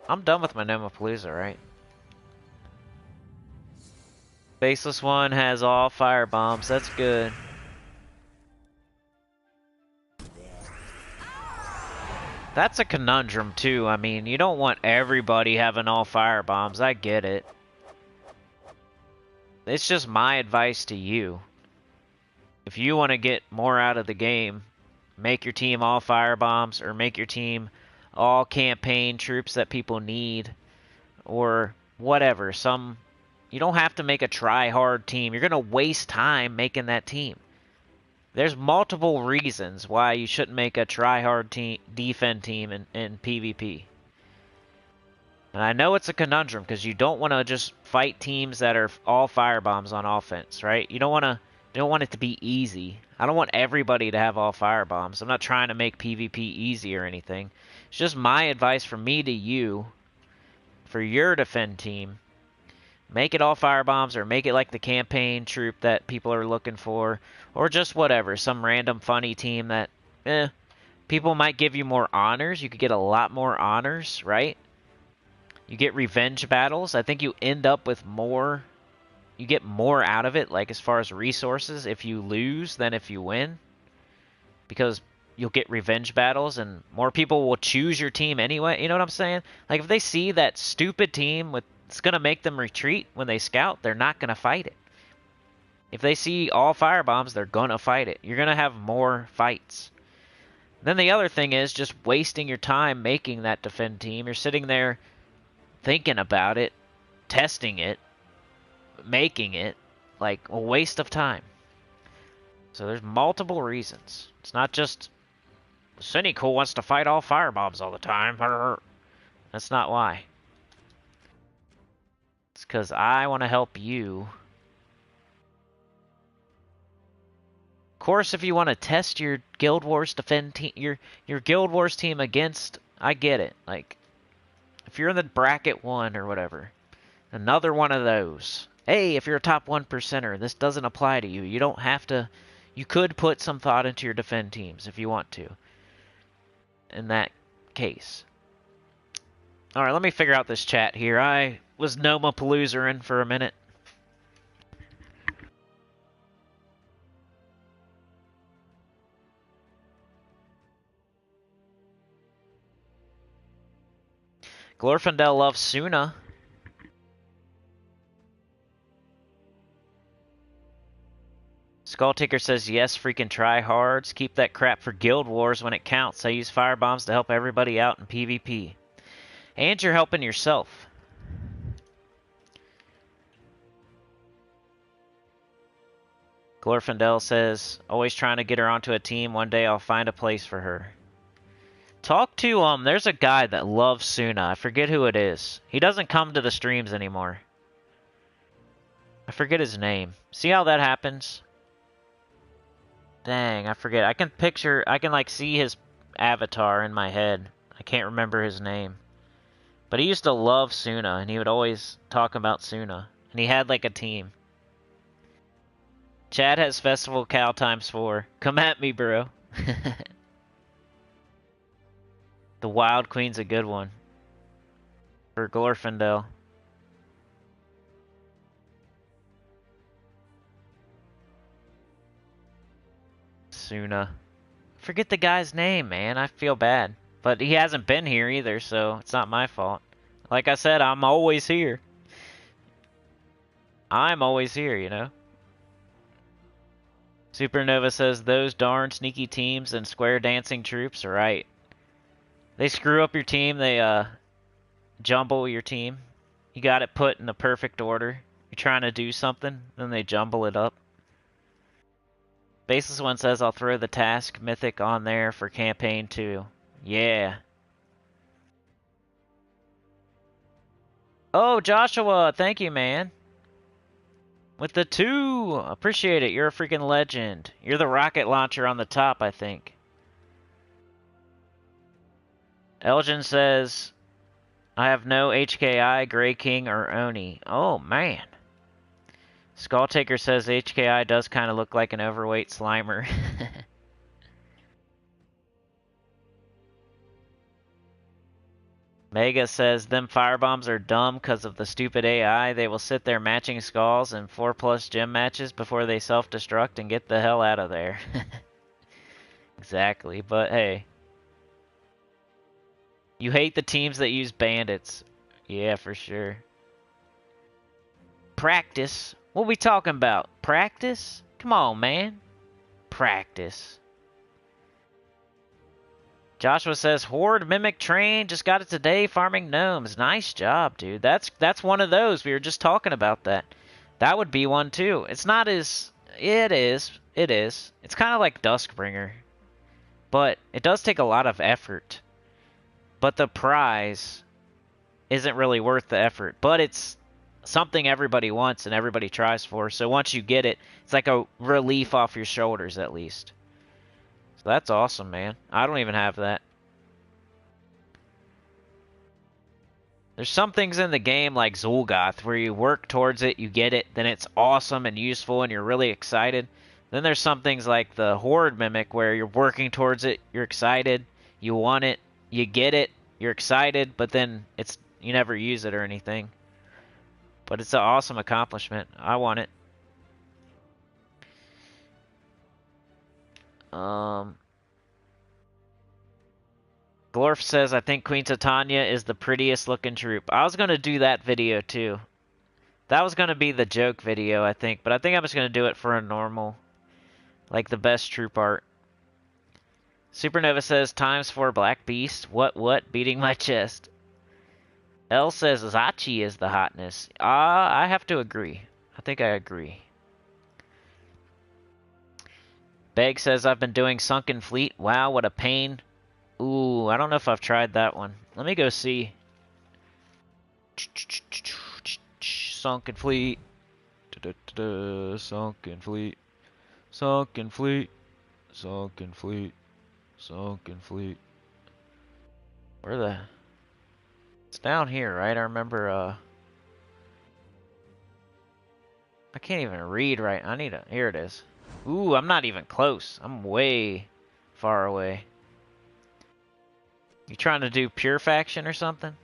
I'm done with my Nomapalooza, right? Baseless one has all fire bombs. That's good. That's a conundrum too. I mean, you don't want everybody having all fire bombs. I get it. It's just my advice to you. If you want to get more out of the game, make your team all fire bombs or make your team all campaign troops that people need or whatever. You don't have to make a try-hard team. You're going to waste time making that team. There's multiple reasons why you shouldn't make a try-hard team, defend team in PvP. And I know it's a conundrum because you don't want to just fight teams that are all firebombs on offense, right? You don't want it to be easy. I don't want everybody to have all firebombs. I'm not trying to make PvP easy or anything. It's just my advice from me to you for your defend team. Make it all firebombs or make it like the campaign troop that people are looking for. Or just whatever. Some random funny team that, people might give you more honors. You could get a lot more honors, right? You get revenge battles. I think you end up with more. You get more out of it, like as far as resources, if you lose than if you win. Because you'll get revenge battles and more people will choose your team anyway. You know what I'm saying? Like if they see that stupid team with it's going to make them retreat when they scout, they're not going to fight it. If they see all firebombs, they're going to fight it. You're going to have more fights. Then the other thing is just wasting your time making that defend team. You're sitting there thinking about it, testing it, making it, like a waste of time. So there's multiple reasons. It's not just Sinnycool wants to fight all firebombs all the time. That's not why. It's because I want to help you. Of course, if you want to test your Guild Wars defend team, your Guild Wars team against, I get it. Like, if you're in the bracket 1 or whatever, another one of those. Hey, if you're a top 1%er, this doesn't apply to you. You don't have to. You could put some thought into your defend teams if you want to. In that case. Alright, let me figure out this chat here. I was Nomapalooza-ing for a minute. Glorfindel loves Suna. Skulltaker says, yes, freaking tryhards. Keep that crap for Guild Wars when it counts. I use firebombs to help everybody out in PvP. And you're helping yourself. Glorfindel says, always trying to get her onto a team. One day I'll find a place for her. Talk to, there's a guy that loves Suna. I forget who it is. He doesn't come to the streams anymore. I forget his name. See how that happens? Dang, I forget. I can like see his avatar in my head. I can't remember his name. But he used to love Suna, and he would always talk about Suna. And he had like a team. Chad has Festival Cow ×4. Come at me, bro. The Wild Queen's a good one. For Glorfindel. Suna. Forget the guy's name, man. I feel bad. But he hasn't been here either, so it's not my fault. Like I said, I'm always here. I'm always here, you know? Supernova says, those darn sneaky teams and square dancing troops are right. They screw up your team, they jumble your team. You got it put in the perfect order. You're trying to do something, then they jumble it up. Baseless One says, I'll throw the task mythic on there for campaign 2. Yeah. Oh, Joshua, thank you, man. With the 2. Appreciate it. You're a freaking legend. You're the rocket launcher on the top, I think. Elgin says, I have no HKI, Grey King, or Oni. Oh, man. Skulltaker says HKI does kind of look like an overweight Slimer. Mega says, them firebombs are dumb because of the stupid AI. They will sit there matching skulls in 4+ gym matches before they self-destruct and get the hell out of there. Exactly, but hey. You hate the teams that use bandits. Yeah, for sure. Practice? What we talking about? Practice? Come on, man. Practice. Joshua says, Horde Mimic Train, just got it today, farming gnomes. Nice job, dude. That's one of those. We were just talking about that. That would be one, too. It's not as... It is. It's kind of like Duskbringer. But it does take a lot of effort. But the prize isn't really worth the effort. But it's something everybody wants and everybody tries for. So once you get it, it's like a relief off your shoulders, at least. So that's awesome, man. I don't even have that. There's some things in the game like Zul'Goth where you work towards it, you get it, then it's awesome and useful and you're really excited. Then there's some things like the Horde Mimic where you're working towards it, you're excited, you want it, you get it, you're excited, but then you never use it or anything. But it's an awesome accomplishment. I want it. Glorf says, I think Queen Titania is the prettiest looking troop. I was going to do that video too. That was going to be the joke video, I think. But I think I'm just going to do it for a normal. Like the best troop art. Supernova says, times for Black Beast. What? Beating my chest. L says, Zachi is the hotness. I have to agree. I think I agree. Beg says, I've been doing Sunken Fleet. Wow, what a pain. Ooh, I don't know if I've tried that one. Let me go see. Sunken Fleet. Sunken Fleet. Sunken Fleet. Sunken Fleet. Sunken Fleet. Where the... It's down here, right? I remember, I can't even read right. I need a... Here it is. Ooh, I'm not even close. I'm way far away. You trying to do Pure Faction or something?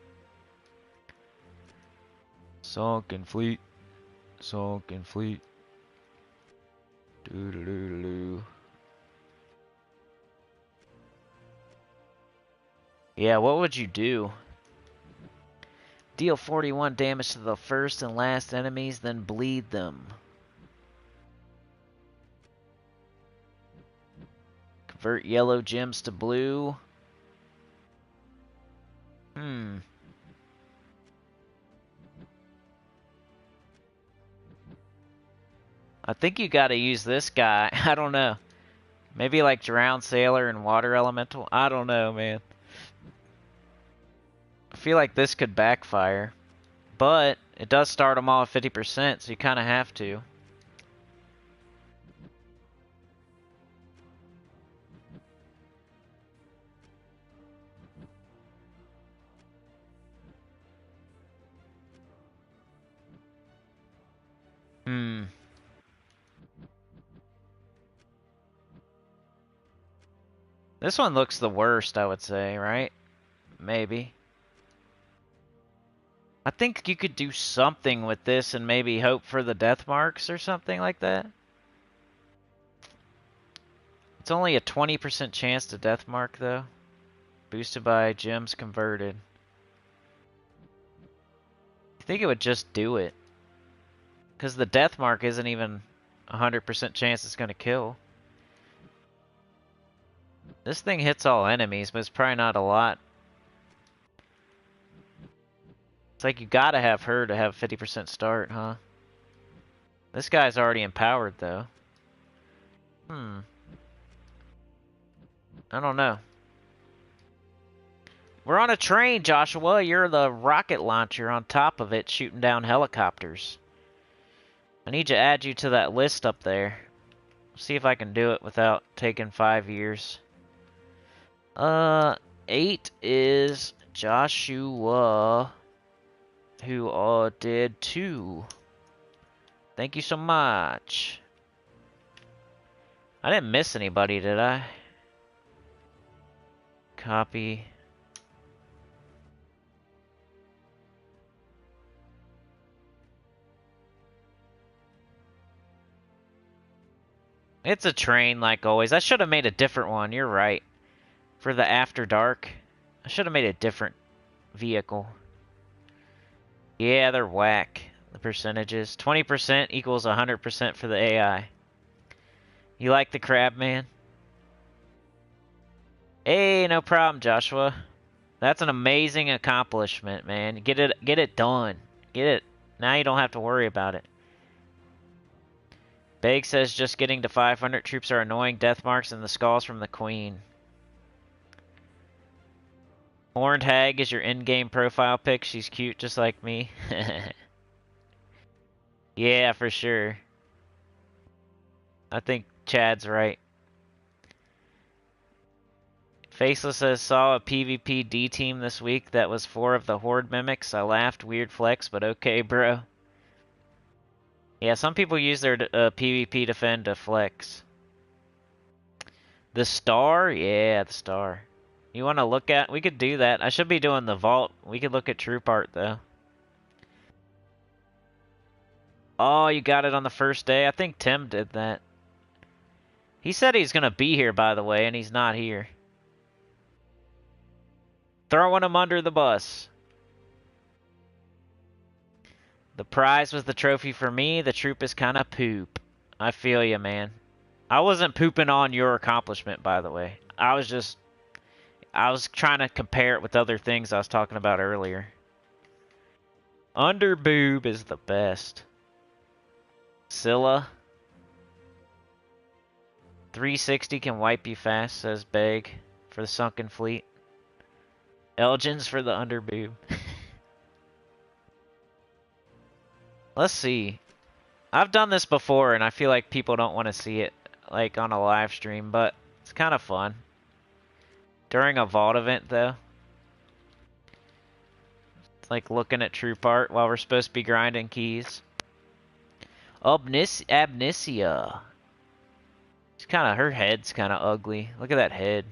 Sunken Fleet. Sunken Fleet. Doo-doo-doo-doo-doo. Yeah, what would you do? Deal 41 damage to the first and last enemies, then bleed them. Convert yellow gems to blue. I think you gotta use this guy. I don't know. Maybe like Drowned Sailor and Water Elemental. I don't know, man. I feel like this could backfire. But it does start them all at 50%, so you kind of have to. This one looks the worst, I would say, right? Maybe. I think you could do something with this and maybe hope for the death marks or something like that. It's only a 20% chance to death mark, though. Boosted by gems converted. I think it would just do it. Because the death mark isn't even 100% chance it's going to kill. This thing hits all enemies, but it's probably not a lot. It's like you gotta have her to have 50% start, huh? This guy's already empowered, though. I don't know. We're on a train, Joshua. You're the rocket launcher on top of it, shooting down helicopters. I need to add you to that list up there. See if I can do it without taking 5 years. 8 is Joshua, who did 2. Thank you so much. I didn't miss anybody, did I? Copy. It's a train, like always. I should have made a different one. You're right. For the After Dark, I should have made a different vehicle. Yeah, they're whack. The percentages. 20% equals 100% for the AI. You like the crab, man? Hey, no problem, Joshua. That's an amazing accomplishment, man. Get it done. Get it. Now you don't have to worry about it. Beg says just getting to 500 troops are annoying. Death marks and the skulls from the queen. Horned Hag is your in-game profile pic. She's cute just like me. Yeah, for sure. I think Chad's right. Faceless says, saw a PvP D team this week that was 4 of the Horde mimics. I laughed. Weird flex, but okay, bro. Yeah, some people use their PvP defend to flex. The star? Yeah, the star. You want to look at? We could do that. I should be doing the vault. We could look at troop art, though. Oh, you got it on the first day? I think Tim did that. He said he's going to be here, by the way, and he's not here. Throwing him under the bus. The prize was the trophy for me. The troop is kind of poop. I feel you, man. I wasn't pooping on your accomplishment, by the way. I was trying to compare it with other things I was talking about earlier. Underboob is the best. Scylla. 360 can wipe you fast, says Beg, for the sunken fleet. Elgin's for the underboob. Let's see. I've done this before, and I feel like people don't want to see it, like, on a live stream, but it's kind of fun. During a vault event, though. It's like looking at troop art while we're supposed to be grinding keys. Abnesia. She's kind of, her head's kind of ugly. Look at that head.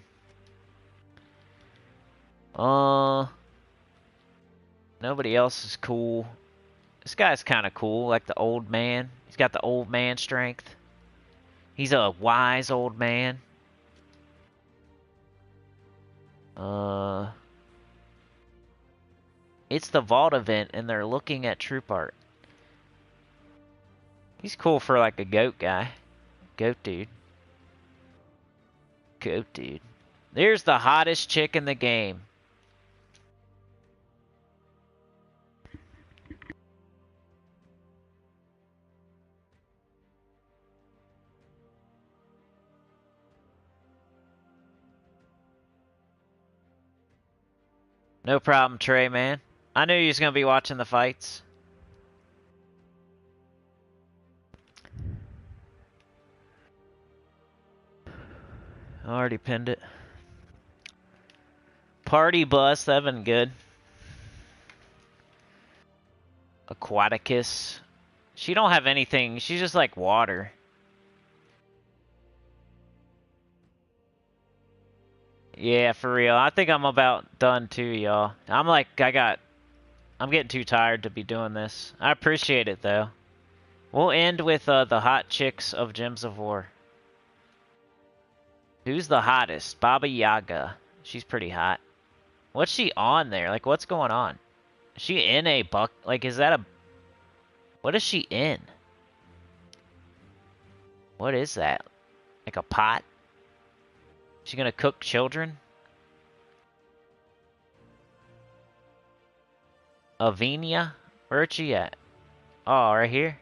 Nobody else is cool. This guy's kind of cool, like the old man. He's got the old man strength. He's a wise old man. It's the vault event, and they're looking at troop art. He's cool for like a goat guy. Goat dude. Goat dude. There's the hottest chick in the game. No problem, Trey, man. I knew you was going to be watching the fights. I already pinned it. Party bus, that been good. Aquaticus. She don't have anything. She's just like water. Yeah, for real. I think I'm about done too, y'all. I'm getting too tired to be doing this. I appreciate it, though. We'll end with the hot chicks of Gems of War. Who's the hottest? Baba Yaga. She's pretty hot. What's she on there? Like, what's going on? Is she in a buck? Like, is that a... What is she in? What is that? Like a pot? She gonna cook children? Avinia? Where's she at? Oh, right here?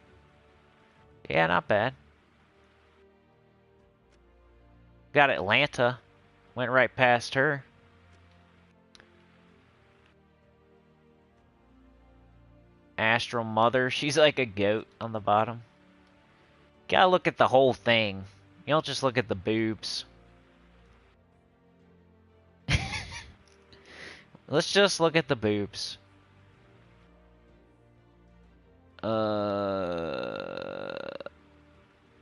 Yeah, not bad. Got Atlanta. Went right past her. Astral Mother. She's like a goat on the bottom. Gotta look at the whole thing. You don't just look at the boobs. Let's just look at the boobs.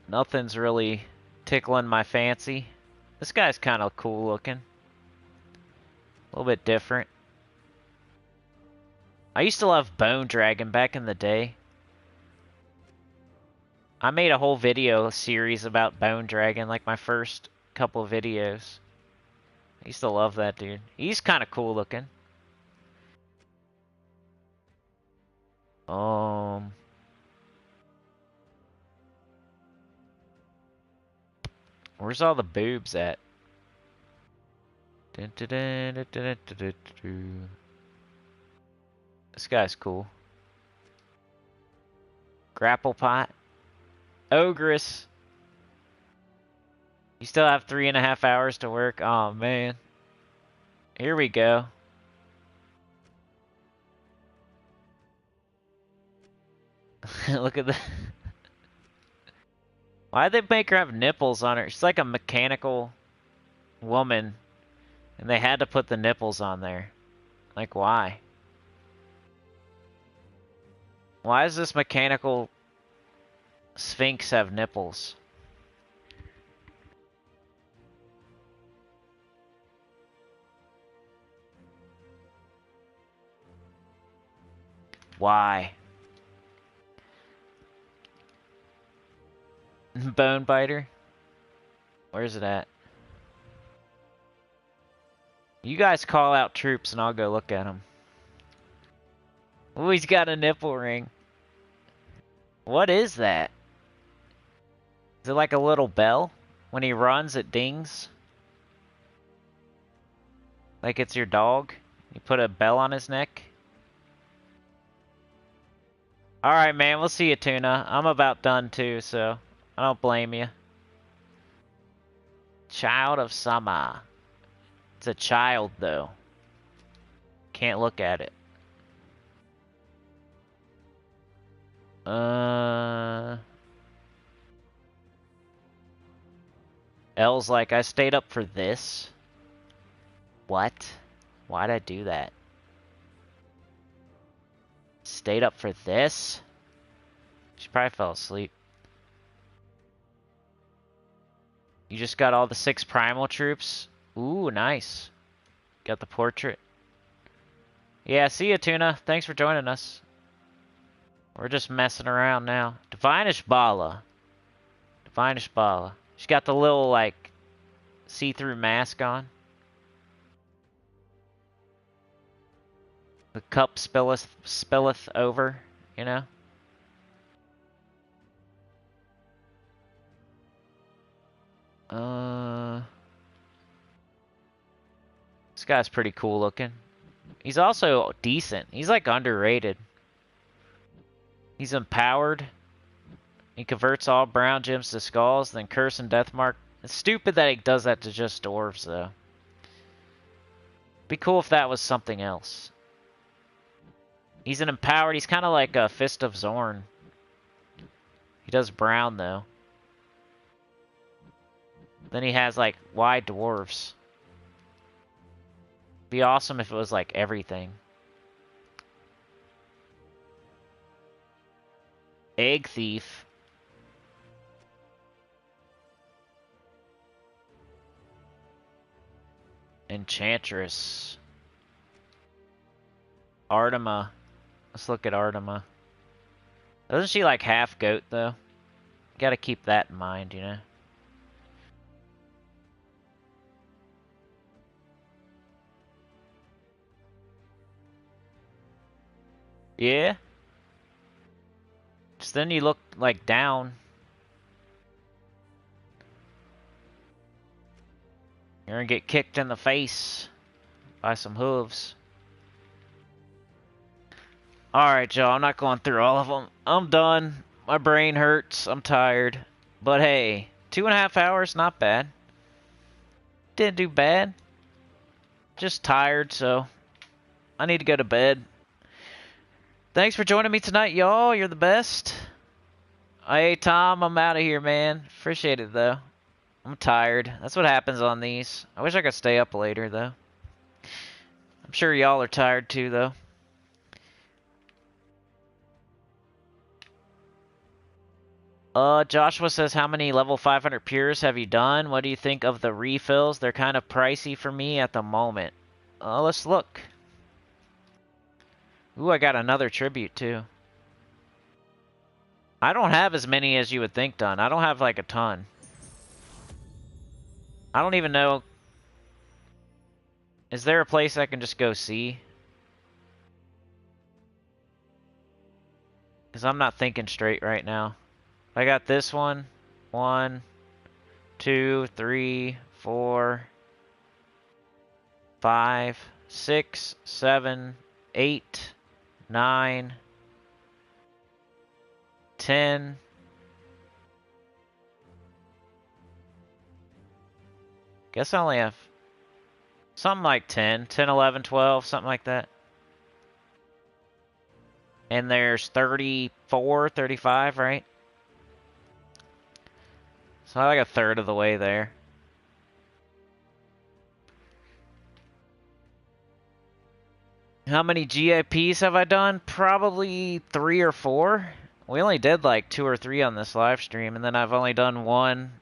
Nothing's really tickling my fancy. This guy's kind of cool looking. A little bit different. I used to love Bone Dragon back in the day. I made a whole video series about Bone Dragon, like my first couple videos. I used to love that dude. He's kind of cool looking. Where's all the boobs at? This guy's cool. Grapple pot. Ogress. You still have 3.5 hours to work? Oh man. Here we go. Look at that. Why'd they make her have nipples on her? She's like a mechanical woman. And they had to put the nipples on there. Like, why? Why does this mechanical Sphinx have nipples? Why? Bone biter? Where's it at? You guys call out troops and I'll go look at them. Oh, he's got a nipple ring. What is that? Is it like a little bell? When he runs, it dings? Like it's your dog? You put a bell on his neck? Alright, man, we'll see you, Tuna. I'm about done too, so I don't blame you. Child of Summer. It's a child, though. Can't look at it. L's like, I stayed up for this? What? Why'd I do that? Stayed up for this? She probably fell asleep. You just got all the 6 primal troops? Ooh, nice. Got the portrait. Yeah, see ya, Tuna. Thanks for joining us. We're just messing around now. Divinish Bala. Divinish Bala. She's got the little, like, see-through mask on. The cup spilleth over, you know? This guy's pretty cool looking. He's also decent. He's like underrated. He's empowered. He converts all brown gems to skulls, then curse and death mark. It's stupid that he does that to just dwarves, though. Be cool if that was something else. He's an empowered. He's kind of like a Fist of Zorn. He does brown, though. Then he has, like, wide dwarves. Be awesome if it was, like, everything. Egg Thief. Enchantress. Artima. Let's look at Artima. Doesn't she like half goat though? Gotta keep that in mind, you know. Yeah? Just then you look, like, down. You're gonna get kicked in the face by some hooves. Alright, y'all, I'm not going through all of them. I'm done. My brain hurts. I'm tired. But hey, 2.5 hours, not bad. Didn't do bad. Just tired, so I need to go to bed. Thanks for joining me tonight, y'all. You're the best. Hey, Tom, I'm out of here, man. Appreciate it, though. I'm tired. That's what happens on these. I wish I could stay up later, though. I'm sure y'all are tired, too, though. Joshua says, how many level 500 pures have you done? What do you think of the refills? They're kind of pricey for me at the moment. Let's look. Ooh, I got another tribute, too. I don't have as many as you would think done. I don't have, like, a ton. I don't even know. Is there a place I can just go see? Because I'm not thinking straight right now. I got this one. 1, 2, 3, 4, 5, 6, 7, 8, 9, 10. Guess I only have something like 10, 11, 12, something like that. And there's 34, 35, right? So I'm like a third of the way there. How many GIPs have I done? Probably 3 or 4. We only did like 2 or 3 on this live stream, and then I've only done 1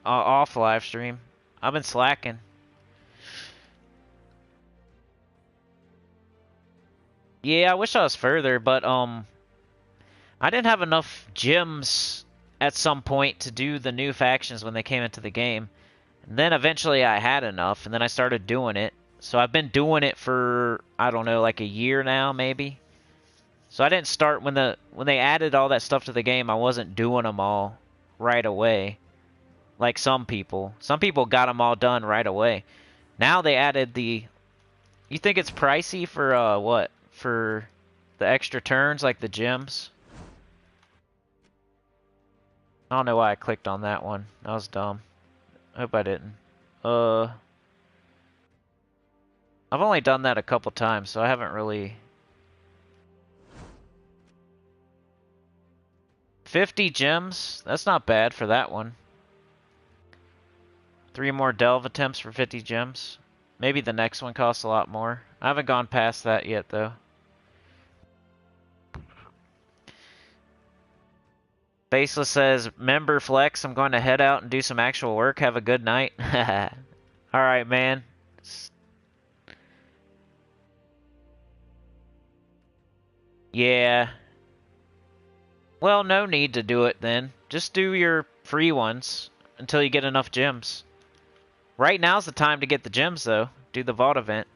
off live stream. I've been slacking. Yeah, I wish I was further, but I didn't have enough gems at some point to do the new factions when they came into the game. And then eventually I had enough, and then I started doing it. So I've been doing it for, I don't know, like a year now, maybe. So I didn't start when they added all that stuff to the game. I wasn't doing them all right away, like some people. Some people got them all done right away. Now they added the. You think it's pricey for what? For the extra turns, like the gems? I don't know why I clicked on that one. That was dumb. I hope I didn't. I've only done that a couple times, so I haven't really. 50 gems? That's not bad for that one. 3 more delve attempts for 50 gems. Maybe the next one costs a lot more. I haven't gone past that yet, though. Baseless says, member flex, I'm going to head out and do some actual work. Have a good night. Alright, man. Yeah. Well, no need to do it then. Just do your free ones until you get enough gems. Right now's the time to get the gems, though. Do the vault event.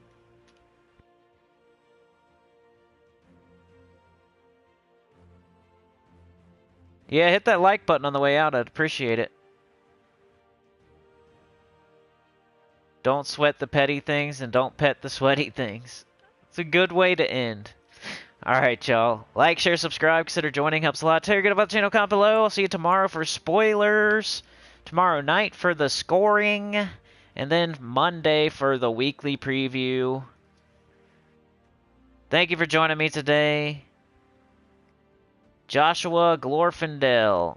Yeah, hit that like button on the way out. I'd appreciate it. Don't sweat the petty things and don't pet the sweaty things. It's a good way to end. Alright, y'all. Like, share, subscribe. Consider joining. Helps a lot. Tell your good about the channel. Comment below. I'll see you tomorrow for spoilers. Tomorrow night for the scoring. And then Monday for the weekly preview. Thank you for joining me today. Joshua Glorfindel.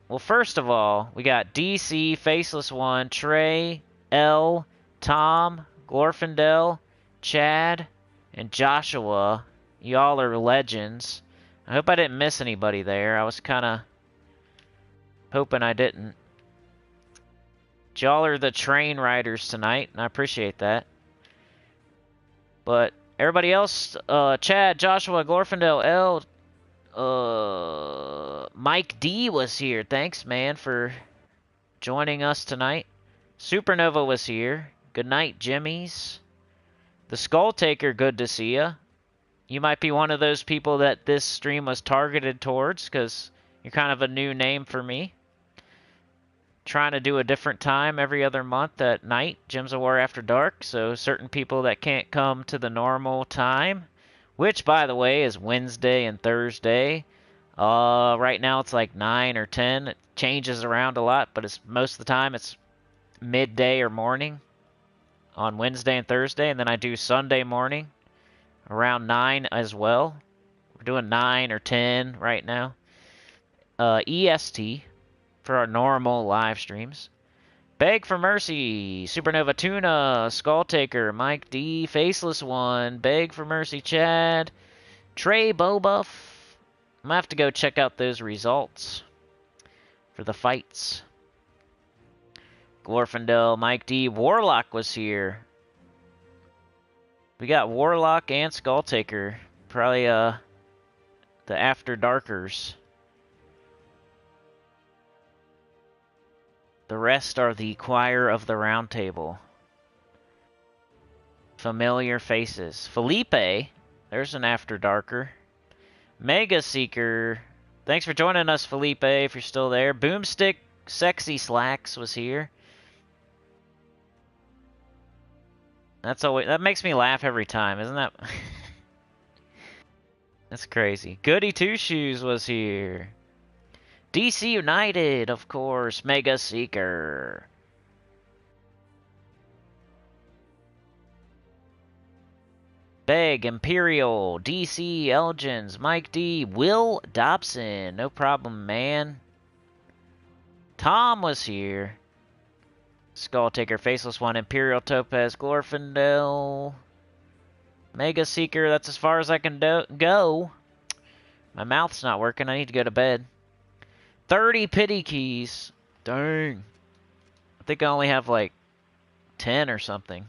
Well, first of all, we got DC, Faceless One, Trey, L, Tom, Glorfindel, Chad, and Joshua. Y'all are legends. I hope I didn't miss anybody there. I was kind of hoping I didn't. Y'all are the train riders tonight, and I appreciate that. But everybody else, Chad, Joshua, Glorfindel, L, Mike D was here. Thanks, man, for joining us tonight. Supernova was here. Good night, Jimmy's. The Skull Taker, good to see ya. You might be one of those people that this stream was targeted towards, because you're kind of a new name for me. Trying to do a different time every other month at night, Gems of War After Dark, so certain people that can't come to the normal time, which, by the way, is Wednesday and Thursday. Right now it's like 9 or 10. It changes around a lot, but it's most of the time it's midday or morning on Wednesday and Thursday, and then I do Sunday morning around 9 as well. We're doing 9 or 10 right now. EST for our normal live streams. Beg for Mercy, Supernova Tuna, Skulltaker, Mike D, Faceless One, Beg for Mercy Chad, Trey Bobuff. I'm gonna have to go check out those results for the fights. Glorfindel, Mike D, Warlock was here. We got Warlock and Skulltaker. Probably the After Darkers. The rest are the Choir of the Round Table. Familiar faces. Felipe, there's an After Darker. Mega Seeker, thanks for joining us, Felipe, if you're still there. Boomstick Sexy Slacks was here. That makes me laugh every time, isn't that? That's crazy. Goody Two Shoes was here. DC United, of course. Mega Seeker. Beg, Imperial, DC, Elgins, Mike D, Will Dobson. No problem, man. Tom was here. Skulltaker, Faceless One, Imperial Topaz, Glorfindel, Mega Seeker. That's as far as I can go. My mouth's not working. I need to go to bed. 30 pity keys. Dang. I think I only have like 10 or something.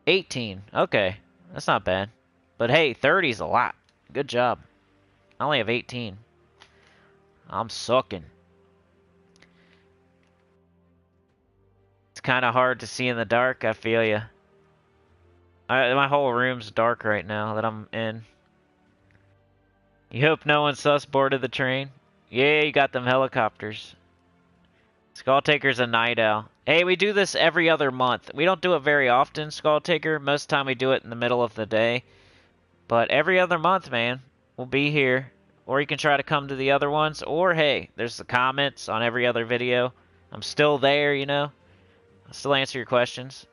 18. Okay. That's not bad. But hey, 30's a lot. Good job. I only have 18. I'm sucking. It's kind of hard to see in the dark. I feel ya. My whole room's dark right now that I'm in. You hope no one sus boarded the train? Yeah, you got them helicopters. Skulltaker's a night owl. Hey, we do this every other month. We don't do it very often, Skulltaker. Most of the time we do it in the middle of the day. But every other month, man, we'll be here. Or you can try to come to the other ones. Or, hey, there's the comments on every other video. I'm still there, you know. I'll still answer your questions.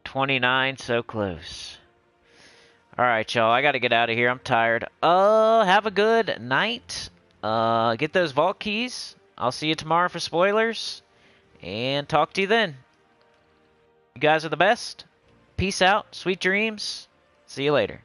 $29, so close. Alright, y'all. I gotta get out of here. I'm tired. Have a good night. Get those vault keys. I'll see you tomorrow for spoilers. And talk to you then. You guys are the best. Peace out. Sweet dreams. See you later.